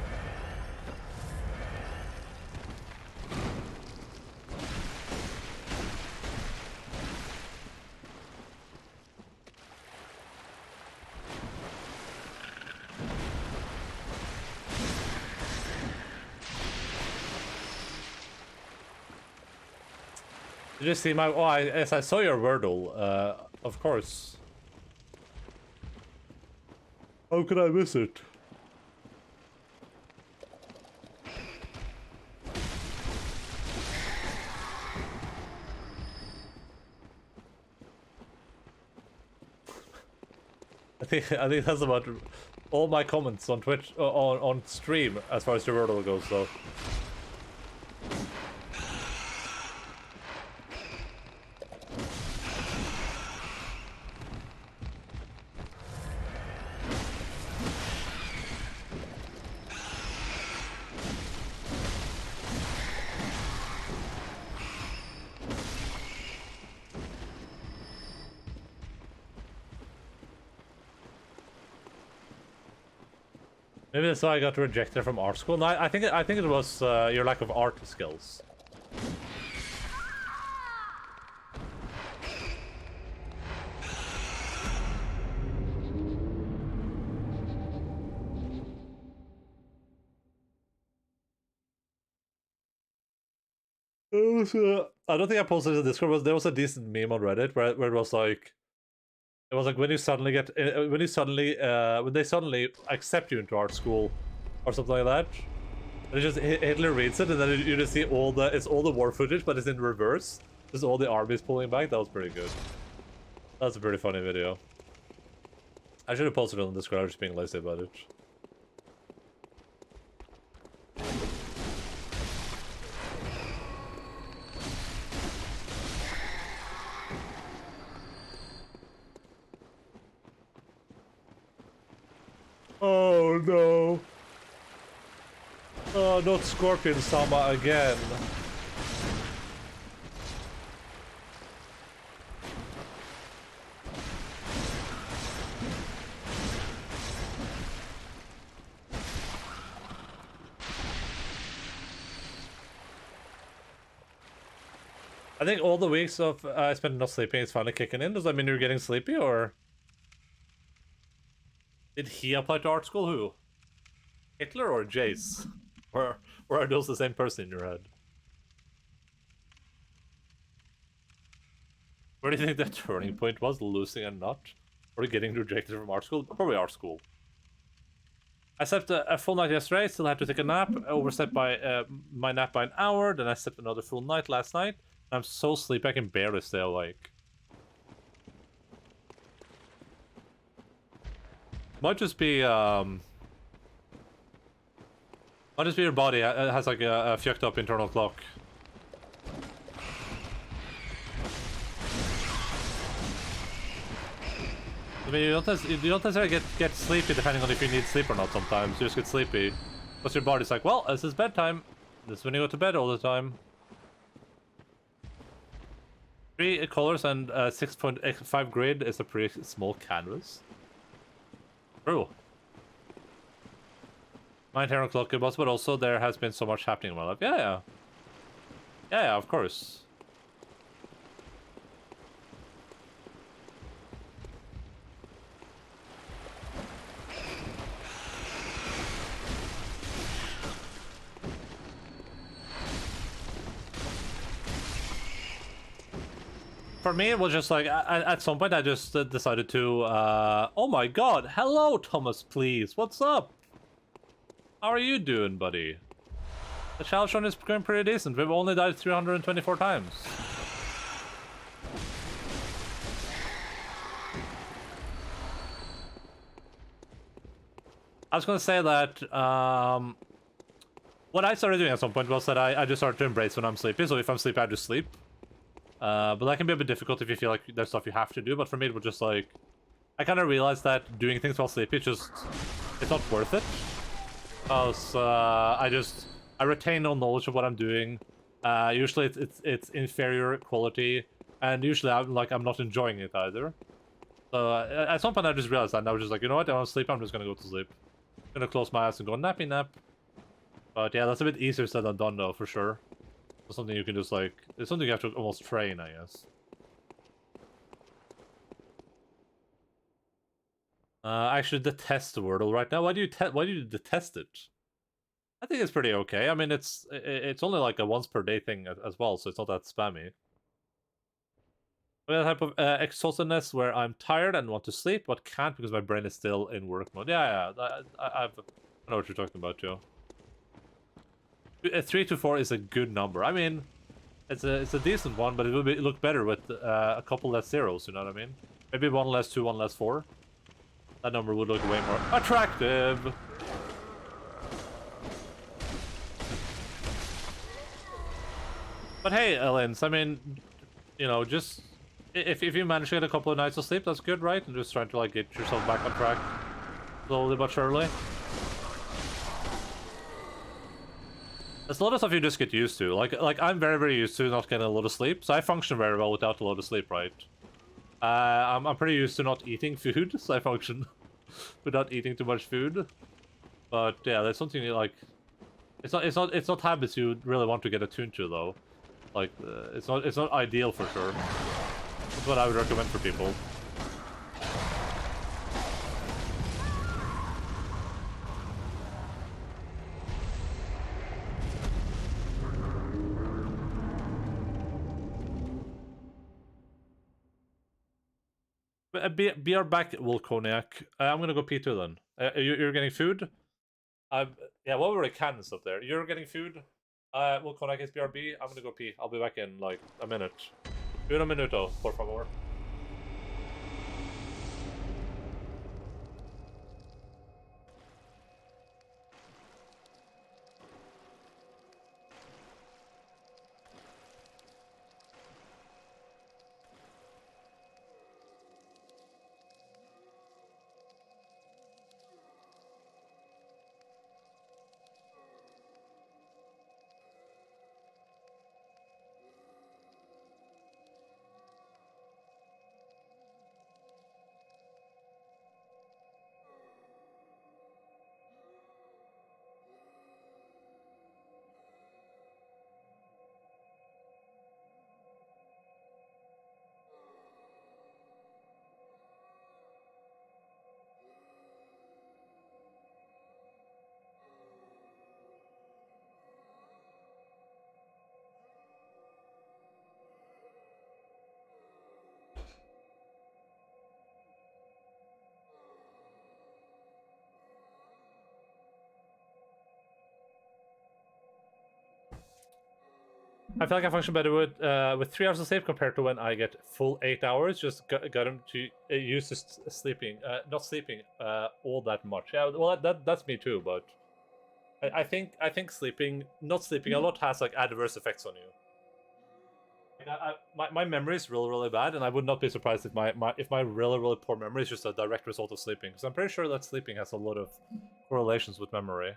[SPEAKER 1] Did you see my... Oh, yes, I saw your Wordle. Of course. How could I miss it? I think that's about all my comments on Twitch, on stream, as far as your Wordle goes, so... Maybe that's why I got rejected from art school. No, I think it was your lack of art skills. I don't think I posted it in Discord, but there was a decent meme on Reddit where it was like, when you suddenly get when they suddenly accept you into art school or something like that. And it's just Hitler reads it, and then you just see all the war footage, but it's in reverse. Just all the armies pulling back. That was pretty good. That's a pretty funny video. I should have posted it on Discord. I was just being lazy about it. Oh no. Oh, not Scorpion Sama again. I think all the weeks of I spent not sleeping is finally kicking in. Does that mean you're getting sleepy, or did he apply to art school? Who? Hitler or Jace? Or are those the same person in your head? Where do you think the turning point was? Losing a nut? Or getting rejected from art school? Probably art school. I slept a full night yesterday, still had to take a nap. I overslept my nap by an hour, then I slept another full night last night. I'm so sleepy I can barely stay awake. Might just be your body has like a fucked up internal clock. I mean, you don't necessarily get sleepy depending on if you need sleep or not sometimes. You just get sleepy. Because your body's like, well, this is bedtime. This is when you go to bed all the time. 3 colors and 6.5 grid is a pretty small canvas. True. My internal clock was, but also there has been so much happening in my life. Yeah, of course. For me, it was just like, at some point I just decided to, oh my god, hello Thomas, please, what's up? How are you doing, buddy? The challenge run is going pretty decent. We've only died 324 times. I was gonna say that, what I started doing at some point was that I just started to embrace when I'm sleepy, so if I'm sleepy, I just sleep. But that can be a bit difficult if you feel like there's stuff you have to do, but for me it was just like, I kind of realized that doing things while sleepy, it's not worth it. Because I retain no knowledge of what I'm doing. Usually it's inferior quality, and usually I'm not enjoying it either. So at some point I just realized that, and I was just like, you know what, I want to sleep, I'm just gonna go to sleep. I'm gonna close my eyes and go nappy nap. But yeah, that's a bit easier said than done though, for sure. It's something you can just like, it's something you have to almost train, I guess. I actually detest Wordle right now. Why do you detest it? I think it's pretty okay. I mean, it's only like a once per day thing as well, so it's not that spammy. That type of exhaustedness where I'm tired and want to sleep, but can't because my brain is still in work mode. Yeah, I know what you're talking about, Joe. 3 to 4 is a good number. I mean, it's a decent one, but it would look better with a couple less zeros. You know what I mean? Maybe 1 less 2, 1 less 4. That number would look way more attractive. But hey, Elens, I mean, you know, just if you manage to get a couple of nights of sleep, that's good, right? And just trying to like get yourself back on track slowly but surely. There's a lot of stuff you just get used to. Like I'm very, very used to not getting a lot of sleep, so I function very well without a lot of sleep, right? I'm pretty used to not eating food, so I function without eating too much food. But yeah, that's something you like. It's not habits you really want to get attuned to though. Like it's not ideal for sure. That's what I would recommend for people. Be our back, Volconiac. I'm gonna go P2 then. You're getting food? Yeah, what were the cannons up there? You're getting food? Volconiac is BRB. I'm gonna go pee. I'll be back in like a minute. Un minuto, por favor. I feel like I function better with 3 hours of sleep compared to when I get full 8 hours. Just got him to used to sleeping, not sleeping all that much. Yeah, well that's me too. But I think sleeping, not sleeping a lot, has like adverse effects on you. My memory is really bad, and I would not be surprised if my really poor memory is just a direct result of sleeping. Because I'm pretty sure that sleeping has a lot of correlations with memory.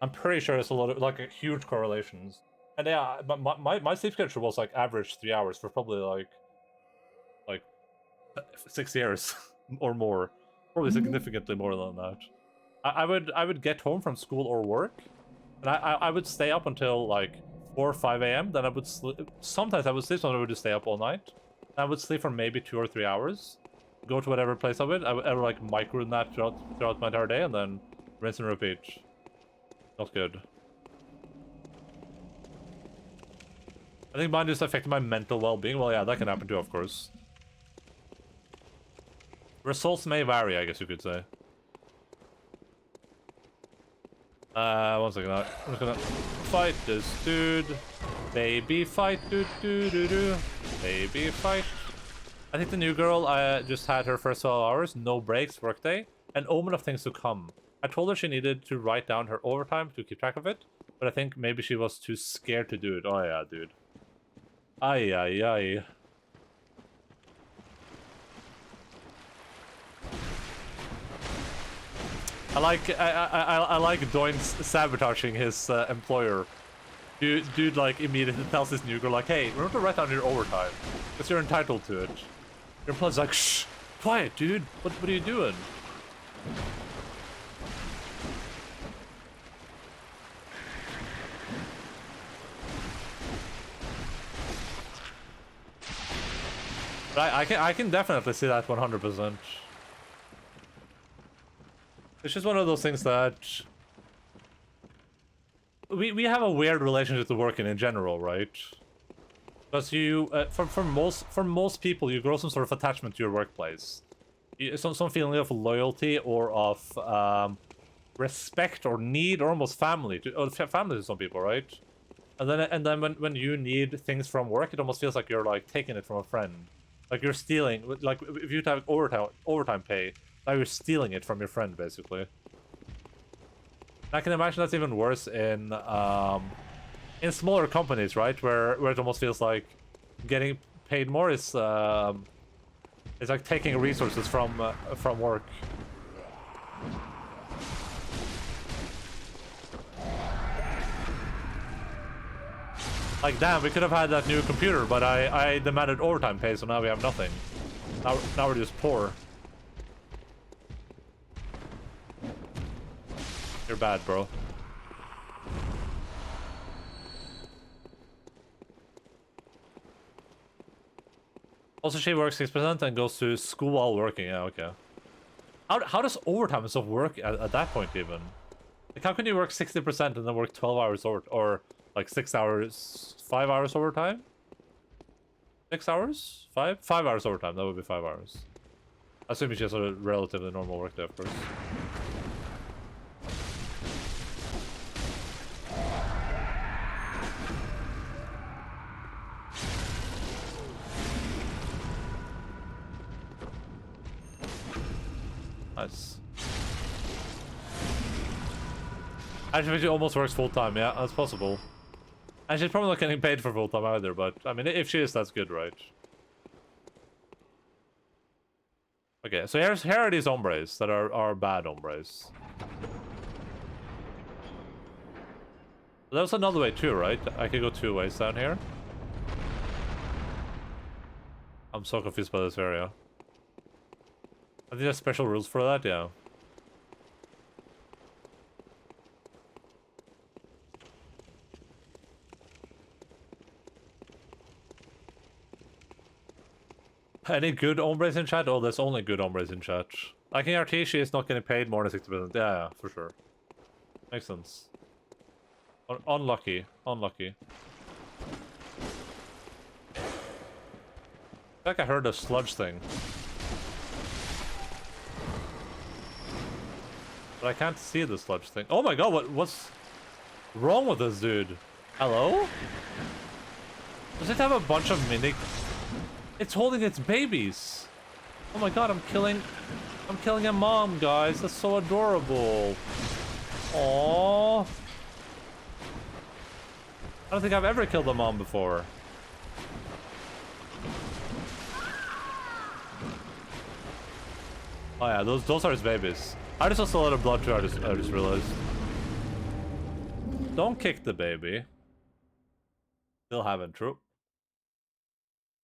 [SPEAKER 1] I'm pretty sure it's a lot of like huge correlations. And yeah, my sleep schedule was like average 3 hours for probably like 6 years or more, probably significantly more than that. I would get home from school or work, and I would stay up until like 4 or 5 a.m. Then I would sleep. Sometimes I would sleep, sometimes I would just stay up all night. I would sleep for maybe 2 or 3 hours, go to whatever place I would. I would like micro nap throughout my entire day, and then rinse and repeat. Not good. I think mine just affected my mental well-being. Well, yeah, that can happen too, of course. Results may vary, I guess you could say. 1 second. I'm just gonna fight this dude. Baby fight, do. Baby fight. I think the new girl just had her first 12 hours, no breaks, workday, an omen of things to come. I told her she needed to write down her overtime to keep track of it, but I think maybe she was too scared to do it. Oh yeah, dude. Ay, ay, ay. I like Doin sabotaging his employer. Dude like immediately tells this new girl like, hey, remember to write down your overtime, because you're entitled to it. Your employer's like, shh, quiet, dude. What are you doing? But I can definitely see that 100%. It's just one of those things that we have a weird relationship to working in general, right? Because you, for most people, you grow some sort of attachment to your workplace, some feeling of loyalty or of respect or need, or almost family family to some people, right? And then when you need things from work, it almost feels like you're like taking it from a friend. Like you're stealing, like if you have overtime pay, now you're stealing it from your friend, basically. And I can imagine that's even worse in smaller companies, right? Where it almost feels like getting paid more is like taking resources from work. Like, damn, we could have had that new computer, but I demanded overtime pay, so now we have nothing. Now we're just poor. You're bad, bro. Also, she works 6% and goes to school while working. Yeah, okay. How does overtime and stuff work at that point even? Like, how can you work 60% and then work 12 hours or like 6 hours, 5 hours overtime? 6 hours? 5? 5 hours overtime. That would be 5 hours. Assuming she has a relatively normal work day, of course. Nice. Actually, she almost works full-time. Yeah, that's possible. And she's probably not getting paid for full-time either, but I mean, if she is, that's good, right? Okay, so here are these hombres that are bad hombres. There's another way too, right? I could go 2 ways down here. I'm so confused by this area. I think there's special rules for that, yeah. Any good hombres in chat? Oh, there's only good hombres in chat. I can guarantee she is not getting paid more than 60%. Yeah, for sure. Makes sense. Unlucky. Unlucky. I feel like I heard a sludge thing. But I can't see the sludge thing. Oh my god, what's wrong with this dude? Hello? Does it have a bunch of mini... It's holding its babies. Oh my god, I'm killing a mom, guys. That's so adorable. Aww. I don't think I've ever killed a mom before. Oh yeah, those are his babies. I just lost a lot of blood too, I just realized. Don't kick the baby. Still haven't, true.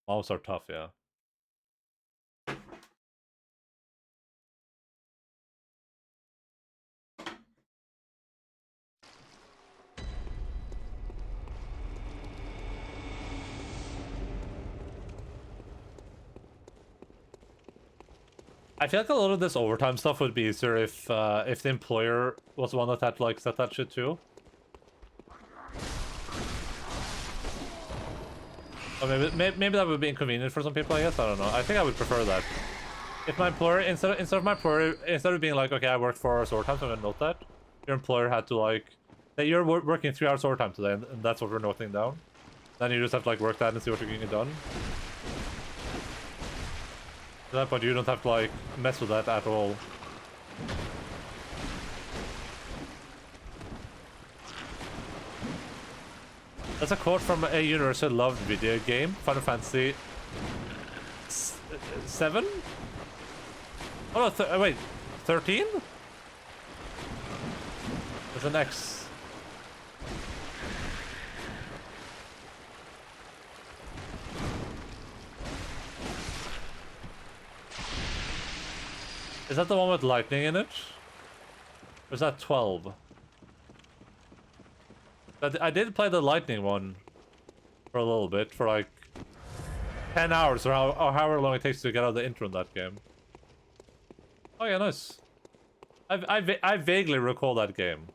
[SPEAKER 1] Moms are tough, yeah. I feel like a lot of this overtime stuff would be easier if the employer was one that had to like set that shit too. Or maybe that would be inconvenient for some people, I guess. I don't know. I think I would prefer that. If my employer, instead of being like, okay, I worked 4 hours overtime, so I'm gonna note that, your employer had to like, that you're working 3 hours overtime today, and that's what we're noting down. Then you just have to like work that and see what you're getting done. At that point, you don't have to like mess with that at all. That's a quote from a universally loved video game, Final Fantasy 7? Oh no, wait, 13? There's an X. Is that the one with lightning in it? Or is that 12? I did play the lightning one for a little bit, for like 10 hours or however long it takes to get out of the intro in that game. Oh yeah, nice. I vaguely recall that game.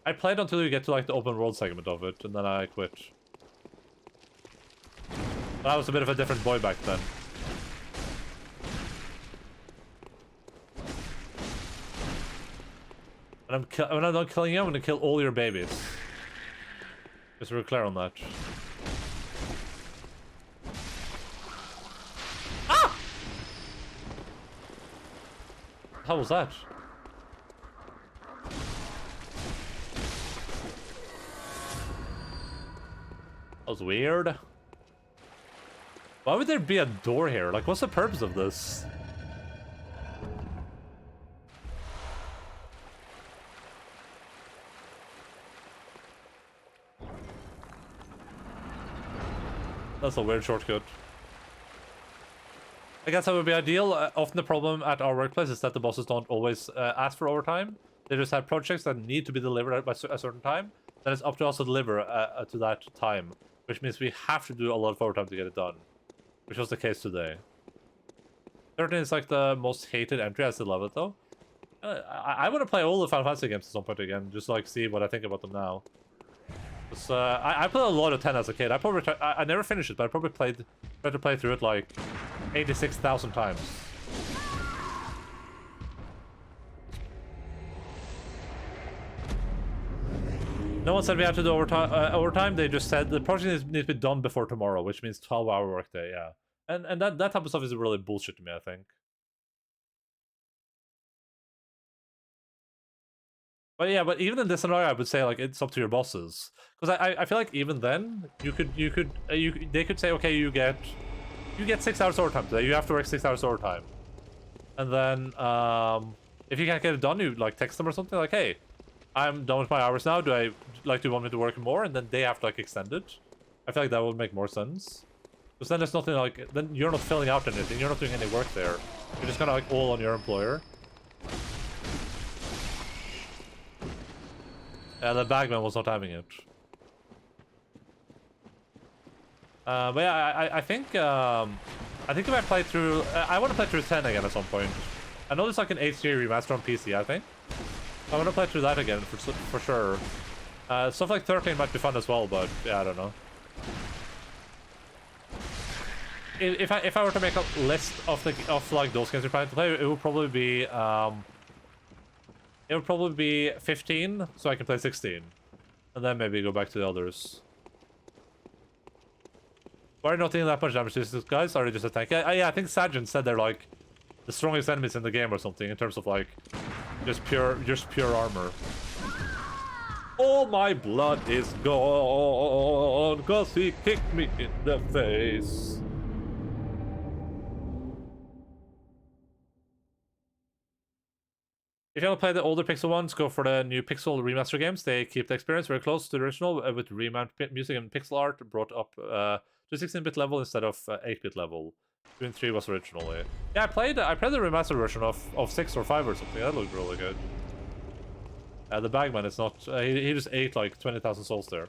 [SPEAKER 1] I played until you get to like the open world segment of it, and then I quit. But I was a bit of a different boy back then. When I'm done killing you, I'm gonna kill all your babies. Just so we're clear on that. Ah! How was that? That was weird. Why would there be a door here? Like, what's the purpose of this? That's a weird shortcut. I guess that would be ideal. Often the problem at our workplace is that the bosses don't always ask for overtime. They just have projects that need to be delivered by a certain time. Then it's up to us to deliver to that time, which means we have to do a lot of overtime to get it done, which was the case today. 13 is like the most hated entry. I still love it though. I want to play all the Final Fantasy games at some point again, just like see what I think about them now. Because I played a lot of 10 as a kid. I never finished it, but I probably tried to play through it like 86,000 times. No one said we had to do overtime. They just said the project needs to be done before tomorrow, which means 12-hour workday. Yeah, and that type of stuff is really bullshit to me, I think. But yeah, but even in this scenario, I would say like it's up to your bosses, because I feel like even then they could say, okay, you get 6 hours overtime today. You have to work 6 hours overtime, and then if you can't get it done, you like text them or something like, hey, I'm done with my hours now. Do you want me to work more? And then they have to like extend it. I feel like that would make more sense. Because then there's nothing like, then you're not filling out anything. You're not doing any work there. You're just kind of like all on your employer. Yeah, the bagman was not having it. But yeah, I think if I play through, I want to play through 10 again at some point. I know there's like an HD remaster on PC, I think. I want to play through that again for sure. Stuff like 13 might be fun as well, but yeah, I don't know. If I were to make a list of like those games you're planning to play, it would probably be 15, so I can play 16, and then maybe go back to the others. Why are you not taking that much damage to these guys? Are they just a tank? Yeah, I think Sajin said they're like the strongest enemies in the game or something in terms of like just pure armor. All my blood is gone cause he kicked me in the face. If you want to play the older Pixel ones, go for the new Pixel remaster games. They keep the experience very close to the original with revamped music and pixel art brought up to 16-bit level instead of 8-bit level. 2 and 3 was originally. Yeah, I played the remastered version of 6 or 5 or something. That looked really good. The bagman is not... he just ate like 20,000 souls there.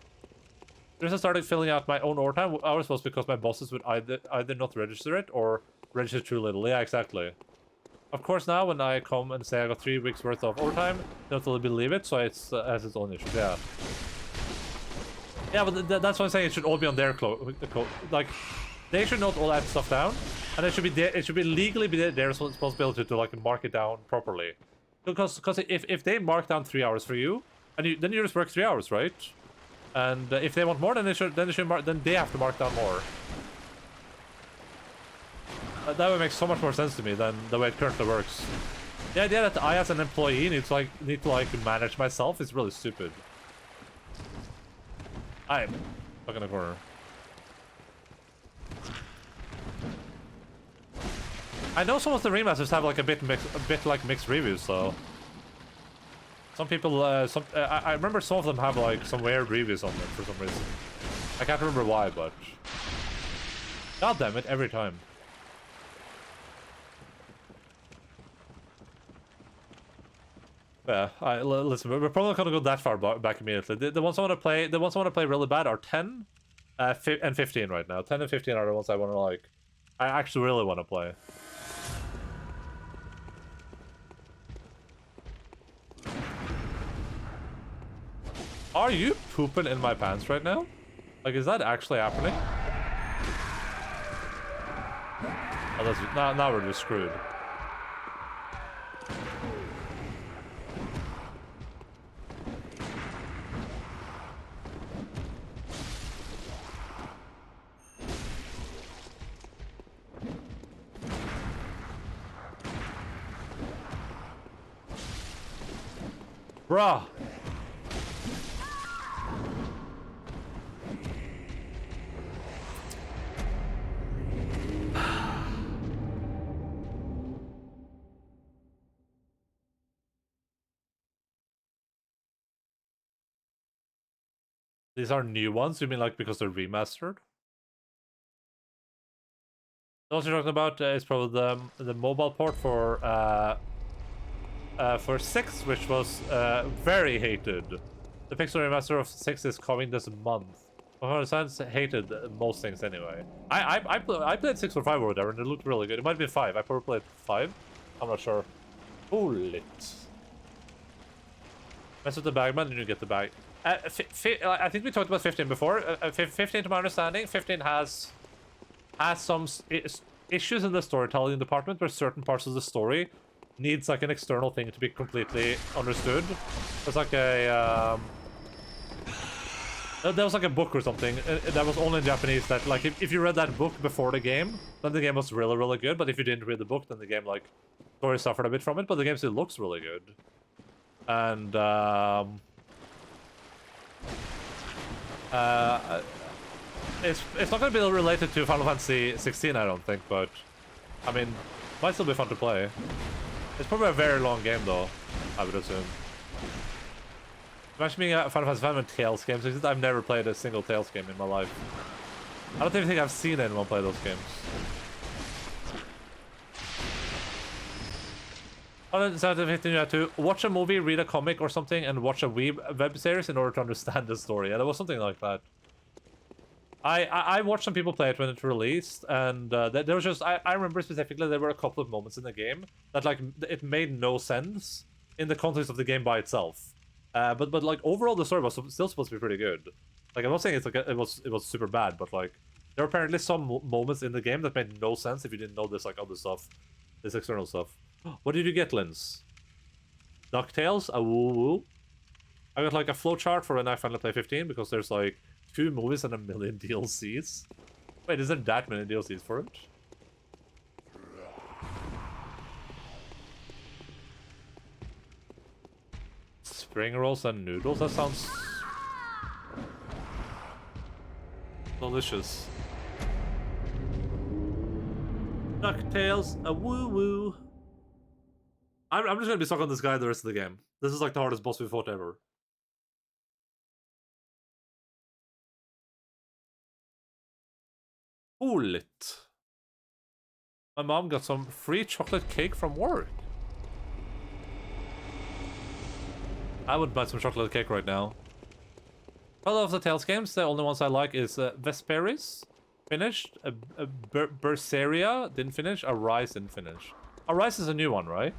[SPEAKER 1] Since I started filling out my own overtime hours was because my bosses would either not register it or register too little. Yeah, exactly. Of course, now when I come and say I got 3 weeks worth of overtime, they don't really believe it, so it's has its own issues. Yeah. Yeah, but that's why I'm saying it should all be on their like, they should note all that stuff down, and it should be legally their responsibility to like mark it down properly. Because if they mark down 3 hours for you, and then you just work 3 hours, right? And if they want more, then they have to mark down more. That would make so much more sense to me than the way it currently works. The idea that I, as an employee, need to manage myself is really stupid. I'm stuck in a corner. I know some of the remasters have like a bit mixed reviews, though. Some people, I remember some of them have like some weird reviews on them for some reason. I can't remember why, but god damn it, every time. Yeah, listen, we're probably not gonna go that far back immediately. The ones I want to play really bad are 10 and 15 right now. 10 and 15 are the ones I want to like. I actually really want to play. Are you pooping in my pants right now? Like, is that actually happening? Oh, now we're just screwed. Bruh. These are new ones? You mean like because they're remastered? The ones you're talking about is probably the mobile port for for 6, which was very hated. The Pixel remaster of 6 is coming this month. Well, Sans hated most things anyway. I played 6 or 5 or whatever, and it looked really good. It might be 5. I probably played 5. I'm not sure. Hold it. Mess with the bagman, and you get the bag. I think we talked about 15 before. 15, to my understanding, 15 has some issues in the storytelling department where certain parts of the story needs like an external thing to be completely understood. There's like a there was like a book or something that was only in Japanese that like if you read that book before the game, then the game was really good. But if you didn't read the book, then the game like story suffered a bit from it. But the game still looks really good. And it's not going to be related to Final Fantasy 16, I don't think, but I mean, might still be fun to play. It's probably a very long game, though, I would assume. Imagine being a Final Fantasy fan when Tales games exist. I've never played a single Tales game in my life. I don't even think I've seen anyone play those games. On the 15, you have to watch a movie, read a comic or something, and watch a web series in order to understand the story. Yeah, there was something like that. I watched some people play it when it released, and there was just I remember specifically there were a couple of moments in the game that like it made no sense in the context of the game by itself. But like overall the story was still supposed to be pretty good. Like I'm not saying it's like it was super bad, but like there were apparently some moments in the game that made no sense if you didn't know this like other stuff, this external stuff. What did you get, Linz? DuckTales? A woo-woo? I got like a flowchart for when I finally play 15 because there's like 2 movies and a million DLCs. Wait, is there that many DLCs for it? Spring rolls and noodles? That sounds delicious. DuckTales, a woo-woo. I'm just gonna be stuck on this guy the rest of the game. This is like the hardest boss we've fought ever. Cool it. My mom got some free chocolate cake from work. I would buy some chocolate cake right now. All of the Tales games, the only ones I like is Vesperis, finished. Berseria, didn't finish. Arise, didn't finish. Arise is a new one, right?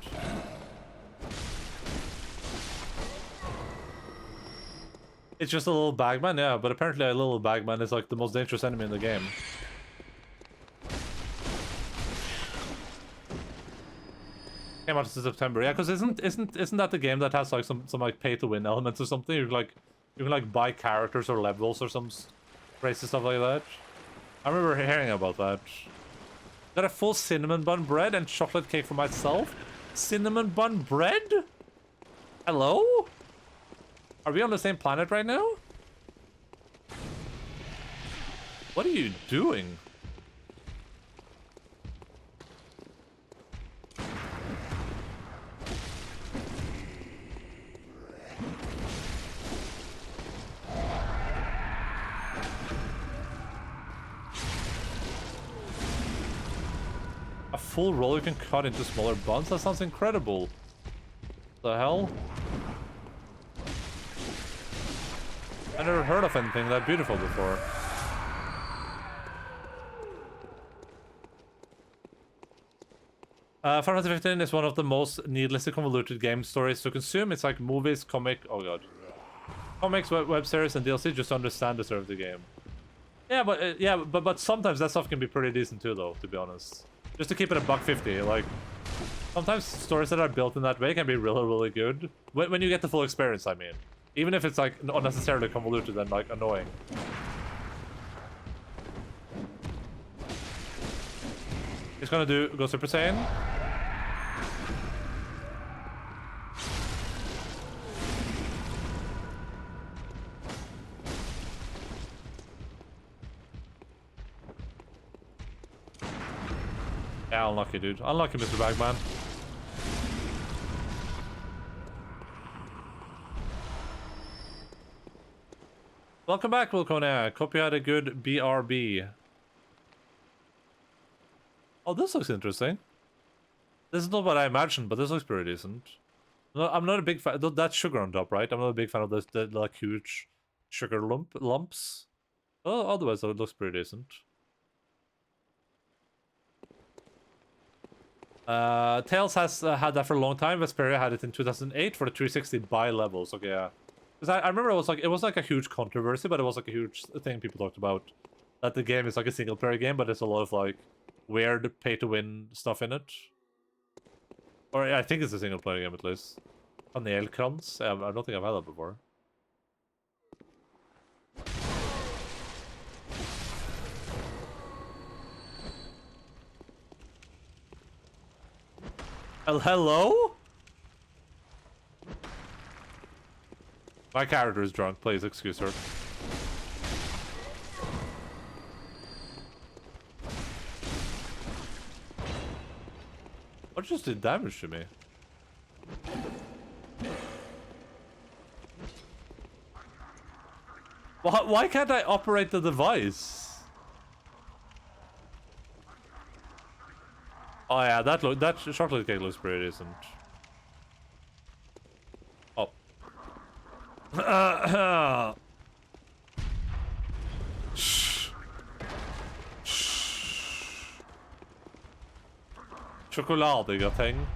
[SPEAKER 1] It's just a little bagman, yeah, but apparently a little bagman is like the most dangerous enemy in the game. Came out in September, yeah, because isn't that the game that has like some like pay to win elements or something? You can like buy characters or levels or some crazy stuff like that. I remember hearing about that. Got a full cinnamon bun bread and chocolate cake for myself. Cinnamon bun bread? Hello? Are we on the same planet right now? What are you doing? A full roll you can cut into smaller buns? That sounds incredible. The hell? I never heard of anything that beautiful before. Final Fantasy 15 is one of the most needlessly convoluted game stories to consume. It's like movies, comics, web series, and DLC just to understand the story of the game. Yeah, but sometimes that stuff can be pretty decent too, though. To be honest, just to keep it a $1.50, like sometimes stories that are built in that way can be really good when you get the full experience. I mean, even if it's like unnecessarily convoluted and like annoying. He's gonna go Super Saiyan. Yeah, unlucky, dude. Unlucky, Mr. Bagman. Welcome back, Wilcona. Hope you had a good BRB. Oh, this looks interesting. This is not what I imagined, but this looks pretty decent. No, I'm not a big fan. That's sugar on top, right? I'm not a big fan of the like huge sugar lumps. Oh, otherwise it looks pretty decent. Tails has had that for a long time. Vesperia had it in 2008 for the 360 buy levels. Okay, yeah. Because I remember it was like a huge controversy, but it was like a huge thing people talked about. That the game is like a single player game, but there's a lot of like weird pay to win stuff in it. Or I think it's a single player game at least. Panelkrans? I don't think I've had that before. Hello? My character is drunk. Please excuse her. What just did damage to me? Why can't I operate the device? Oh yeah, that chocolate cake looks pretty decent. Oh. Shh. Shh. Chokoladiga ting.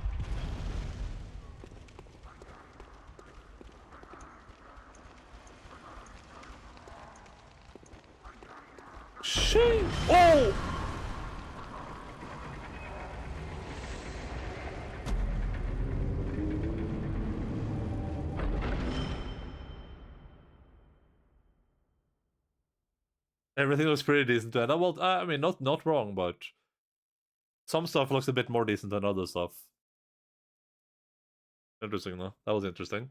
[SPEAKER 1] Shit. Oh! Everything looks pretty decent to end up. Well, I mean, not wrong, but some stuff looks a bit more decent than other stuff. Interesting, though. That was interesting.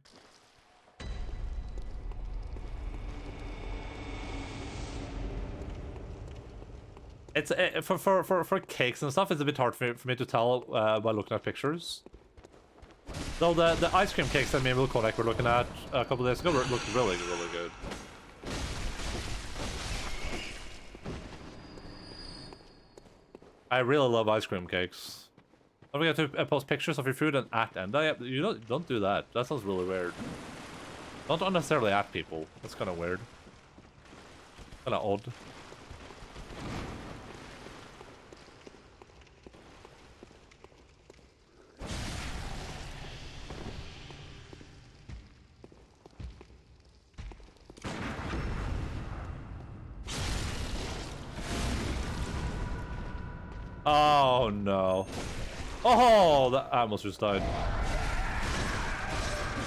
[SPEAKER 1] It's for cakes and stuff. It's a bit hard for me to tell by looking at pictures. Though the ice cream cakes that me and Will Kodak were looking at a couple days ago looked really good. I really love ice cream cakes. Don't forget to post pictures of your food and at Enda. You don't do that. That sounds really weird. Don't unnecessarily at people. That's kind of weird. Kind of odd. Oh no. Oh, I almost just died.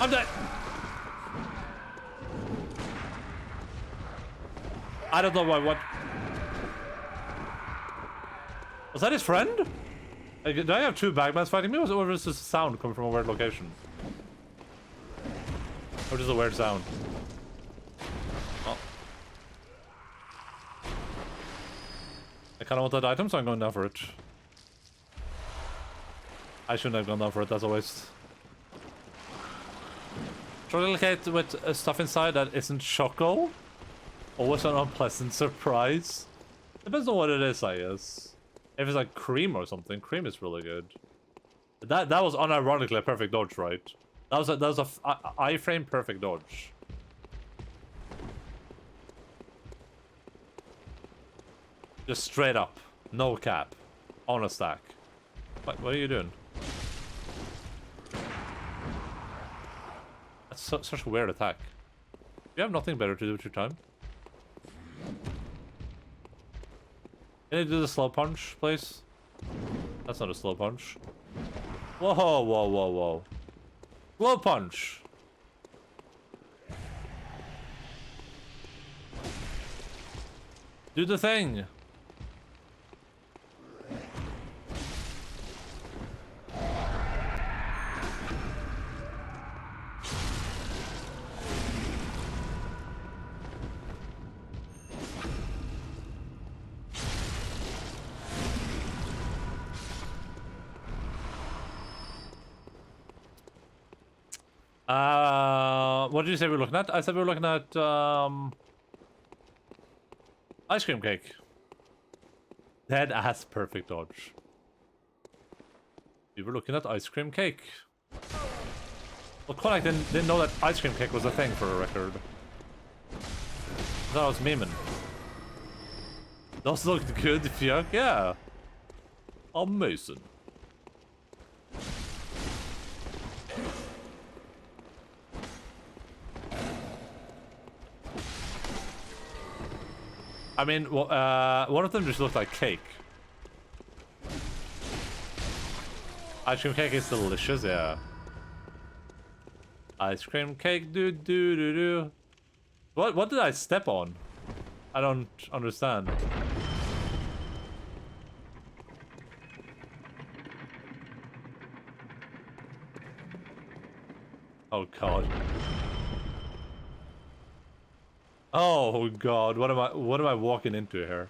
[SPEAKER 1] I'm dead. I don't know why. What? Was that his friend? Did I have two bagmans fighting me, or was this sound coming from a weird location? Or just a weird sound? Oh. I kind of want that item, so I'm going down for it. I shouldn't have gone down for it, that's a waste. Chocolate with stuff inside that isn't choco? Always an unpleasant surprise. Depends on what it is, I guess. If it's like cream or something, cream is really good. That was unironically a perfect dodge, right? That was a iframe perfect dodge. Just straight up, no cap, on a stack. What are you doing? That's such a weird attack. You have nothing better to do with your time. Can you do the slow punch, please? That's not a slow punch. Whoa. Slow punch! Do the thing! What did you say we were looking at? I said we were looking at, ice cream cake. Dead ass perfect dodge. We were looking at ice cream cake. Well, Konak didn't know that ice cream cake was a thing for a record. I thought I was memeing. Those looked good, Fjuk, yeah. Amazing. I mean, well, one of them just looked like cake. Ice cream cake is delicious, yeah. Ice cream cake, do do do do. What did I step on? I don't understand. Oh god. Oh god, what am I walking into here?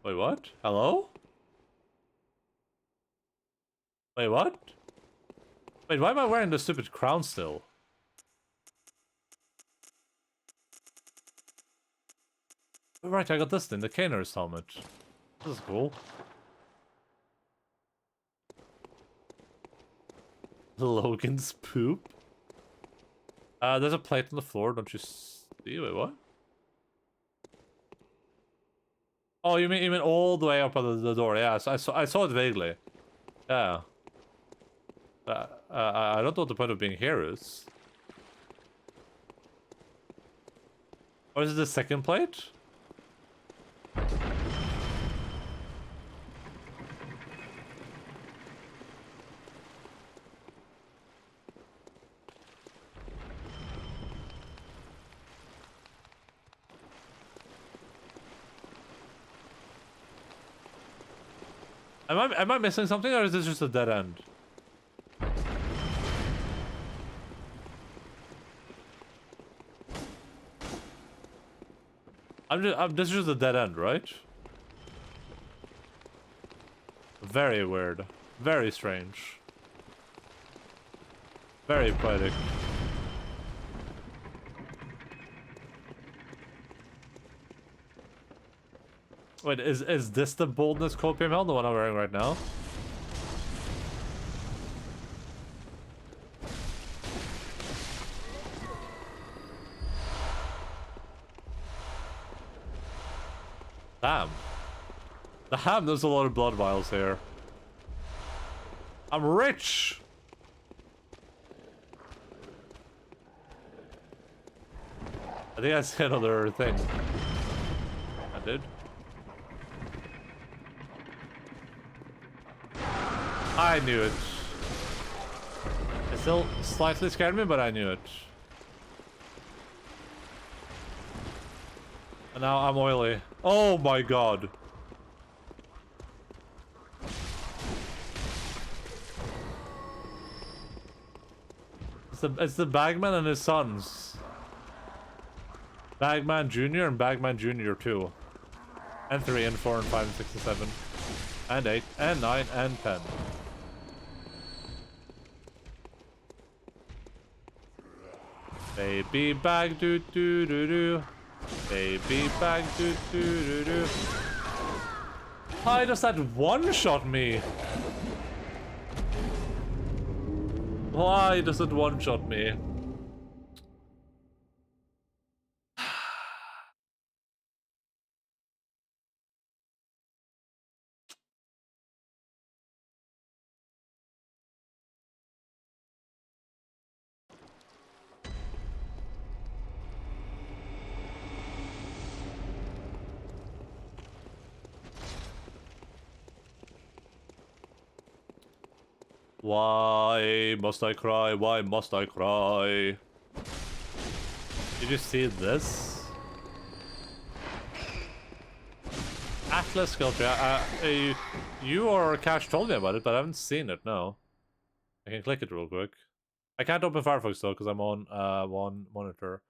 [SPEAKER 1] Wait, what? Hello? Wait, what? Wait, why am I wearing the stupid crown still? Oh, right, I got this thing, the Caner's helmet. This is cool. Logan's poop? There's a plate on the floor, don't you see? Wait, what? Oh, you mean all the way up on the door? Yeah, so I saw it vaguely. Yeah. I don't know what the point of being here is. Or is it the second plate? Am I missing something, or is this just a dead end? This is just a dead end, right? Very weird. Very strange. Very poetic. Wait, is this the boldness copium helm, the one I'm wearing right now? Damn. Damn, there's a lot of blood vials here. I'm rich! I think I see another thing. I did. I knew it. It still slightly scared me, but I knew it. And now I'm oily. Oh my god. It's the Bagman and his sons. Bagman Jr. and Bagman Jr. 2. And 3 and 4 and 5 and 6 and 7. And 8 and 9 and 10. Baby bag doo doo doo doo. Baby bag doo doo doo doo. Why does that one-shot me? Why does it one-shot me? Why must I cry? Why must I cry? Did you see this? Atlas sculpture. You or Cash told me about it, but I haven't seen it, no. I can click it real quick. I can't open Firefox though, because I'm on one monitor.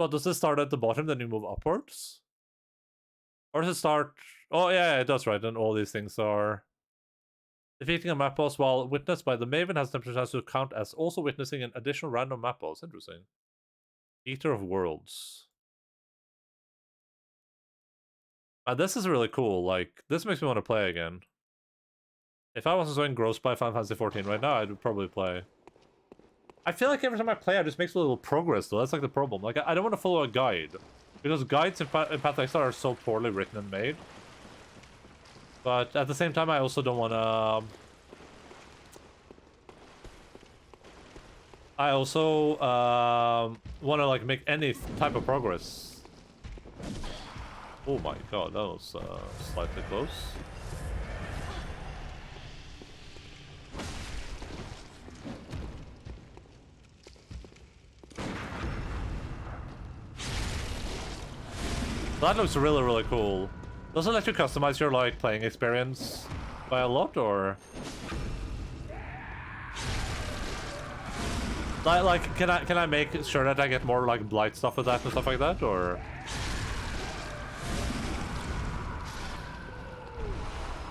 [SPEAKER 1] Well, does this start at the bottom, then you move upwards? Or does it start... Oh, yeah, it does, right. And all these things are... Defeating a map boss while witnessed by the Maven has the chance to count as also witnessing an additional random map boss. Interesting. Eater of Worlds. This is really cool. Like, this makes me want to play again. If I wasn't so engrossed by Final Fantasy 14 right now, I'd probably play. I feel like every time I play, I just make a little progress, though. That's like the problem. Like, I don't want to follow a guide. Because guides in Path Exile are so poorly written and made. But at the same time, I also don't want to... I also want to, like, make any type of progress. Oh my god, that was slightly close. That looks really, really cool. Does it let you customize your, like, playing experience by a lot, or...? Like, can I make sure that I get more, like, blight stuff with that and stuff like that, or...?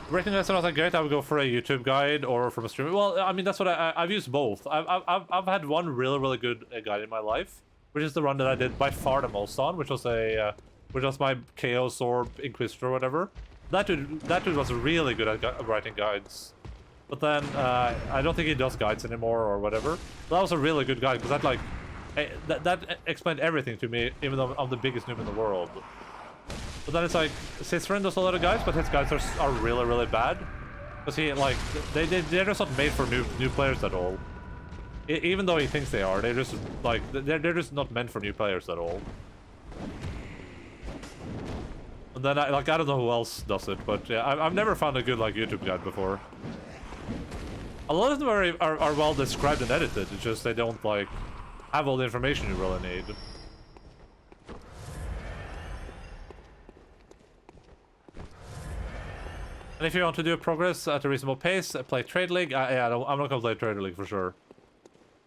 [SPEAKER 1] Rating that's not that great. I would go for a YouTube guide or from a streamer. Well, I mean, that's what I've used both. I've had one really, really good guide in my life, which is the run that I did by far the most on, which was my Chaos Orb Inquisitor or whatever. That dude was really good at writing guides. But then I don't think he does guides anymore or whatever. But that was a really good guide because that explained everything to me, even though I'm the biggest noob in the world. But then it's like, Cicerin does a lot of guides, but his guides are really, really bad. Because he, like, they're just not made for new players at all. Even though he thinks they are, they're just, like, they're just not meant for new players at all. And then, I don't know who else does it, but yeah, I've never found a good, like, YouTube guide before. A lot of them are well described and edited, it's just they don't, like, have all the information you really need. And if you want to do progress at a reasonable pace, play Trade League. Yeah, I'm not gonna play Trade League for sure.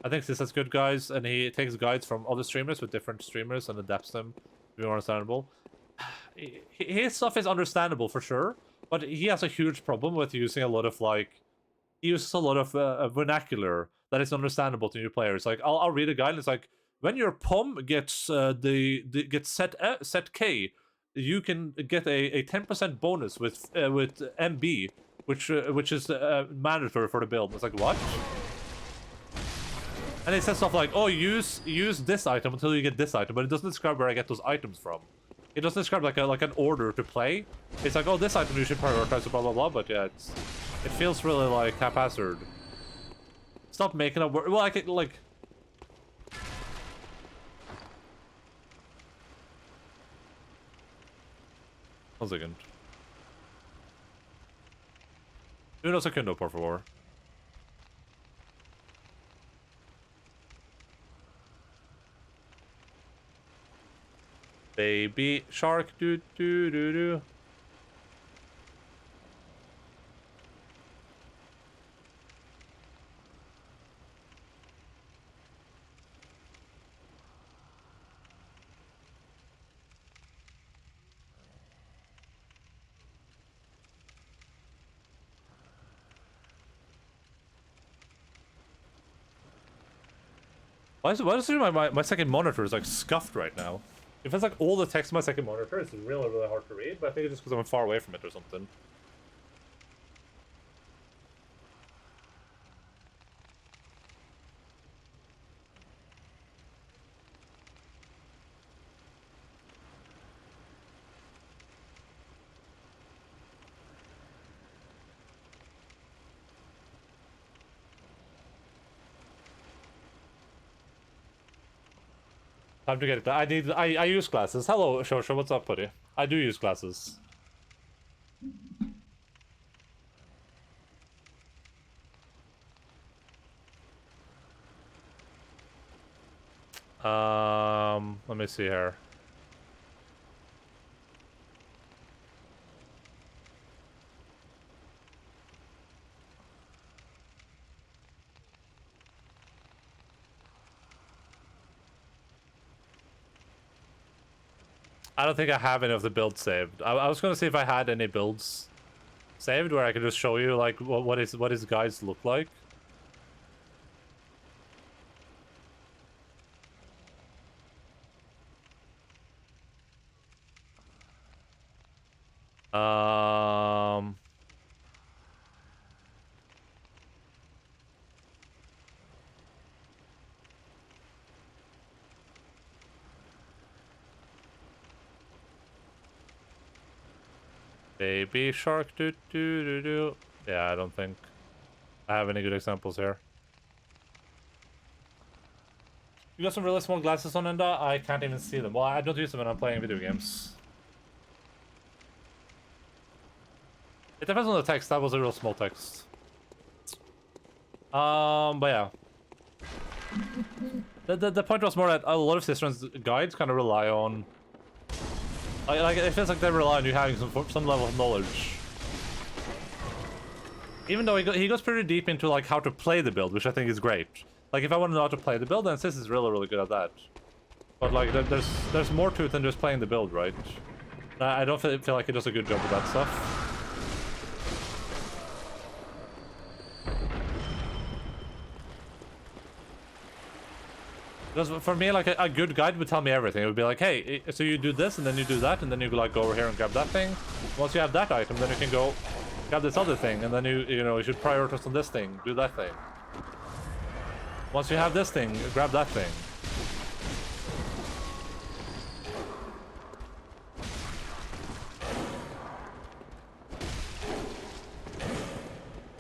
[SPEAKER 1] I think this has good guides, and he takes guides from other streamers with different streamers and adapts them to be more understandable. His stuff is understandable for sure, but he has a huge problem with using a lot of, like, he uses a lot of vernacular that is understandable to new players. Like, I'll read a guide, and it's like, when your POM gets gets set K, you can get a 10% bonus with MB, which is mandatory for the build. It's like, what? And it says stuff like, oh, use this item until you get this item, but it doesn't describe where I get those items from. It doesn't describe like an order to play. It's like, oh, this item you should prioritize, blah blah blah. But yeah, it feels really like haphazard. Stop making up. Well, I can like. 1 second. Uno segundo, por favor. Baby shark, doo doo doo doo. Why is my second monitor is like scuffed right now? If it's like all the text on my second monitor, it's really, really hard to read, but I think it's just because I'm far away from it or something. Time to get it. I use glasses. Hello, Shosha. What's up, buddy? I do use glasses. Let me see here. I don't think I have any of the builds saved. I was gonna see if I had any builds saved where I can just show you like what his guides look like. Baby shark doo doo doo doo. Yeah, I don't think I have any good examples here. You got some really small glasses on, Enda? I can't even see them. Well, I don't use them when I'm playing video games. It depends on the text. That was a real small text. But yeah. The point was more that a lot of Cicerone's guides kind of rely on... Like it feels like they rely on you having some level of knowledge. Even though he goes pretty deep into like how to play the build, which I think is great. Like if I want to know how to play the build, then Cis is really good at that. But like there's more to it than just playing the build, right? I don't feel like he does a good job with that stuff. Because for me, like a good guide would tell me everything. It would be like, hey, so you do this, and then you do that, and then you like go over here and grab that thing. Once you have that item, then you can go grab this other thing, and then you should prioritize on this thing, do that thing. Once you have this thing, grab that thing.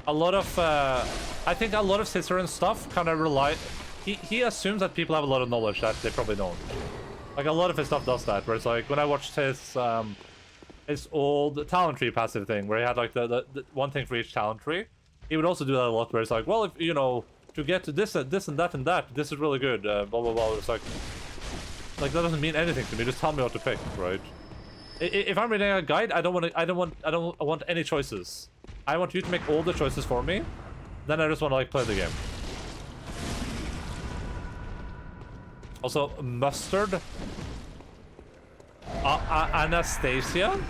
[SPEAKER 1] A lot of, I think a lot of Cicerone's stuff kind of rely. He assumes that people have a lot of knowledge that they probably don't. Like a lot of his stuff does that, where it's like when I watched his old talent tree passive thing, where he had like the one thing for each talent tree, he would also do that a lot, where it's like, well, if to get to this and that, this is really good, blah blah blah. It's like that doesn't mean anything to me. Just tell me what to pick, right? If I'm reading a guide, I don't want any choices. I want you to make all the choices for me. Then I just want to like play the game. Also, mustard. Anastasia.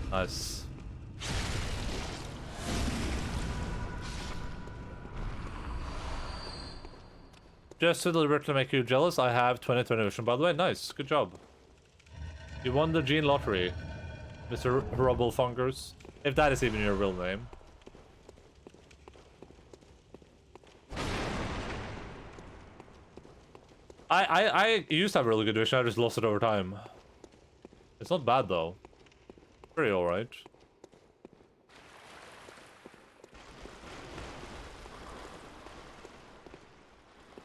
[SPEAKER 1] Nice. Just to deliberately make you jealous, I have 2020 vision, by the way. Nice, good job. You won the gene lottery, Mr. Rubblefunkers. If that is even your real name. I used to have really good vision, I just lost it over time. It's not bad though. Pretty alright.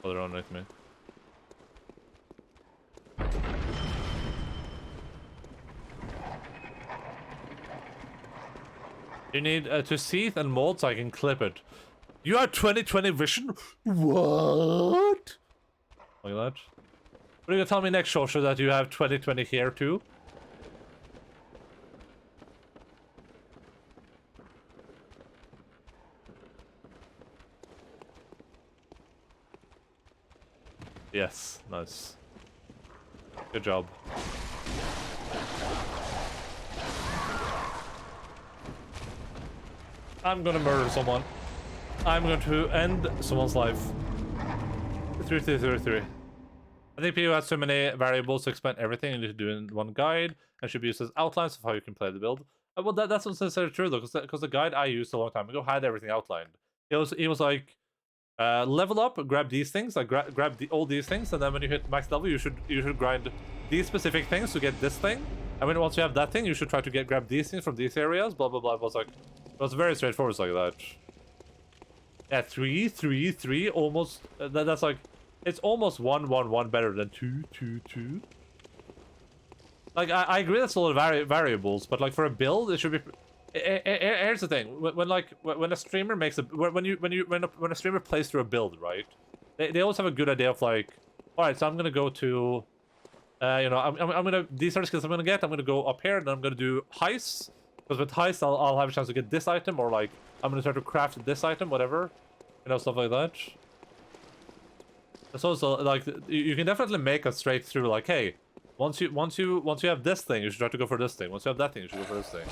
[SPEAKER 1] Oh, they're underneath me. You need to seethe and mold so I can clip it. You have 2020 vision? What? Like that. What are you gonna tell me next, Shosha, that you have 2020 here too? Yes, nice. Good job. I'm gonna murder someone. I'm going to end someone's life. 3. I think people have so many variables to explain everything you need to do in one guide, and should be used as outlines of how you can play the build. Well, that's not necessarily true though, because the guide I used a long time ago had everything outlined. It was like, level up, grab these things, like grab all these things, and then when you hit max level, you should grind these specific things to get this thing. And when once you have that thing, you should try to grab these things from these areas. Blah blah blah. It was very straightforward like that. Yeah, 3. Almost. That's like, it's almost 1 better than 2. Like I agree that's a lot of variables, but like for a build, it should be. Here's the thing: when a streamer makes a when a streamer plays through a build, right? They always have a good idea of like, all right, so I'm gonna go to, I'm gonna, these are the skills I'm gonna get. I'm gonna go up here, and I'm gonna do heists, because with heists I'll have a chance to get this item, or like I'm gonna try to craft this item, whatever, stuff like that. That's also like you can definitely make a straight through. Like, hey, once you have this thing, you should try to go for this thing. Once you have that thing, you should go for this thing.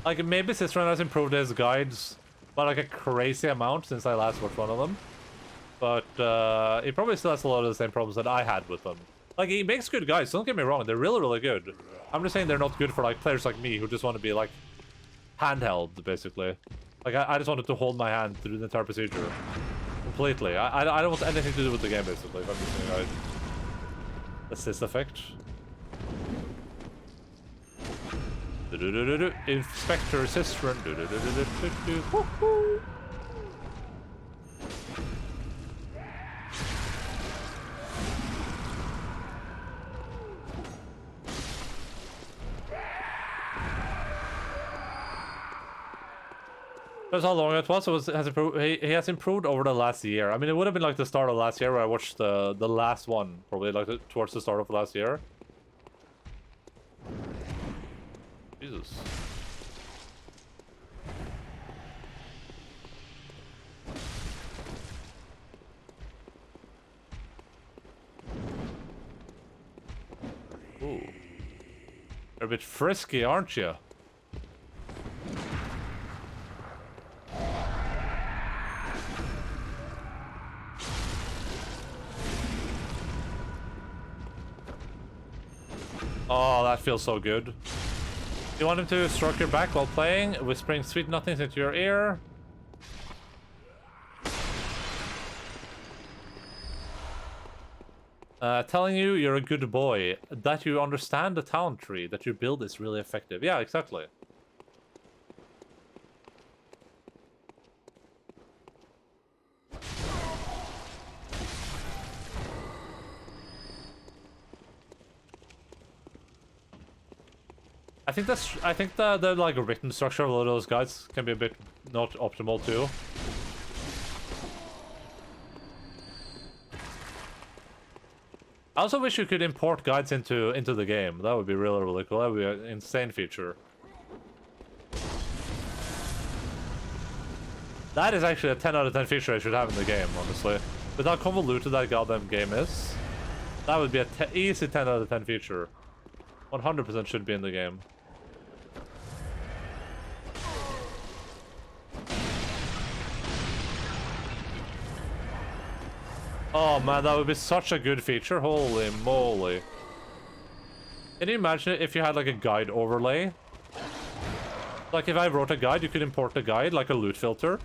[SPEAKER 1] Like, maybe Cicerone has improved his guides by like a crazy amount since I last watched one of them. But he probably still has a lot of the same problems that I had with them. Like, he makes good guides, don't get me wrong, they're really, really good. I'm just saying they're not good for like players like me who just want to be like handheld, basically. Like, I just wanted to hold my hand through the entire procedure. Completely. I don't want anything to do with the game, basically, if I'm using a guide. Assist effect. Inspector Cicerone. That's how long it was. Has improved. He has improved over the last year. I mean, it would have been like the start of last year where I watched the last one, probably like towards the start of last year. Jesus. Ooh. You're a bit frisky, aren't you? Oh, that feels so good. You want him to stroke your back while playing, whispering sweet nothings into your ear? Telling you you're a good boy, that you understand the talent tree that you build is really effective. Yeah, exactly. I think the like written structure of a lot of those guides can be a bit not optimal too. I also wish you could import guides into the game. That would be really, really cool. That would be an insane feature. That is actually a 10 out of 10 feature I should have in the game, honestly. With how convoluted that goddamn game is, that would be a easy 10 out of 10 feature. 100% should be in the game. Oh man, that would be such a good feature. Holy moly. Can you imagine if you had like a guide overlay? Like if I wrote a guide, you could import the guide, like a loot filter.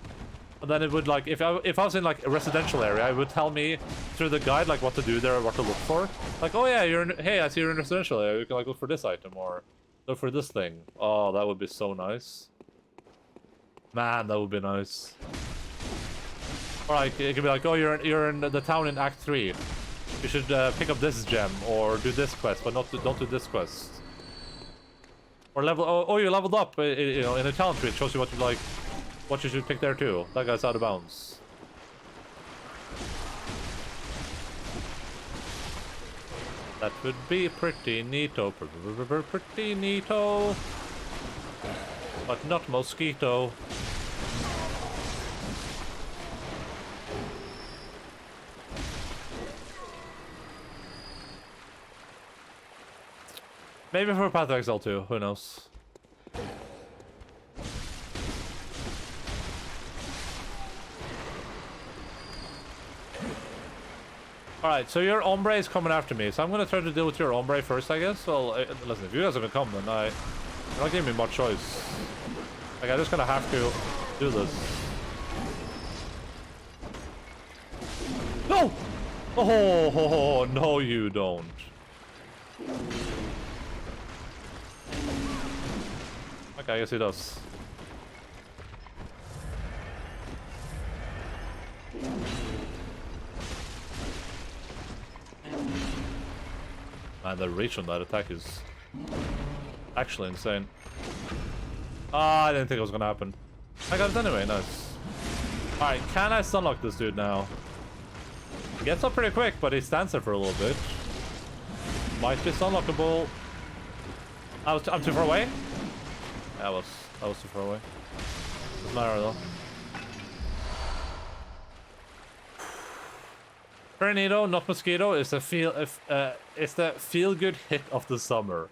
[SPEAKER 1] And then it would like, if I was in like a residential area, it would tell me through the guide like what to do there or what to look for. Like, oh yeah, hey, I see you're in a residential area. You can like look for this item or look for this thing. Oh, that would be so nice. Man, that would be nice. Or like, it could be like, oh, you're in the town in Act 3. You should pick up this gem or do this quest, but don't do this quest. Or level. Oh, you leveled up. You know, in a talent tree, it shows you what you like, what you should pick there too. That guy's out of bounds. That would be pretty neato, pretty neato, but not mosquito. Maybe for Path of Exile too, who knows? Alright, so your Ombre is coming after me, so I'm gonna try to deal with your Ombre first, I guess. Well, listen, if you guys haven't come, then you're not giving me much choice. Like, I just gonna have to do this. No! Oh, no you don't. Okay, I guess he does. Man, the reach on that attack is actually insane. Ah, I didn't think it was gonna happen. I got it anyway, nice. Alright, can I stunlock this dude now? gets up pretty quick, but he stands there for a little bit. Might be unlockable. I'm too far away? Yeah, I was too far away. Doesn't matter though. Tornado, not mosquito, is the feel good hit of the summer.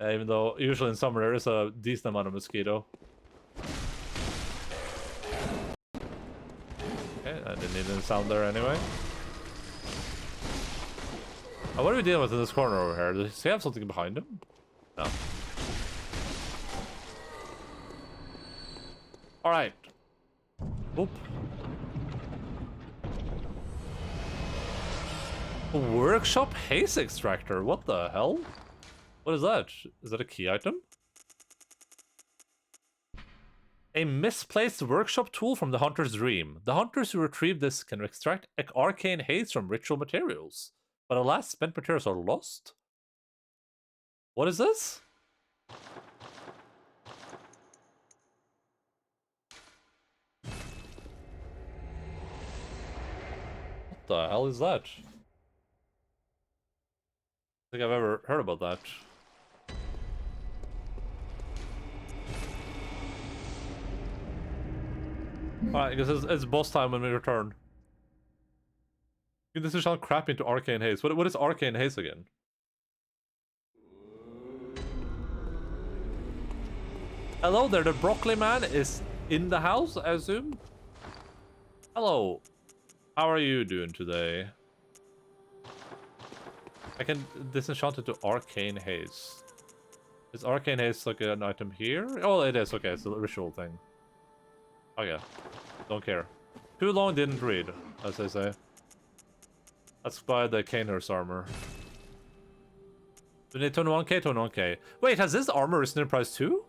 [SPEAKER 1] Even though usually in summer there is a decent amount of mosquito. Okay, I didn't need any sound there anyway. Oh, what are we dealing with in this corner over here? Does he have something behind him? No. Alright. Oop. A workshop haze extractor? What the hell? What is that? Is that a key item? A misplaced workshop tool from the Hunter's Dream. The hunters who retrieve this can extract arcane haze from ritual materials. But alas, spent materials are lost. What is this? What the hell is that? I don't think I've ever heard about that. Alright, I guess it's boss time when we return. This is shall crap into arcane haze. What is arcane haze again? Hello there, the broccoli man is in the house, I assume? Hello. How are you doing today? I can disenchant it to arcane haze. Is arcane haze like an item here? Oh, it is. Okay, it's a ritual thing. Okay. Don't care. Too long didn't read, as they say. Let's buy the Caner's armor. Do we need 21k? 21k. Wait, has this armor risen in price too?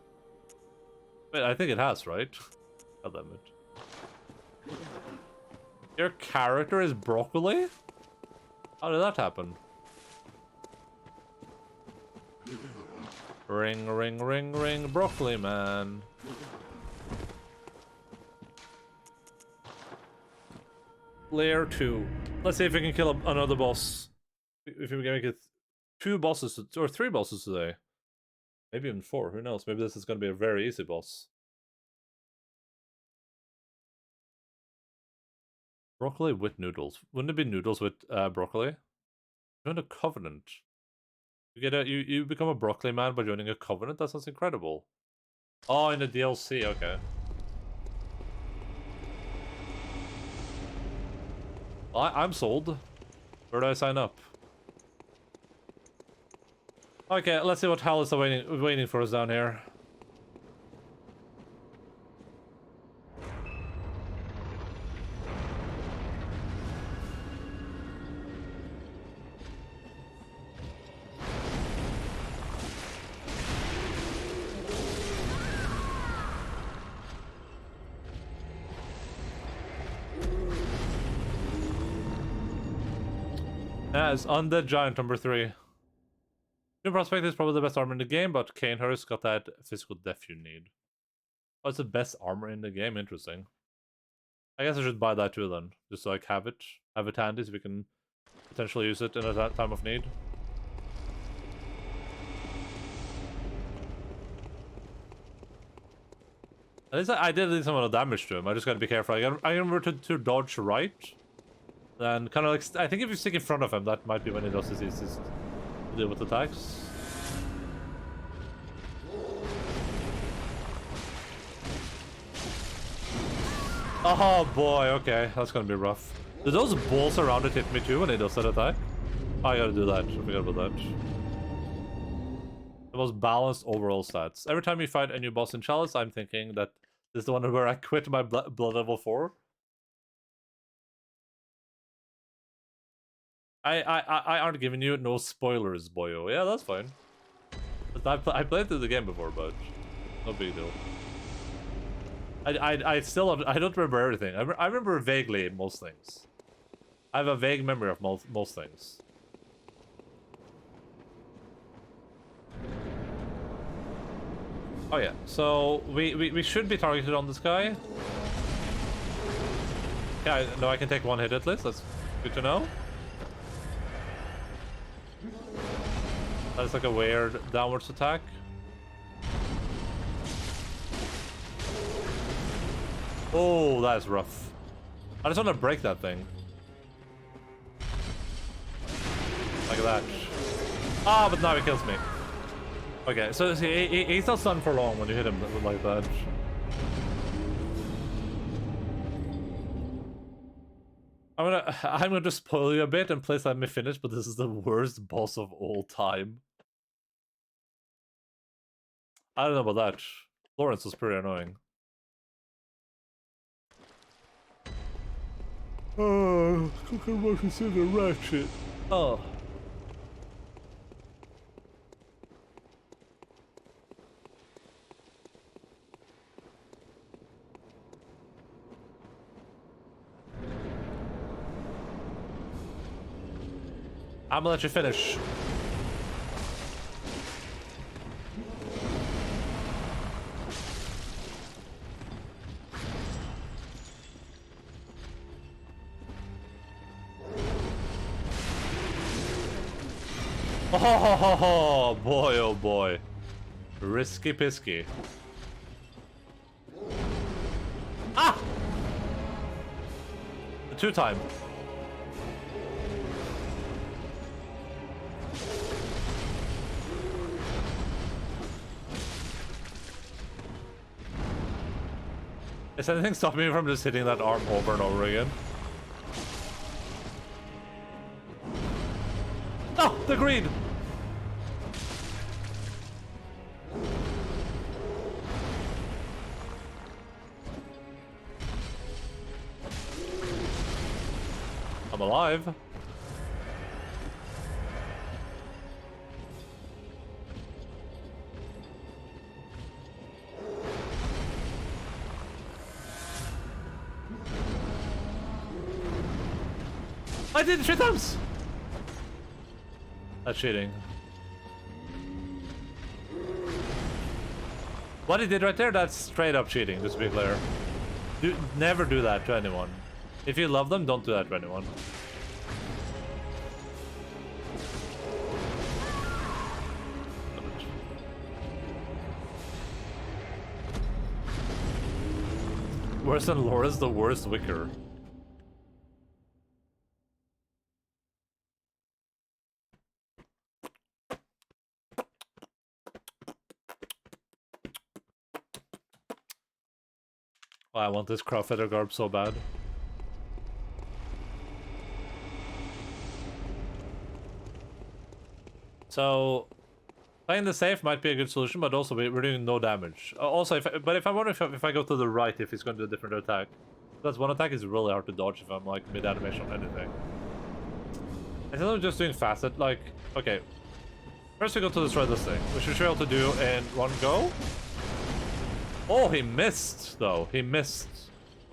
[SPEAKER 1] Wait, I think it has, right? God damn it. Your character is broccoli? How did that happen? Ring, ring, ring, ring, broccoli man. Layer 2. Let's see if we can kill another boss. If we can make it 2 bosses, or 3 bosses today. Maybe even 4, who knows? Maybe this is going to be a very easy boss. Broccoli with noodles. Wouldn't it be noodles with broccoli? Join a covenant. You become a broccoli man by joining a covenant? That sounds incredible. Oh, in the DLC, okay. I'm sold. Where do I sign up? Okay, let's see what hell is waiting for us down here. As Undead Giant number 3. New Prospect is probably the best armor in the game, but Canehurst got that physical def you need. Oh, it's the best armor in the game, interesting. I guess I should buy that too then, just so I have it handy so we can potentially use it in a time of need. At least I did some of the damage to him, I just gotta be careful. I remember to dodge right. Then kind of like, I think if you stick in front of him, that might be when he does his easiest to deal with attacks. Oh boy, okay, that's gonna be rough. Do those balls around it hit me too when he does that attack? Oh, I gotta do that, I forgot about that. The most balanced overall stats. Every time you fight a new boss in Chalice, I'm thinking that this is the one where I quit my blood level 4. I aren't giving you no spoilers, boyo. Yeah, that's fine. I played through the game before, but no big deal. I still I don't remember everything. I remember vaguely most things. I have a vague memory of most things. Oh yeah, so we should be targeted on this guy. Okay, no, I can take one hit at least. That's good to know. That's like a weird downwards attack. Oh, that's rough. I just want to break that thing. Like that. Ah, but now he kills me. Okay, so he's not stunned for long when you hit him like that. I'm gonna just spoil you a bit and please let me finish, but this is the worst boss of all time. I don't know about that. Lawrence was pretty annoying. Oh, cooking was in the ratchet. Oh. I'm gonna let you finish. Oh boy, oh boy. Risky pisky. Ah! The 2-time. Is anything stopping me from just hitting that arm over and over again? Oh, the green! I'm alive. I did it 3 times! That's cheating. What he did right there, that's straight up cheating, just to be clear. Never do that to anyone. If you love them, don't do that to anyone. Worse than Laura's the worst wicker. Oh, I want this Crawfeather garb so bad. So, playing the safe might be a good solution, but also we're doing no damage. Also, if I wonder if I go to the right, if he's going to do a different attack. Because one attack is really hard to dodge if I'm like mid-animation on anything. Instead of just doing facet, like, okay. First we go to destroy this thing, which we should be able to do in one go. Oh, he missed, though. He missed.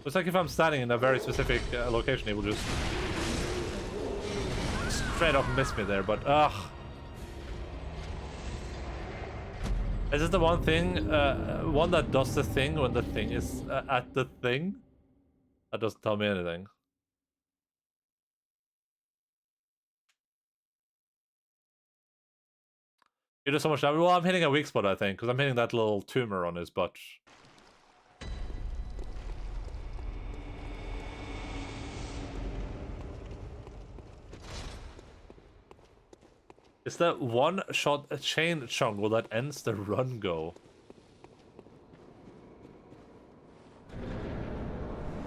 [SPEAKER 1] It's like if I'm standing in a very specific location, he will just straight up miss me there, but ugh. Is this the one thing, one that does the thing when the thing is at the thing? That doesn't tell me anything. You do so much damage. Well, I'm hitting a weak spot, I think, because I'm hitting that little tumor on his butt. Is that one shot a chain chunk? Well, that ends the run go.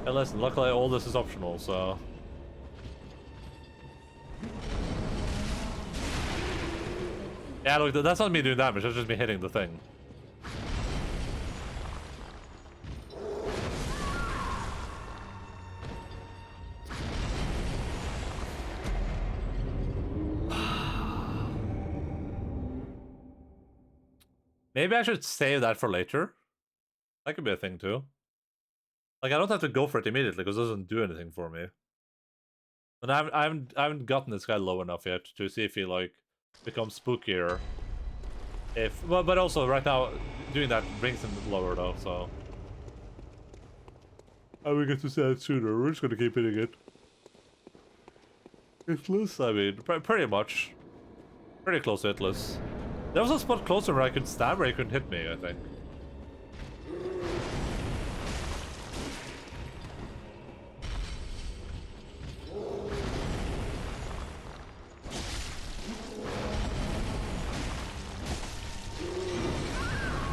[SPEAKER 1] Hey, listen, luckily all this is optional, so... Yeah, look, that's not me doing damage, that's just me hitting the thing. Maybe I should save that for later. That could be a thing too. Like, I don't have to go for it immediately because it doesn't do anything for me. And I haven't gotten this guy low enough yet to see if he like becomes spookier. But also right now doing that brings him lower though, so. And we get to see it sooner. We're just gonna keep hitting it. Hitless? I mean, pretty much. Pretty close to hitless. There was a spot closer where I could stab where he couldn't hit me, I think.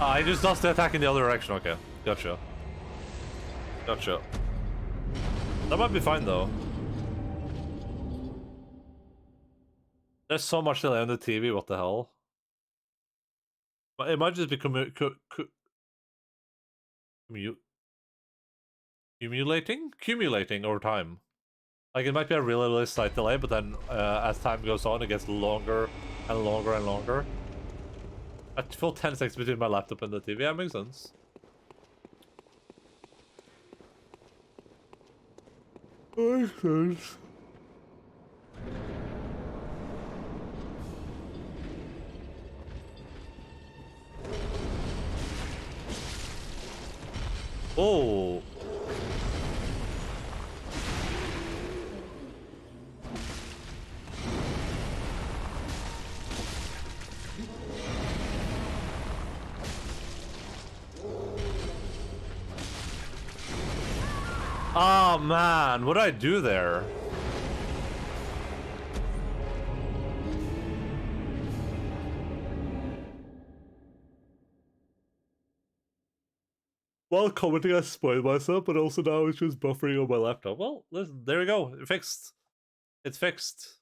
[SPEAKER 1] I just lost the attack in the other direction, okay. Gotcha. Gotcha. That might be fine though. There's so much delay on the TV, what the hell? It might just be cumulating over time. Like, it might be a really, really slight delay, but then as time goes on, it gets longer and longer and longer. A full 10 seconds between my laptop and the TV, that makes sense. Makes sense. Oh. Oh man, what did I do there? While commenting, I spoiled myself, but also now it's just buffering on my laptop. Well, listen, there we go. It fixed. It's fixed.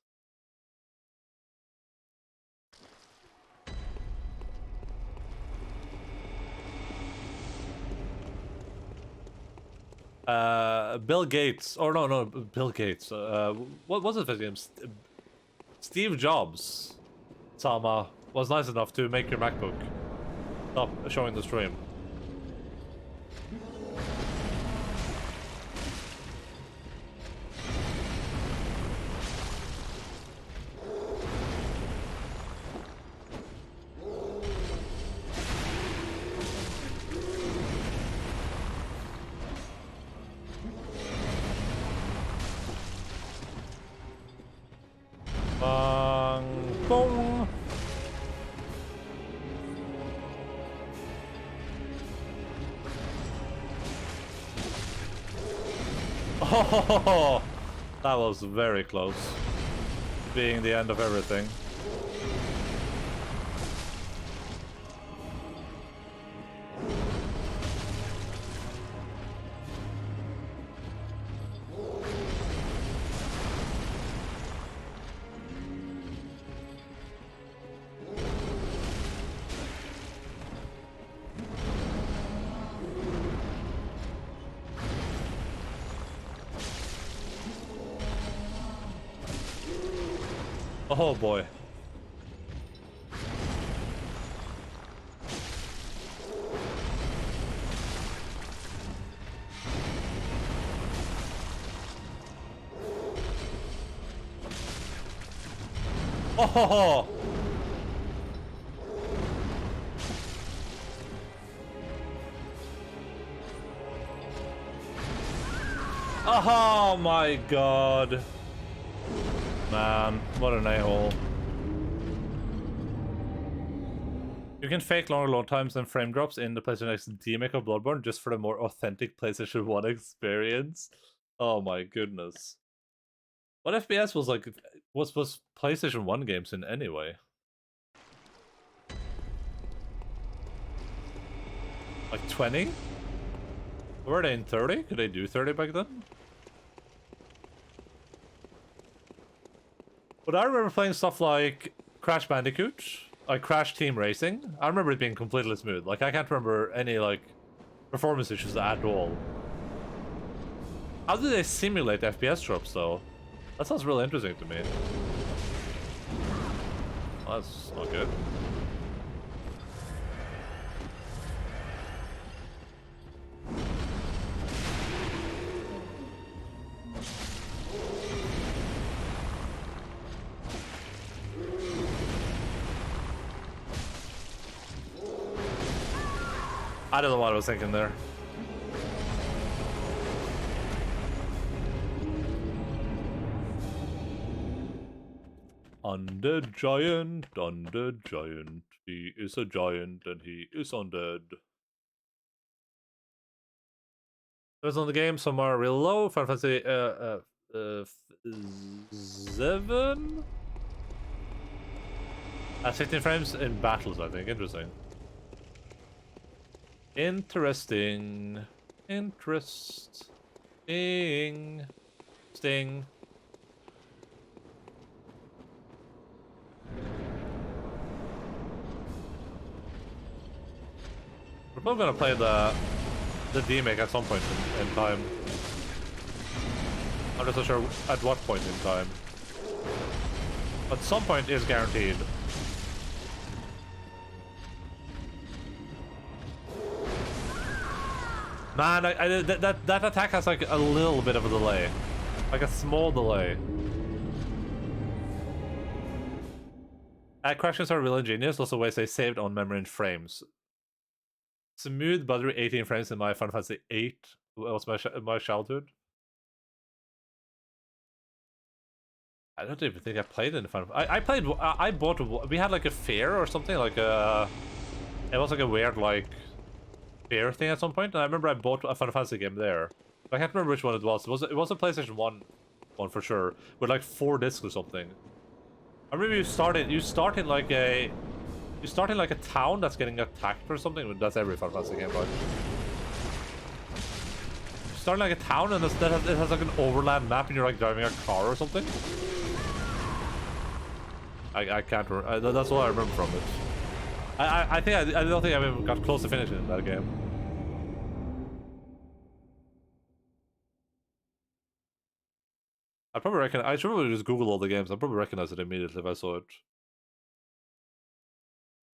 [SPEAKER 1] Bill Gates. Or no, Bill Gates. What was it his name? Steve Jobs. Sama was nice enough to make your MacBook stop showing the stream. Boom. Oh, that was very close. Being the end of everything. Oh boy. Oh! Oh my god. Man, what an a-hole. You can fake longer load times and frame drops in the PlayStation X remake of Bloodborne just for the more authentic PlayStation 1 experience. Oh my goodness. What FPS was like was PlayStation 1 games in anyway? Like 20? Were they in 30? Could they do 30 back then? But I remember playing stuff like Crash Bandicoot, like Crash Team Racing. I remember it being completely smooth. Like, I can't remember any, like, performance issues at all. How do they simulate FPS drops, though? That sounds really interesting to me. Well, that's not good. I don't know what I was thinking there. Undead giant, undead giant. He is a giant and he is undead. There's on the game, some are real low. Final Fantasy 7? 15 frames in battles, I think. Interesting. Interesting. Interesting. Sting. We're probably gonna play the remake at some point in time. I'm not so sure at what point in time. But some point is guaranteed. Man, that attack has like a little bit of a delay. Like a small delay. Questions are real ingenious, also ways they saved on memory and frames. Smooth, buttery 18 frames in my Final Fantasy 8 was my childhood. I don't even think I played in Final Fantasy. I bought, we had like a fair or something, like a, it was like a weird like fair thing at some point, and I remember I bought a Final Fantasy game there. I can't remember which one it was. It was a PlayStation 1 one for sure, with like 4 discs or something. I remember you start in like a town that's getting attacked or something. That's every Final Fantasy game, right? You start in like a town and it has like an overland map and you're like driving a car or something. I can't remember. That's all I remember from it. I don't think I ever got close to finishing that game. I should probably just Google all the games. I'd probably recognize it immediately if I saw it.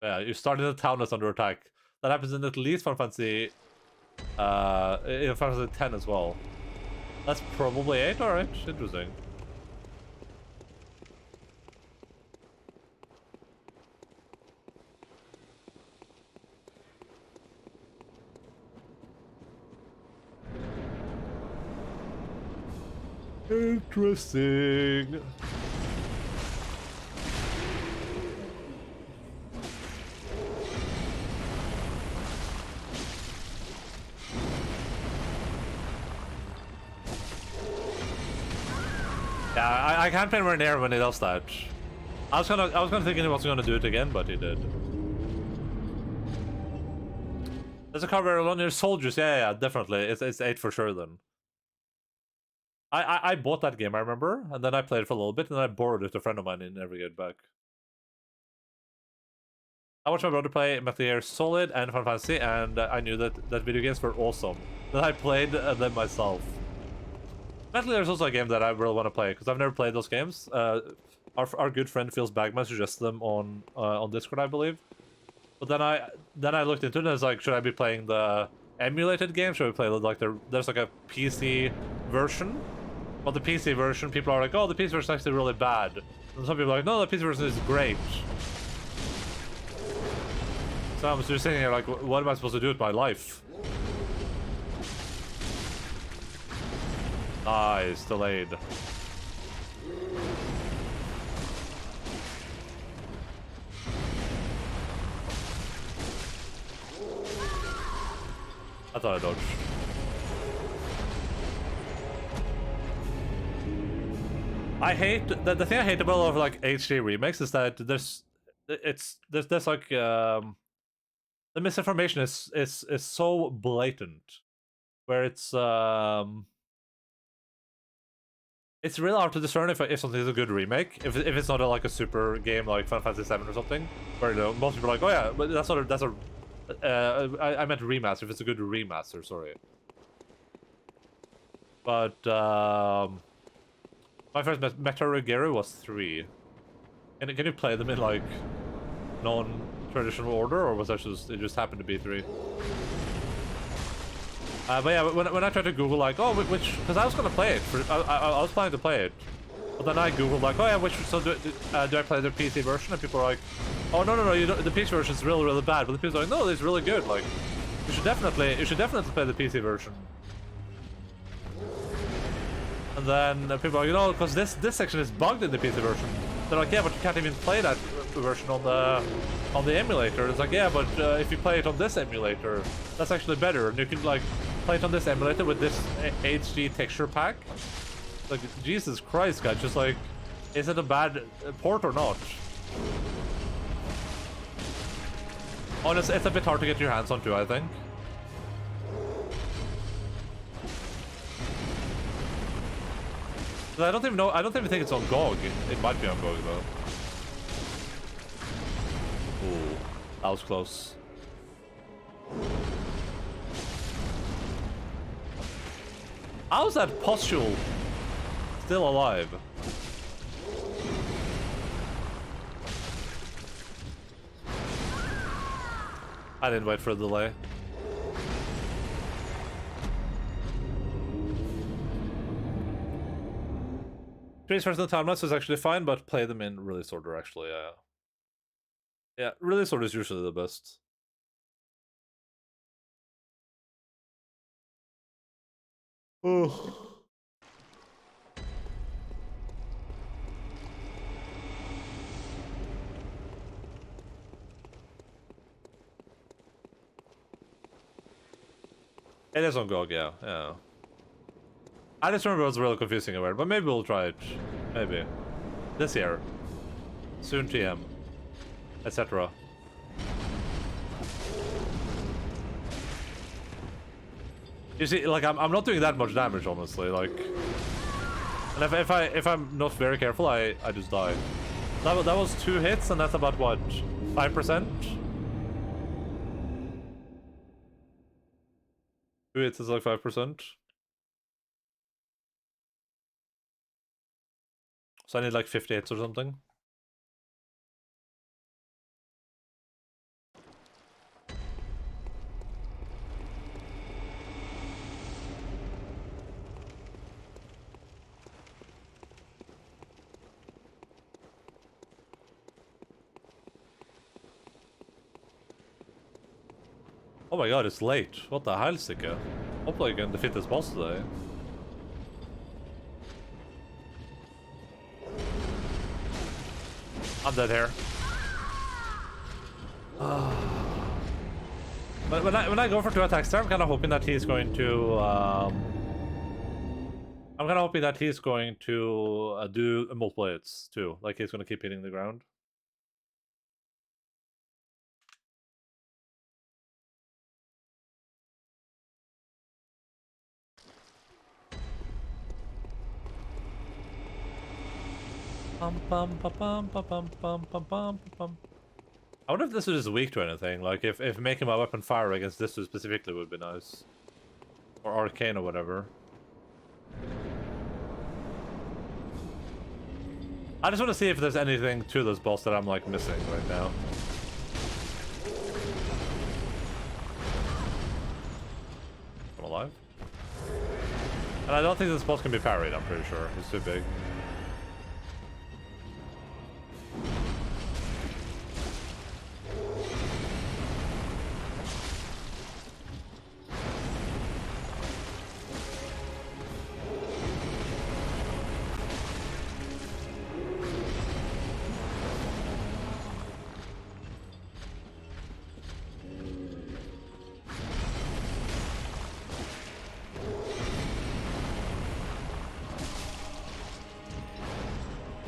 [SPEAKER 1] Yeah, you start in a town that's under attack. That happens in at least Final Fantasy in Final Fantasy 10 as well. That's probably 8, alright. Interesting. Interesting. Yeah, I can't play anywhere near when he does that. I was gonna think he wasn't gonna do it again, but he did. There's a cover on your soldiers. Yeah, definitely. It's 8 for sure then. I bought that game, I remember, and then I played it for a little bit, and then I borrowed it to a friend of mine and never get back. I watched my brother play Metal Gear Solid and Final Fantasy, and I knew that video games were awesome. Then I played them myself. Metal Gear is also a game that I really want to play, because I've never played those games. Our good friend Phil's Bagman suggested them on Discord, I believe. But then I looked into it and I was like, should I be playing the emulated game? Should we play like there's like a PC version? But the PC version, people are like, oh, the PC version is actually really bad. And some people are like, no, the PC version is great. So I'm just sitting here like, what am I supposed to do with my life? Nice, delayed. I thought I dodged. I hate the thing I hate about all of like HD remakes is that there's like the misinformation is so blatant, where it's really hard to discern if something is a good remake, if it's not like a super game like Final Fantasy 7 or something, where most people are like, oh yeah, but that's a I meant remaster, if it's a good remaster, sorry. But my first Metal Gear was 3. Can you play them in like non-traditional order, or was that it just happened to be 3? But yeah, when I tried to Google like, oh, which, because I was gonna play it, I was planning to play it, but then I Googled like, oh yeah, so do I play the PC version? And people are like, oh no, the PC version is really bad, but the people are like, no, it's really good. Like, you should definitely play the PC version. And then people are like, because this section is bugged in the PC version. They're like, yeah, but you can't even play that version on the emulator. It's like, yeah, but if you play it on this emulator, that's actually better. And you can like play it on this emulator with this HD texture pack. Like, Jesus Christ, guys, just like, is it a bad port or not? Honestly, it's a bit hard to get your hands on too, I think. But I don't even know. I don't even think it's on GOG. It might be on GOG though. Ooh, that was close. How's that pustule still alive? I didn't wait for a delay. Trees first in the timelines is actually fine, but play them in release order actually, yeah. Yeah, release order is usually the best. Oh. It is on GOG, yeah, yeah. I just remember it was really confusing and weird, but maybe we'll try it. Maybe. This year. Soon TM. Etc. You see, like, I'm not doing that much damage, honestly, like... And if I'm not very careful, I just die. That was 2 hits, and that's about, what, 5%? 2 hits is like 5%. So I need like 50 hits or something. Oh my god, it's late. What the hell, Sika? Hopefully I can defeat this boss today. I'm dead here. But when I go for 2 attacks there, I'm kind of hoping that he's going to I'm kind of hoping that he's going to do multiple hits too. Like he's going to keep hitting the ground. Pum pum pum pum pum pum pum pum pum pum. I wonder if this is weak to anything. Like if making my weapon fire against this specifically would be nice, or arcane or whatever. I just want to see if there's anything to this boss that I'm like missing right now. I'm alive. And I don't think this boss can be parried, I'm pretty sure. He's too big.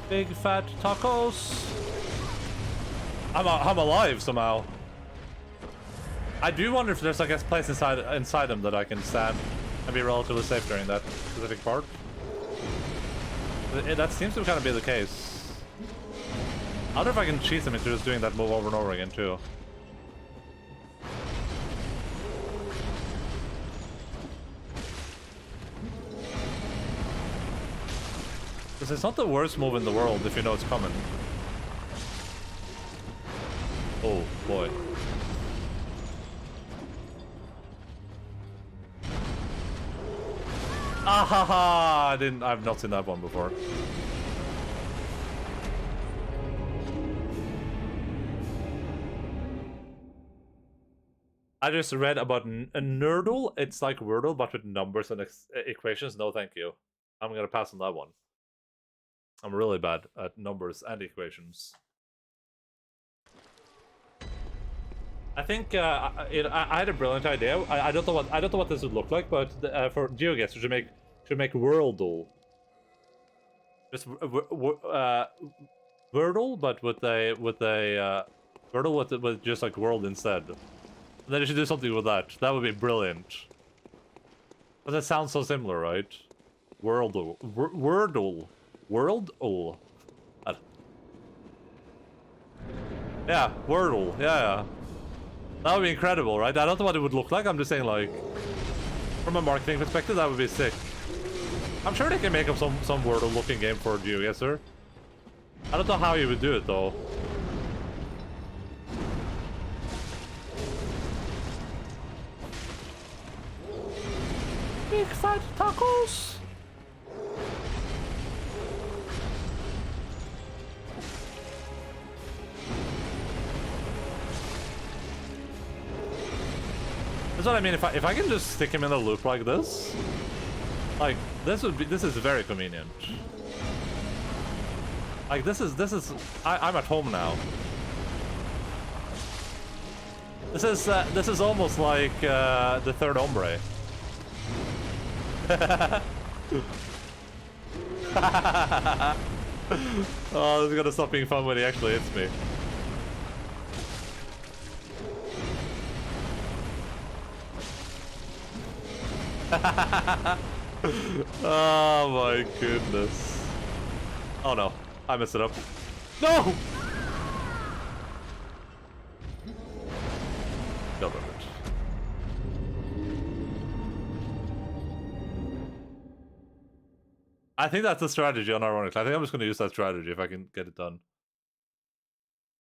[SPEAKER 1] Big fat tacos. I'm alive somehow. I do wonder if there's like a place inside him that I can stand and be relatively safe during that specific part. That seems to kind of be the case. I wonder if I can cheese him into just doing that move over and over again too. Because it's not the worst move in the world if you know it's coming. Oh boy. Ah ha ha! I've not seen that one before. I just read about a Nerdle. It's like Wordle, but with numbers and equations. No, thank you. I'm gonna pass on that one. I'm really bad at numbers and equations. I think I had a brilliant idea. I don't know what this would look like, but for GeoGuess, we should make Worldle. Just Wordle, but with a Wordle with just like world instead. And then you should do something with that. That would be brilliant. But that sounds so similar, right? Wordle. Wordle. Worldle. Yeah, Wordle. Yeah. That would be incredible, right? I don't know what it would look like. I'm just saying, like, from a marketing perspective, that would be sick. I'm sure they can make up some Wordle-looking game for GeoGuessr. I don't know how you would do it, though. Big fat tacos! That's what I mean. If I can just stick him in a loop like this, like this is very convenient. Like this is I'm at home now. This is almost like the third hombre. Oh, this is gonna stop being fun when he actually hits me. Oh my goodness. Oh no, I messed it up. No! No, rubbish. I think that's a strategy, unironically. I think I'm just going to use that strategy if I can get it done.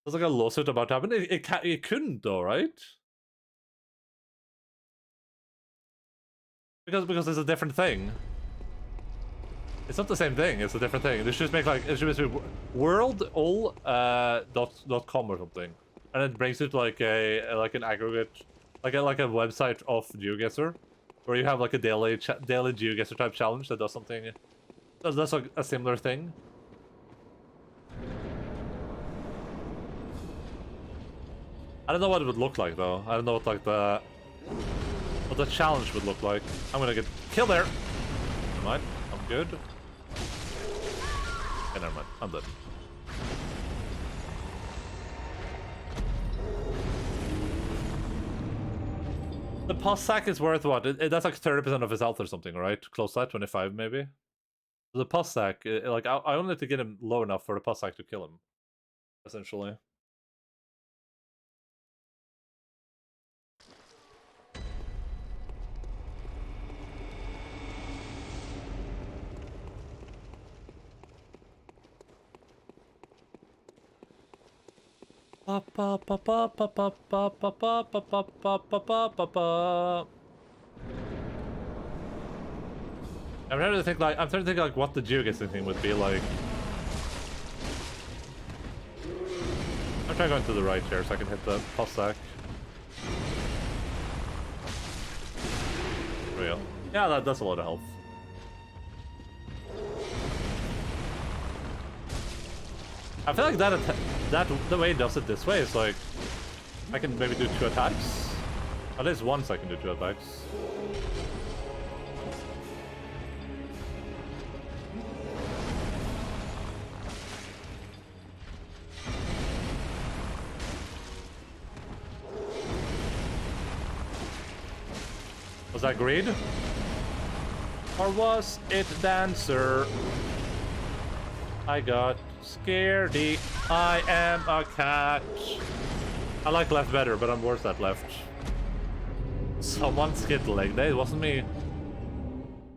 [SPEAKER 1] There's like a lawsuit about to happen. It couldn't though, right? Because it's a different thing. It's not the same thing. It's a different thing. They should just make like it should be worldall.com or something, and it brings it like an aggregate, like a website of GeoGuessr, where you have like a daily GeoGuessr type challenge that does something. That's like a similar thing. I don't know what it would look like though. I don't know what like the challenge would look like. I'm gonna get killed there. Never mind. I'm good. Okay, never mind. I'm dead. The pus sack is worth what? That's like 30% of his health or something, right? Close to that, 25 maybe. The pus sack, like I only need to get him low enough for the pus sack to kill him, essentially. I'm trying to think like what the geoguessing thing would be like. I'm trying to go into the right here so I can hit the pus sack. Real. Yeah, that's a lot of health. I feel like that the way it does it this way is like I can maybe do 2 attacks. At least once I can do 2 attacks. Was that greed? Or was it dancer? I got scaredy. I am a cat. I like left better, but I'm worse at left. Someone skipped leg day. It wasn't me.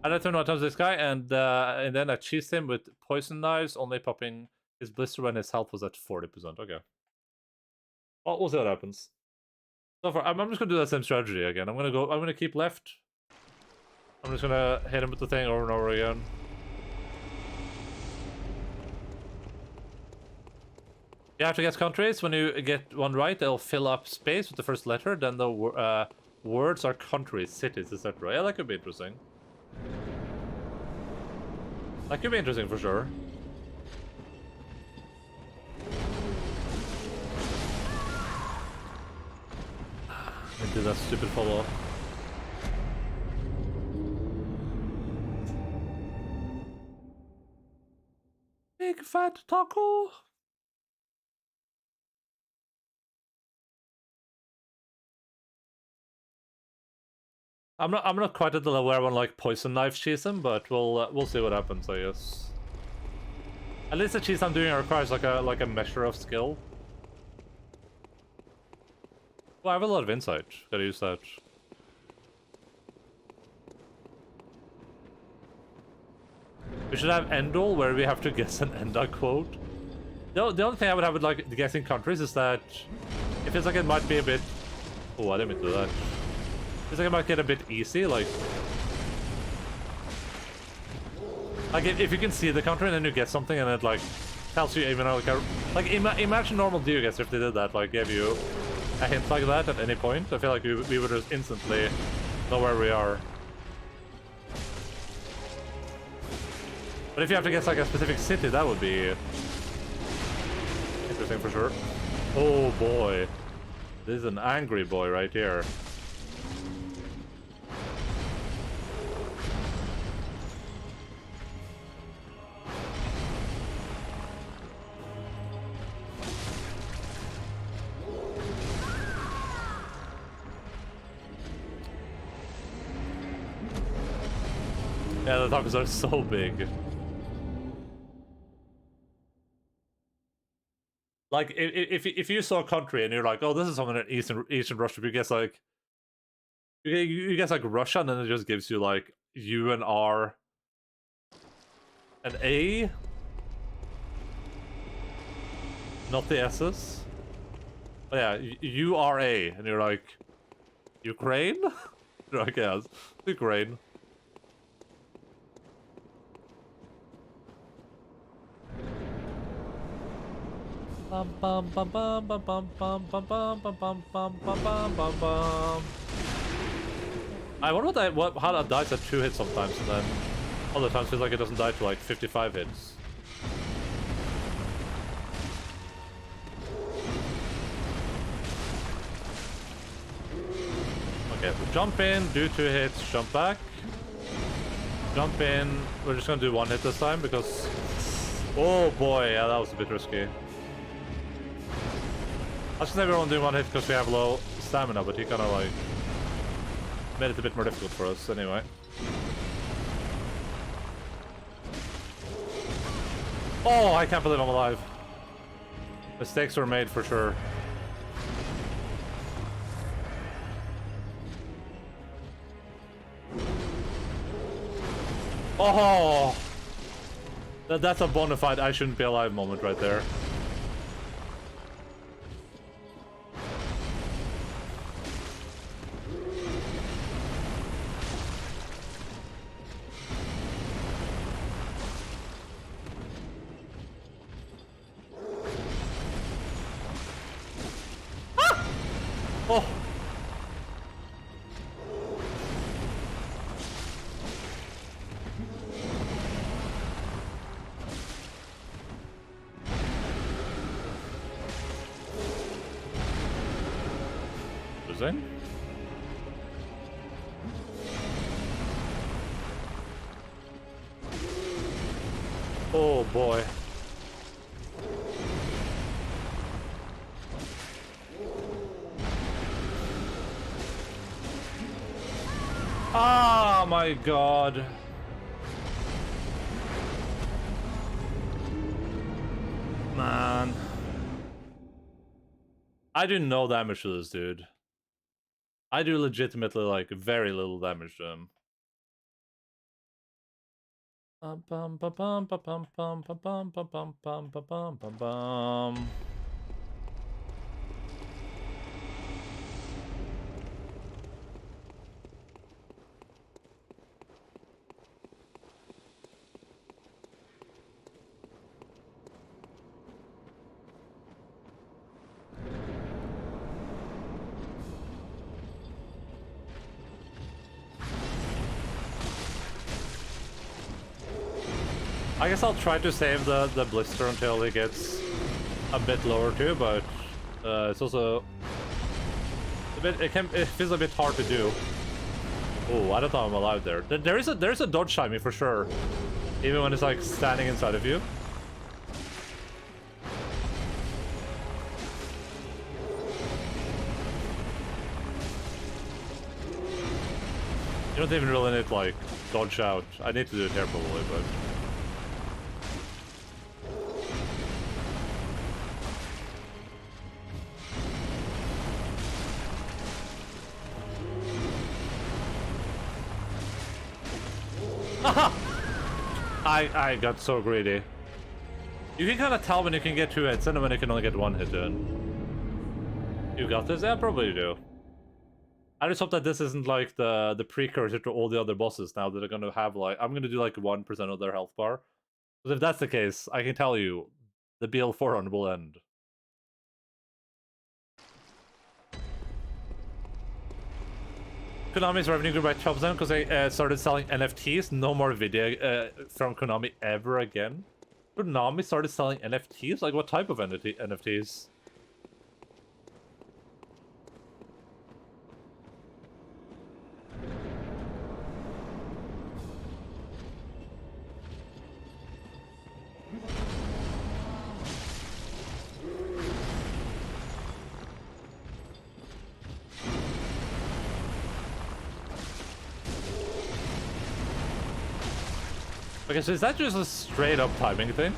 [SPEAKER 1] I let him know I touched this guy, and then I cheesed him with poison knives, only popping his blister when his health was at 40%. Okay. Well, we'll see what happens. So far, I'm just gonna do that same strategy again. I'm gonna keep left. I'm just gonna hit him with the thing over and over again. You have to guess countries. When you get one right, they'll fill up space with the first letter. Then the words are countries, cities, etc. Yeah, that could be interesting. That could be interesting for sure. did that stupid follow-up. Big fat taco. I'm not quite at the level where I want like poison knife cheese him, but we'll see what happens, I guess. At least the cheese I'm doing requires like a measure of skill. Well, I have a lot of insight. Gotta use that. We should have Endall, where we have to guess an Enda quote. The only thing I would have with like guessing countries is that it feels like it might be a bit. Oh, I didn't mean to do that. Feels like it might get a bit easy, like if you can see the country and then you get something and it like tells you even like imagine normal DioGuess if they did that, like gave you a hint like that at any point. I feel like we would just instantly know where we are. But if you have to guess like a specific city, that would be interesting for sure. Oh boy, this is an angry boy right here. Yeah, the tacos are so big. Like, if you saw a country and you're like, oh, this is something in Eastern Russia, you guess like, you guess like Russia, and then it just gives you like U and R and A, not the S's. But yeah, URA, and you're like, Ukraine? You're like, yeah, it's Ukraine. Bum bum bum bum bum bum bum bum bum bum bum bum bum bum bum. I wonder how that dies at 2 hits sometimes, and then other times feels like it doesn't die to like 55 hits. Okay, jump in, do 2 hits, jump back. Jump in. We're just gonna do 1 hit this time because. Oh boy, yeah, that was a bit risky. I was gonna say we were only doing 1 hit because we have low stamina, but he kind of like made it a bit more difficult for us anyway. Oh, I can't believe I'm alive. Mistakes were made for sure. Oh, that's a bona fide I shouldn't be alive moment right there. Oh. Losing? Oh boy. Oh my god. Man. I do no damage to this dude. I do legitimately like very little damage to him. Bum bum bum bum bum bum bum bum bum bum bum bum bum bum. I guess I'll try to save the blister until it gets a bit lower too, but it's also It feels a bit hard to do. Oh, I don't know I'm alive there. There's a dodge timing for sure. Even when it's like standing inside of you. You don't even really need to like dodge out. I need to do it here probably, but I got so greedy. You can kind of tell when you can get 2 hits and when you can only get 1 hit in. You got this? Yeah, probably you do. I just hope that this isn't like the precursor to all the other bosses now that are gonna have like I'm gonna do like 1% of their health bar. Because if that's the case, I can tell you, the BL4 run will end. Konami's revenue grew by 12% because they started selling NFTs. No more video from Konami ever again. Konami started selling NFTs? Like what type of NFTs? Okay, so is that just a straight up timing thing?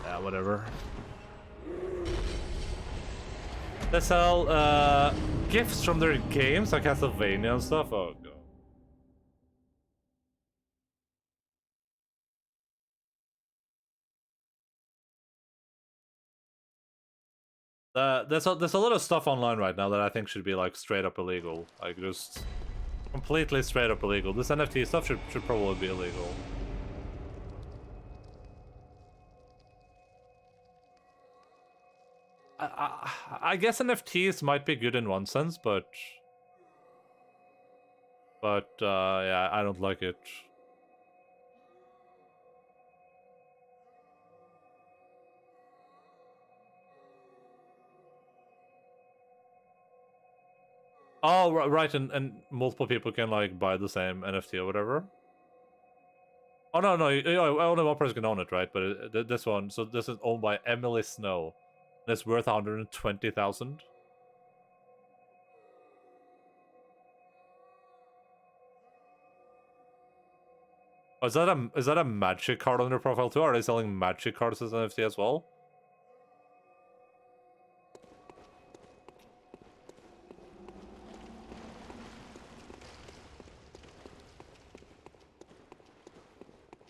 [SPEAKER 1] Yeah, whatever. They sell gifts from their games like Castlevania and stuff. Oh god. There's a lot of stuff online right now that I think should be like straight up illegal. Like just completely straight up illegal. This NFT stuff should probably be illegal. I guess NFTs might be good in one sense, but yeah, I don't like it. Oh, right, and multiple people can like buy the same NFT or whatever. Oh no, only one person can own it, right? But this one, so this is owned by Emily Snow. And it's worth 120,000. Oh, is that a magic card on their profile too? Are they selling magic cards as NFT as well?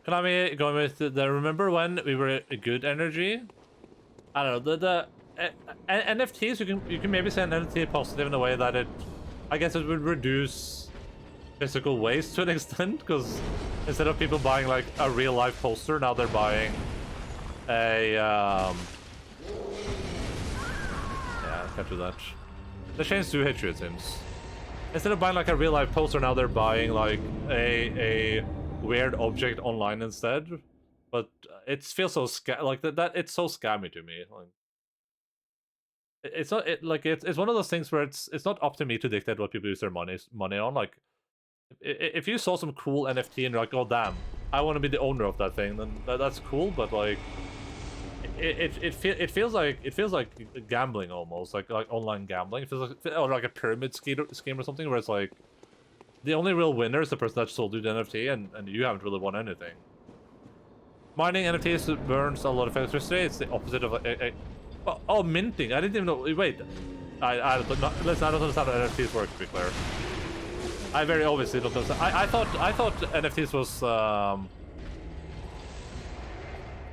[SPEAKER 1] Konami going with the remember when we were a good energy? I don't know, the NFTs you can maybe say an NFT positive in a way that I guess it would reduce physical waste to an extent, because instead of people buying like a real life poster, now they're buying a yeah, I can't do that. The chains do hit you, it seems. Instead of buying like a real life poster, now they're buying like a weird object online instead. But it feels so like that it's so scammy to me. Like it's not it's one of those things where it's not up to me to dictate what people use their money on. Like if you saw some cool NFT and you're like, oh damn, I want to be the owner of that thing, then that's cool. But like it feels like gambling almost, like online gambling. It feels like, or like a pyramid scheme or something, where it's like the only real winner is the person that sold you the NFT, and you haven't really won anything. Mining NFTs burns a lot of electricity. It's the opposite of oh, minting. I didn't even know. Wait, listen, I don't understand how NFTs work, to be clear. I very obviously don't understand. I thought NFTs was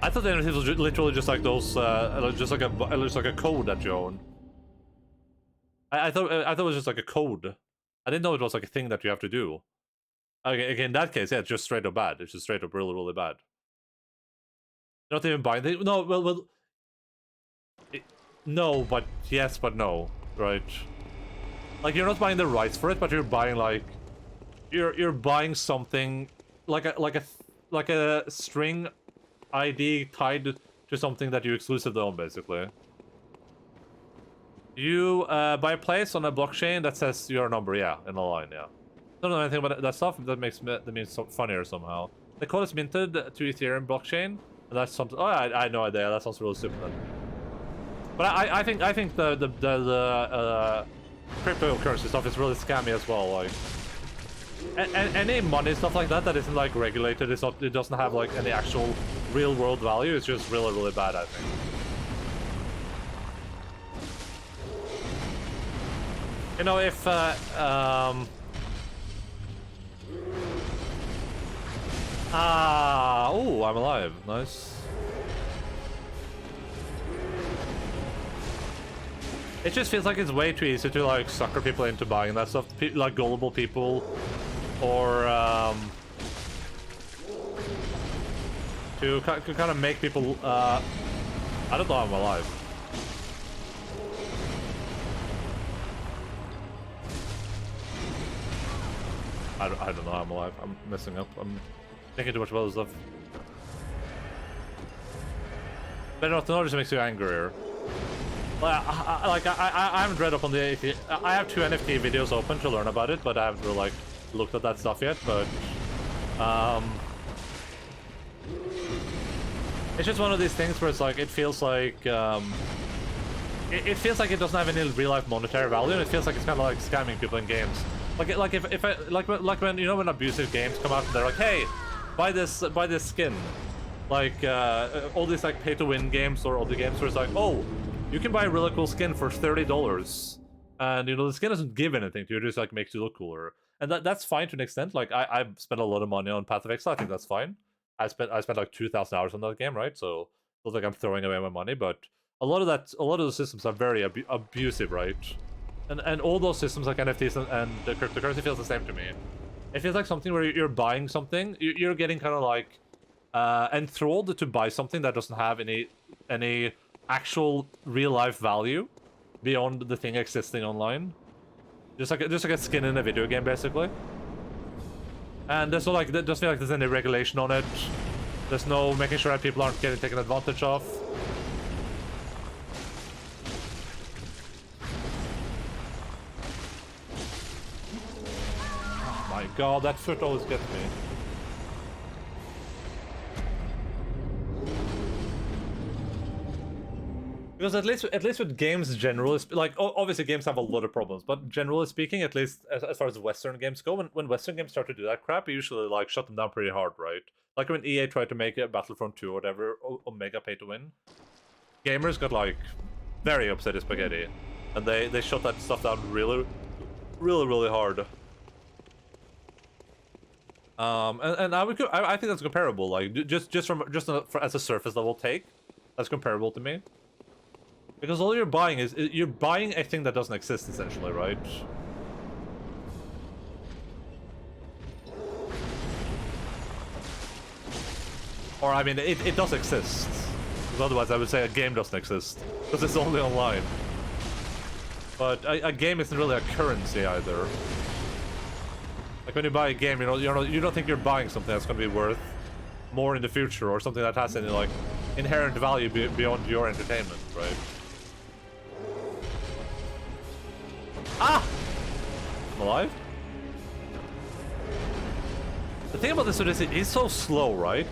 [SPEAKER 1] I thought the NFTs was literally just like those just like a code that you own. I thought it was just like a code. I didn't know it was like a thing that you have to do. Okay, in that case, yeah, it's just straight up bad. It's just straight up really, really bad. Not even buying things. No, well, no, but yes, but no, right? Like, you're not buying the rights for it, but you're buying, like, you're buying something like a string ID tied to something that you exclusively own, basically. You buy a place on a blockchain that says your number, yeah, in the line, yeah. Don't know anything about that stuff. That makes funnier somehow. The code is minted to Ethereum blockchain, and that's something. Oh, I had no idea. That sounds really stupid. Then. But I think the cryptocurrency stuff is really scammy as well. Like, any money stuff like that isn't like regulated. It's not. It doesn't have like any actual real world value. It's just really bad, I think. You know, if oh, I'm alive. Nice. It just feels like it's way too easy to like sucker people into buying that stuff, like gullible people, or to kind of make people. I don't know. I'm alive. I don't know. I'm alive. I'm messing up. I'm thinking too much about this stuff. Better not to know, just makes you angrier. I haven't read up on the. I have 2 NFT videos open to learn about it, but I haven't really like looked at that stuff yet. But it's just one of these things where it's like it feels like it feels like it doesn't have any real life monetary value, and it feels like it's kind of like scamming people in games. Like when you know when abusive games come out and they're like, hey, buy this skin. Like all these like pay to win games or other games where it's like, oh, you can buy a really cool skin for $30, and you know the skin doesn't give anything to you, it just like makes you look cooler, and that's fine to an extent. Like I've spent a lot of money on Path of Exile. I think that's fine. I spent like 2,000 hours on that game, right? So it feels like I'm throwing away my money, but a lot of the systems are very abusive, right? And all those systems like NFTs and the cryptocurrency feels the same to me. It feels like something where you're buying something, you're getting kind of like enthralled to buy something that doesn't have any actual real life value beyond the thing existing online. Just like a skin in a video game, basically. And there's no like, it doesn't feel like there's any regulation on it. There's no making sure that people aren't getting taken advantage of. Oh my god, that foot always gets me. Because at least with games generally, like obviously games have a lot of problems, but generally speaking, at least as far as Western games go, when Western games start to do that crap, you usually like shut them down pretty hard, right? Like when EA tried to make a Battlefront 2 or whatever, Omega pay to win, gamers got like very upset as spaghetti, and they shut that stuff down really hard. And I think that's comparable, like just as a surface level take, that's comparable to me. Because all you're buying is you're buying a thing that doesn't exist, essentially, right? Or I mean, it does exist. Because otherwise, I would say a game doesn't exist because it's only online. But a game isn't really a currency either. Like when you buy a game, you don't think you're buying something that's going to be worth more in the future, or something that has any like inherent value beyond your entertainment, right? Ah! I'm alive? The thing about this is he's so slow, right?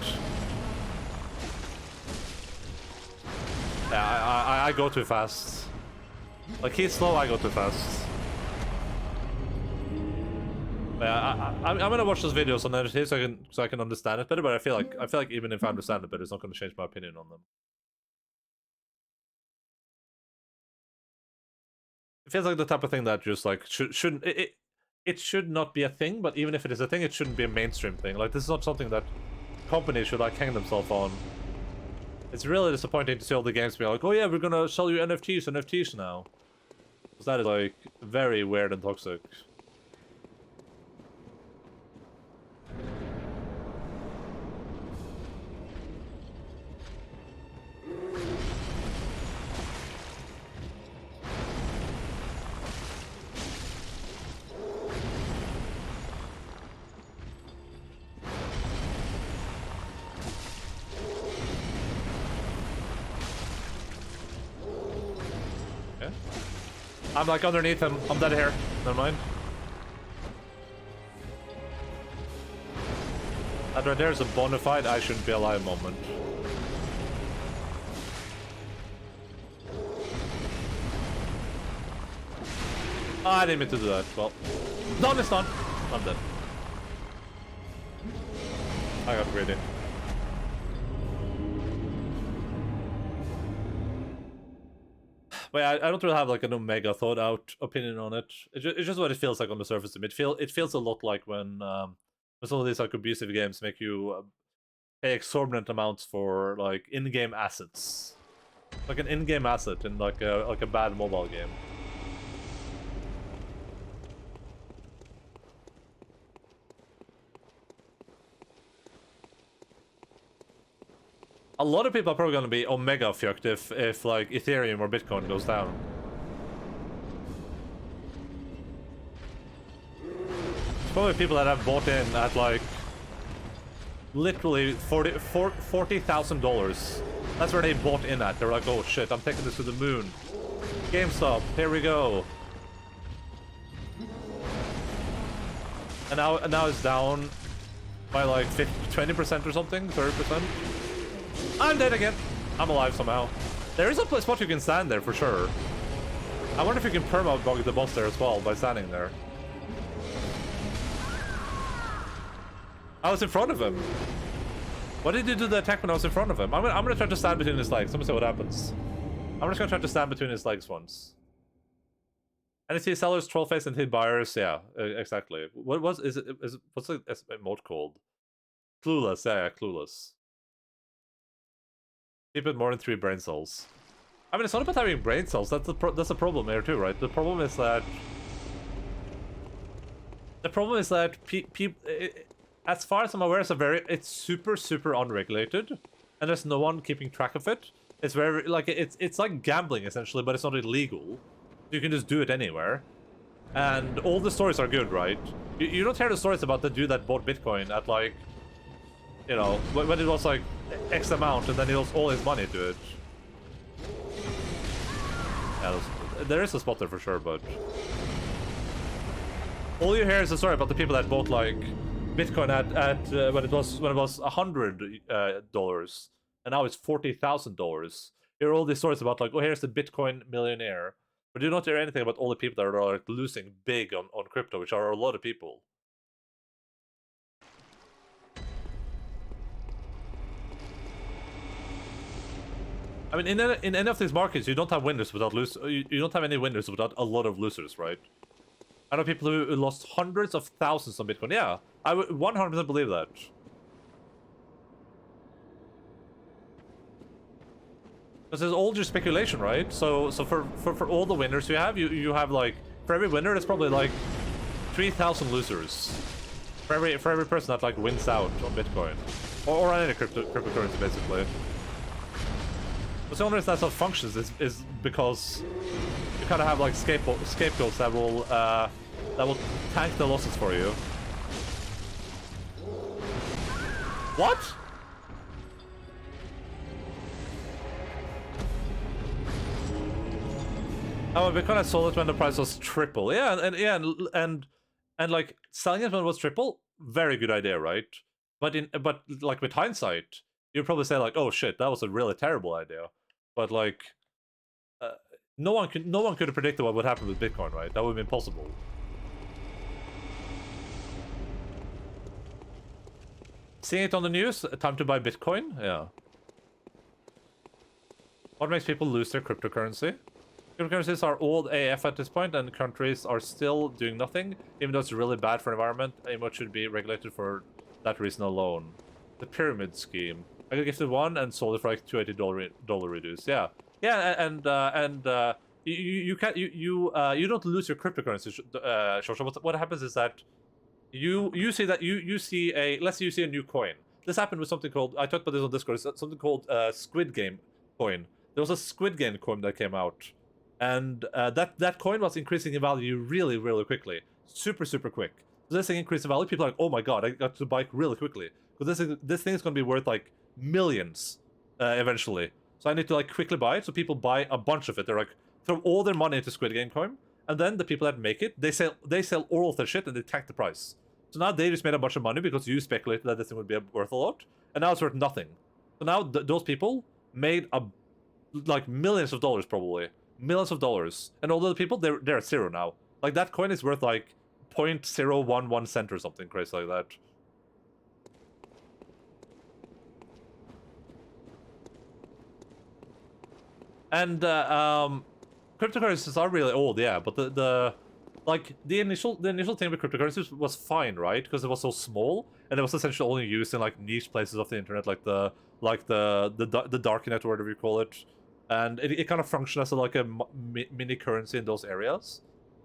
[SPEAKER 1] Yeah, I go too fast. Like he's slow, I go too fast. Yeah, I'm gonna watch those videos on NFTs so I can understand it better. But I feel like even if I understand it better, it's not gonna change my opinion on them. It feels like the type of thing that just like shouldn't it should not be a thing, but even if it is a thing, it shouldn't be a mainstream thing. Like this is not something that companies should like hang themselves on. It's really disappointing to see all the games be like, oh yeah, we're gonna sell you NFTs now. Because that is like very weird and toxic. I'm like underneath him. I'm dead here. Never mind. That right there is a bona fide I shouldn't be alive moment. Oh, I didn't mean to do that. Well, done is done. I'm dead. I got greedy. But I don't really have like an omega thought out opinion on it. It's just what it feels like on the surface to me. It feels a lot like when some of these like abusive games make you pay exorbitant amounts for like in-game assets, like an in-game asset in like a bad mobile game. A lot of people are probably going to be omega fucked if like Ethereum or Bitcoin goes down. It's probably people that have bought in at like literally $40,000. That's where they bought in at. They're like, oh shit, I'm taking this to the moon. GameStop, here we go. And now it's down by like 20% or something, 30%. I'm dead again. I'm alive somehow. There is a spot you can stand there for sure. I wonder if you can perma-bug the boss there as well by standing there. I was in front of him. Why did you do the attack when I was in front of him? I'm gonna try to stand between his legs. Let me see what happens. I'm just gonna try to stand between his legs once. And it's his sellers, troll face, and hit buyers. Yeah, exactly. What's the emote called? Clueless. Yeah, clueless. Keep it more than 3 brain cells. I mean, it's not about having brain cells. That's the problem here too, right? The problem is that as far as I'm aware, it's super unregulated, and there's no one keeping track of it. It's very like it's like gambling essentially, but it's not illegal. You can just do it anywhere, and all the stories are good, right? You don't hear the stories about the dude that bought Bitcoin at like, you know, when it was like X amount, and then he lost all his money to it. Yeah, there is a spot there for sure, but all you hear is a story about the people that bought like Bitcoin at when it was $100, and now it's $40,000. You hear all these stories about like, oh, here's the Bitcoin millionaire, but you don't hear anything about all the people that are like losing big on crypto, which are a lot of people. I mean, in any of these markets, you don't have winners without you don't have any winners without a lot of losers, right? I know people who lost hundreds of thousands on Bitcoin. Yeah, I would 100% believe that. Because it's all just speculation, right? So for all the winners you have like, for every winner, there's probably like 3,000 losers. For every person that like wins out on Bitcoin, or on any cryptocurrency, basically. The only reason that's how it functions is because you kind of have like scapegoats that will tank the losses for you. What? Oh, Bitcoin I sold it when the price was triple. Yeah, and like selling it when it was triple, very good idea, right? But like with hindsight, you'd probably say like, oh shit, that was a really terrible idea. But like, no one could have predicted what would happen with Bitcoin, right? That would be impossible. Seeing it on the news, time to buy Bitcoin? Yeah. What makes people lose their cryptocurrency? Cryptocurrencies are old AF at this point, and countries are still doing nothing, even though it's really bad for the environment. Much should be regulated for that reason alone. The pyramid scheme. I got gifted one and sold it for like $280 reduced. Yeah, and you don't lose your cryptocurrency, Shosha. What happens is that you see that you see let's say you see a new coin. This happened with something called, I talked about this on Discord. It's something called Squid Game coin. There was a Squid Game coin that came out, and that coin was increasing in value really quickly, super quick. So this thing increased in value. People are like, oh my god, I got to buy it really quickly because this thing is going to be worth like millions eventually. So I need to like quickly buy it. So people buy a bunch of it. They're like throw all their money into Squid Game coin, and then the people that make it, they sell all of their shit and they tank the price. So now they just made a bunch of money because you speculated that this thing would be worth a lot, and now it's worth nothing. So now those people made like millions of dollars, probably millions of dollars, and all the people they're at zero now. Like that coin is worth like 0.011 cent or something crazy like that. And cryptocurrencies are really old, yeah, but the initial thing with cryptocurrencies was fine, right? Because it was so small and it was essentially only used in like niche places of the internet, like the darknet or whatever you call it, and it kind of functioned as like a mini currency in those areas.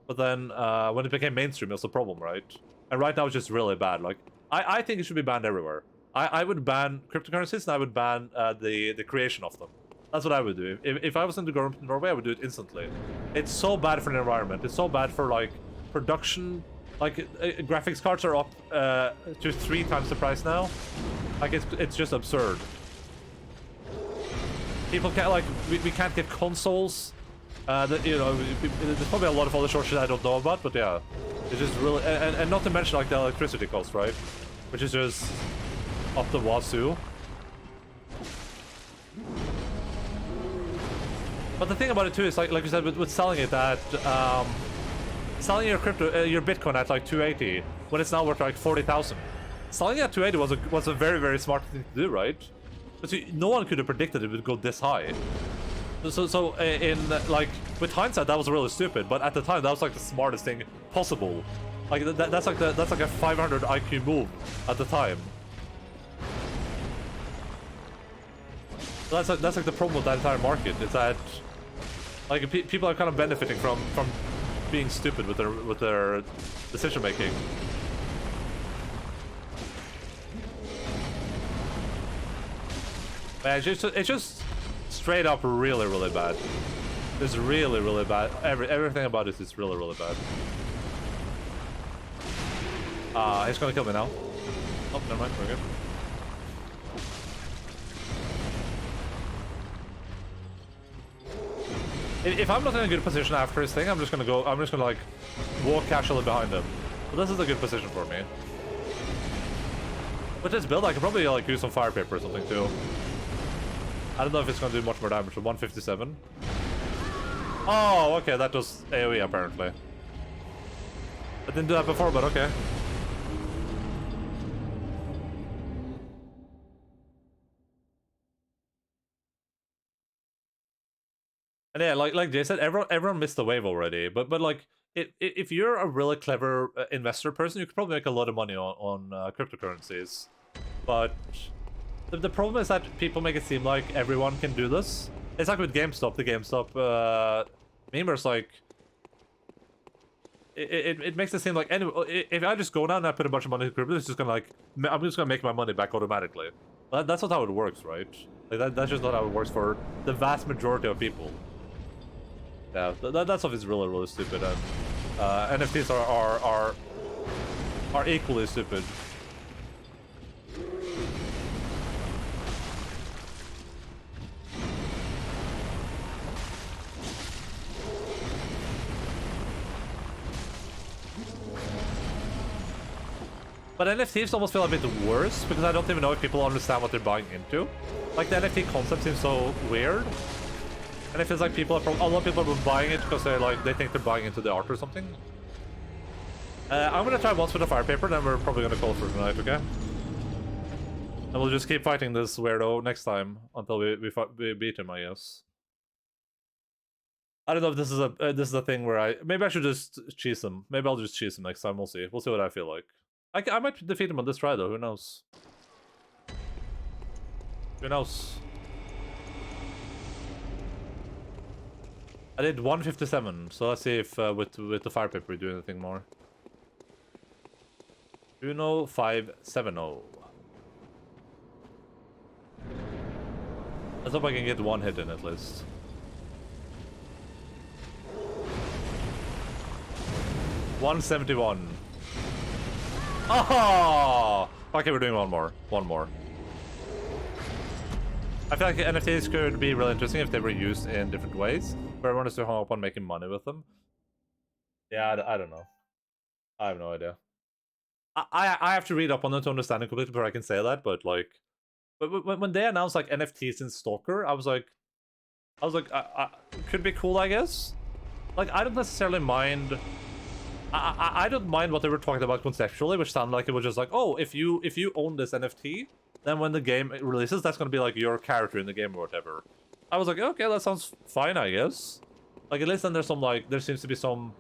[SPEAKER 1] But then when it became mainstream, it was a problem, right? And right now it's just really bad. Like I think it should be banned everywhere. I would ban cryptocurrencies and I would ban the creation of them. That's what I would do. If I was in the government in Norway, I would do it instantly. It's so bad for the environment. It's so bad for, like, production. Like, graphics cards are up to 3 times the price now. Like, it's just absurd. People can't, like, we can't get consoles. You know, there's probably a lot of other shortages I don't know about, but yeah. It's just really... And not to mention, like, the electricity cost, right? Which is just up the wazoo. But the thing about it too is, like you said, with selling it at, selling your your Bitcoin at like 280 when it's now worth like 40,000. Selling it at 280 was a very, very smart thing to do, right? But no one could have predicted it would go this high. So in like with hindsight, that was really stupid. But at the time, that was like the smartest thing possible. Like that's like a 500 IQ move at the time. So that's like the problem with that entire market. Is that like people are kind of benefiting from being stupid with their decision making. Man, it's just straight up really, really bad. It's really, really bad. Everything about it is really, really bad. He's gonna kill me now. Oh, never mind. We're good. If I'm not in a good position after his thing, I'm just gonna like walk casually behind him. But this is a good position for me. With this build, I could probably like use some fire paper or something too. I don't know if it's gonna do much more damage. 157. Oh, okay, that does AoE apparently. I didn't do that before, but okay. And yeah, like Jay said, everyone missed the wave already. But like, if you're a really clever investor person, you could probably make a lot of money on cryptocurrencies. But the problem is that people make it seem like everyone can do this. It's like with GameStop. The GameStop memers, like, it makes it seem like anyway, if I just go down and I put a bunch of money into crypto, it's just gonna like I'm just gonna make my money back automatically. That's not how it works, right? Like that's just not how it works for the vast majority of people. Yeah, that stuff is really, really stupid, and NFTs are equally stupid. But NFTs almost feel a bit worse because I don't even know if people understand what they're buying into. Like the NFT concept seems so weird. And it feels like a lot of people are buying it because they think they're buying into the art or something. I'm gonna try once with the fire paper, then we're probably gonna call it for tonight, okay? And we'll just keep fighting this weirdo next time until we beat him, I guess. I don't know if this is a thing where maybe I should just cheese him. Maybe I'll just cheese him next time. We'll see. We'll see what I feel like. I might defeat him on this try though. Who knows? Who knows? I did 157, so let's see if with the fire paper we do anything more. 570. Let's hope I can get one hit in at least. $171. Oh! Okay, we're doing one more. One more. I feel like NFTs could be really interesting if they were used in different ways, where everyone is so hung up on making money with them. Yeah, I don't know. I have no idea. I have to read up on it to understand it completely before I can say that. But like, when they announced like NFTs in Stalker, I was like, could be cool, I guess. Like, I don't necessarily mind. I don't mind what they were talking about conceptually, which sounded like it was just like, oh, if you own this NFT, then when the game releases, that's gonna be like your character in the game or whatever. I was like, okay, that sounds fine, I guess. Like, at least then there's some like there seems to be some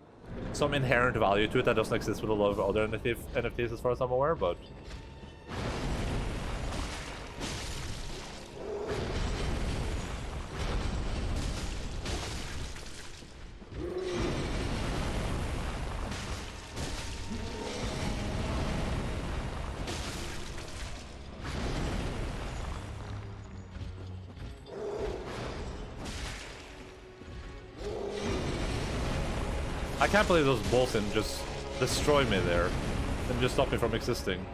[SPEAKER 1] inherent value to it that doesn't exist with a lot of other NFTs as far as I'm aware, but I can't believe those bolts didn't just destroy me there and just stop me from existing.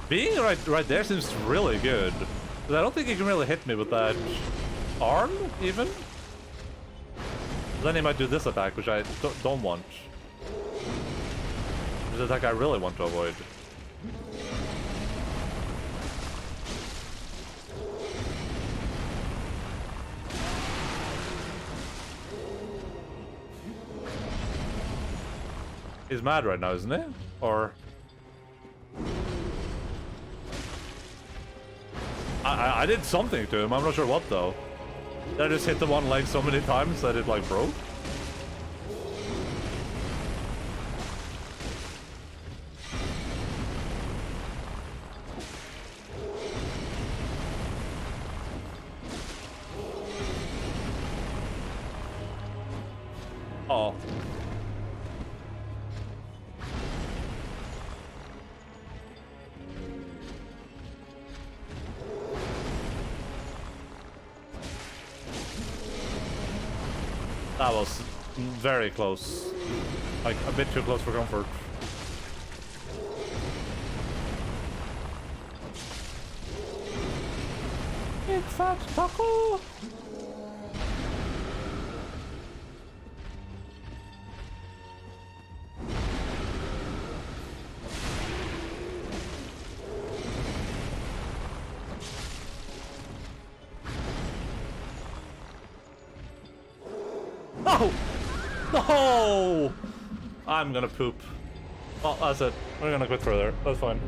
[SPEAKER 1] Being right there seems really good. But I don't think he can really hit me with that arm, even. Then he might do this attack, which I don't want. This attack I really want to avoid. He's mad right now, isn't he? Or... I did something to him, I'm not sure what though. Did I just hit the one leg so many times that it like broke? Oh. That was very close. Like, a bit too close for comfort. Big fat taco! No! No! I'm gonna poop. Well, that's it. We're gonna quit further. That's fine.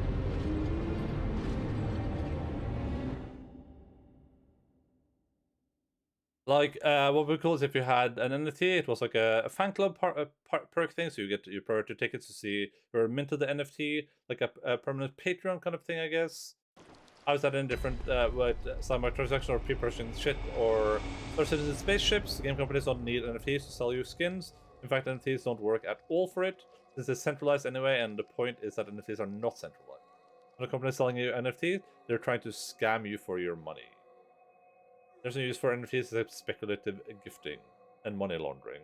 [SPEAKER 1] Like, what would be cool is if you had an NFT, it was like a fan club perk thing, so you get your priority tickets to see where minted the NFT, like a permanent Patreon kind of thing, I guess. How is that any different with some microtransaction or pre-purchasing shit or Star Citizen spaceships? Game companies don't need NFTs to sell you skins. In fact, NFTs don't work at all for it, since it's centralized anyway, and the point is that NFTs are not centralized. When a company is selling you NFT, they're trying to scam you for your money. There's no use for NFTs except speculative gifting and money laundering.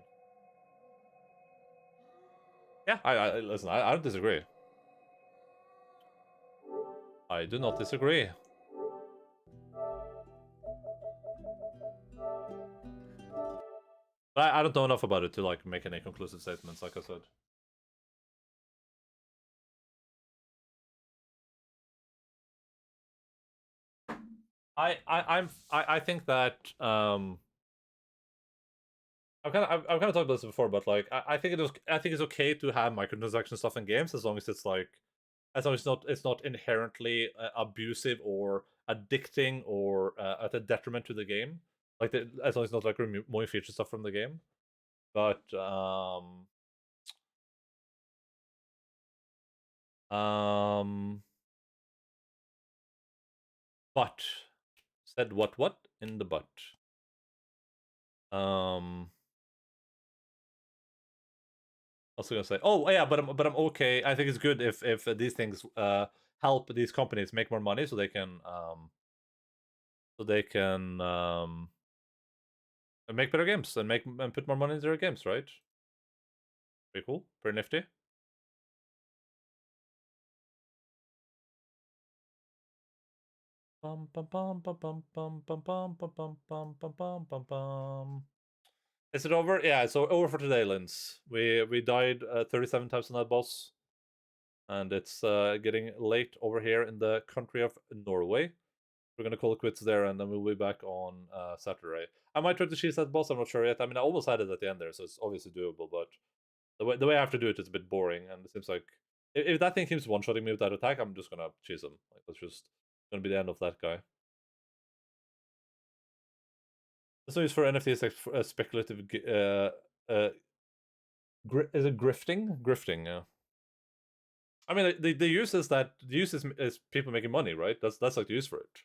[SPEAKER 1] Yeah, I listen, I don't disagree. I do not disagree. But I don't know enough about it to like make any conclusive statements, like I said. I think that I've kind of talked about this before, but like I think it's okay to have microtransaction stuff in games as long as it's like as long as it's not inherently abusive or addicting or at a detriment to the game. Like as long as it's not like removing feature stuff from the game. But but said what in the butt. I was gonna say, oh yeah, but I'm okay. I think it's good if these things help these companies make more money so they can make better games and put more money into their games, right? Pretty cool, pretty nifty. Bum bum bum bum bum bum bum bum bum bum bum bum bum bum bum. Is it over? Yeah, it's over for today, Linz. We died 37 times on that boss, and it's getting late over here in the country of Norway. We're gonna call it quits there, and then we'll be back on Saturday. I might try to cheese that boss. I'm not sure yet. I mean, I almost had it at the end there, so it's obviously doable. But the way I have to do it is a bit boring, and it seems like if that thing keeps one-shotting me with that attack, I'm just gonna cheese him. Like that's just gonna be the end of that guy. It's used for NFTs like speculative. Is it grifting? Grifting, yeah. I mean, the use is is people making money, right? That's like the use for it.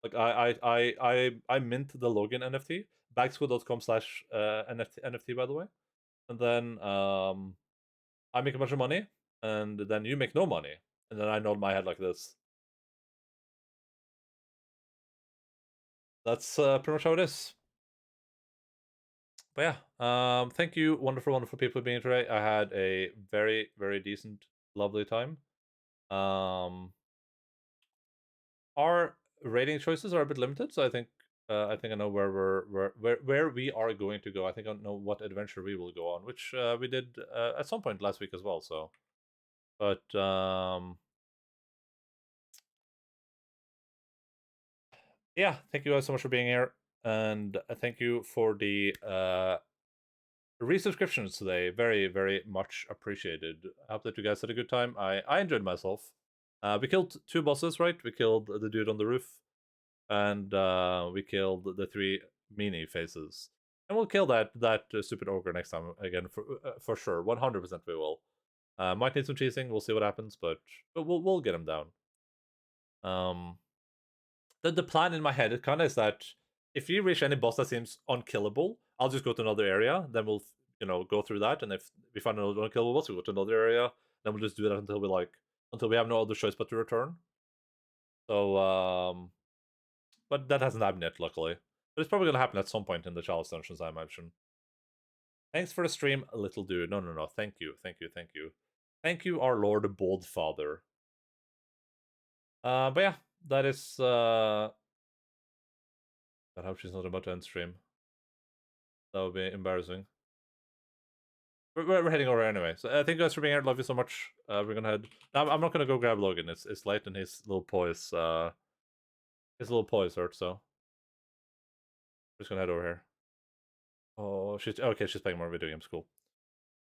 [SPEAKER 1] Like I mint the login NFT bagschool.com/NFT by the way, and then I make a bunch of money, and then you make no money, and then I nod my head like this. That's pretty much how it is. But yeah, thank you, wonderful people being here today. I had a very decent, lovely time. Our rating choices are a bit limited, so I think I know where we are going to go. I think I know what adventure we will go on, which we did at some point last week as well. So, but yeah, thank you guys so much for being here, and thank you for the resubscriptions today. Very much appreciated. I hope that you guys had a good time. I enjoyed myself. We killed 2 bosses, right? We killed the dude on the roof, and we killed the 3 mini faces. And we'll kill that stupid ogre next time again for sure. 100% we will. Might need some cheesing. We'll see what happens, but we'll get him down. The plan in my head it kind of is that if you reach any boss that seems unkillable, I'll just go to another area. Then we'll go through that, and if we find another unkillable boss, we go to another area. Then we'll just do that until we have no other choice but to return. So but that hasn't happened yet, luckily. But it's probably gonna happen at some point in the challenge dungeons, I imagine. Thanks for the stream, little dude. No. Thank you. Thank you, our Lord Boldfather. But yeah, that is I hope she's not about to end stream. That would be embarrassing. We're heading over anyway. So thank you guys for being here. Love you so much. We're gonna head. I'm not gonna go grab Logan. It's late and his little paws hurt. So we're just gonna head over here. Oh, she's okay. She's playing more video games. Cool.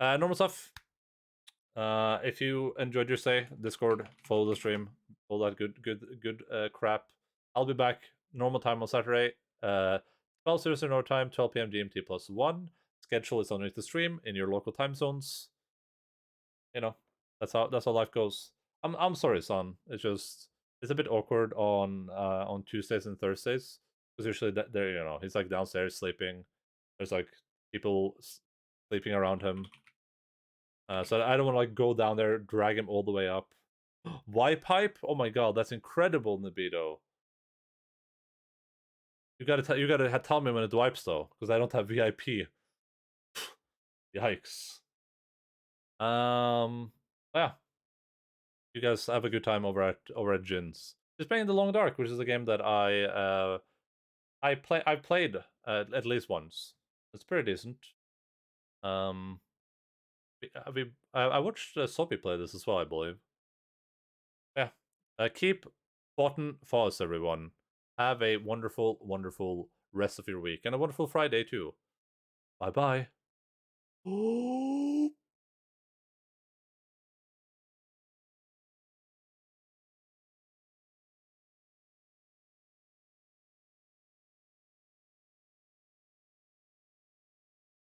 [SPEAKER 1] Normal stuff. If you enjoyed your stay, Discord, follow the stream, all that good crap. I'll be back normal time on Saturday. 12:00 North time, 12 p.m. GMT +1. Schedule is underneath the stream in your local time zones. That's how life goes. I'm sorry, son. It's a bit awkward on Tuesdays and Thursdays because usually there he's like downstairs sleeping. There's like people sleeping around him. So I don't want to like go down there, drag him all the way up. Wipe pipe? Oh my god, that's incredible, Nabito. You gotta tell me when it wipes though, because I don't have VIP. Yikes. Yeah. You guys have a good time over at Jin's. Just playing The Long Dark, which is a game that I've played at least once. It's pretty decent. I watched Sophie play this as well, I believe. Yeah. Keep bottom fast, everyone. Have a wonderful rest of your week and a wonderful Friday too. Bye bye.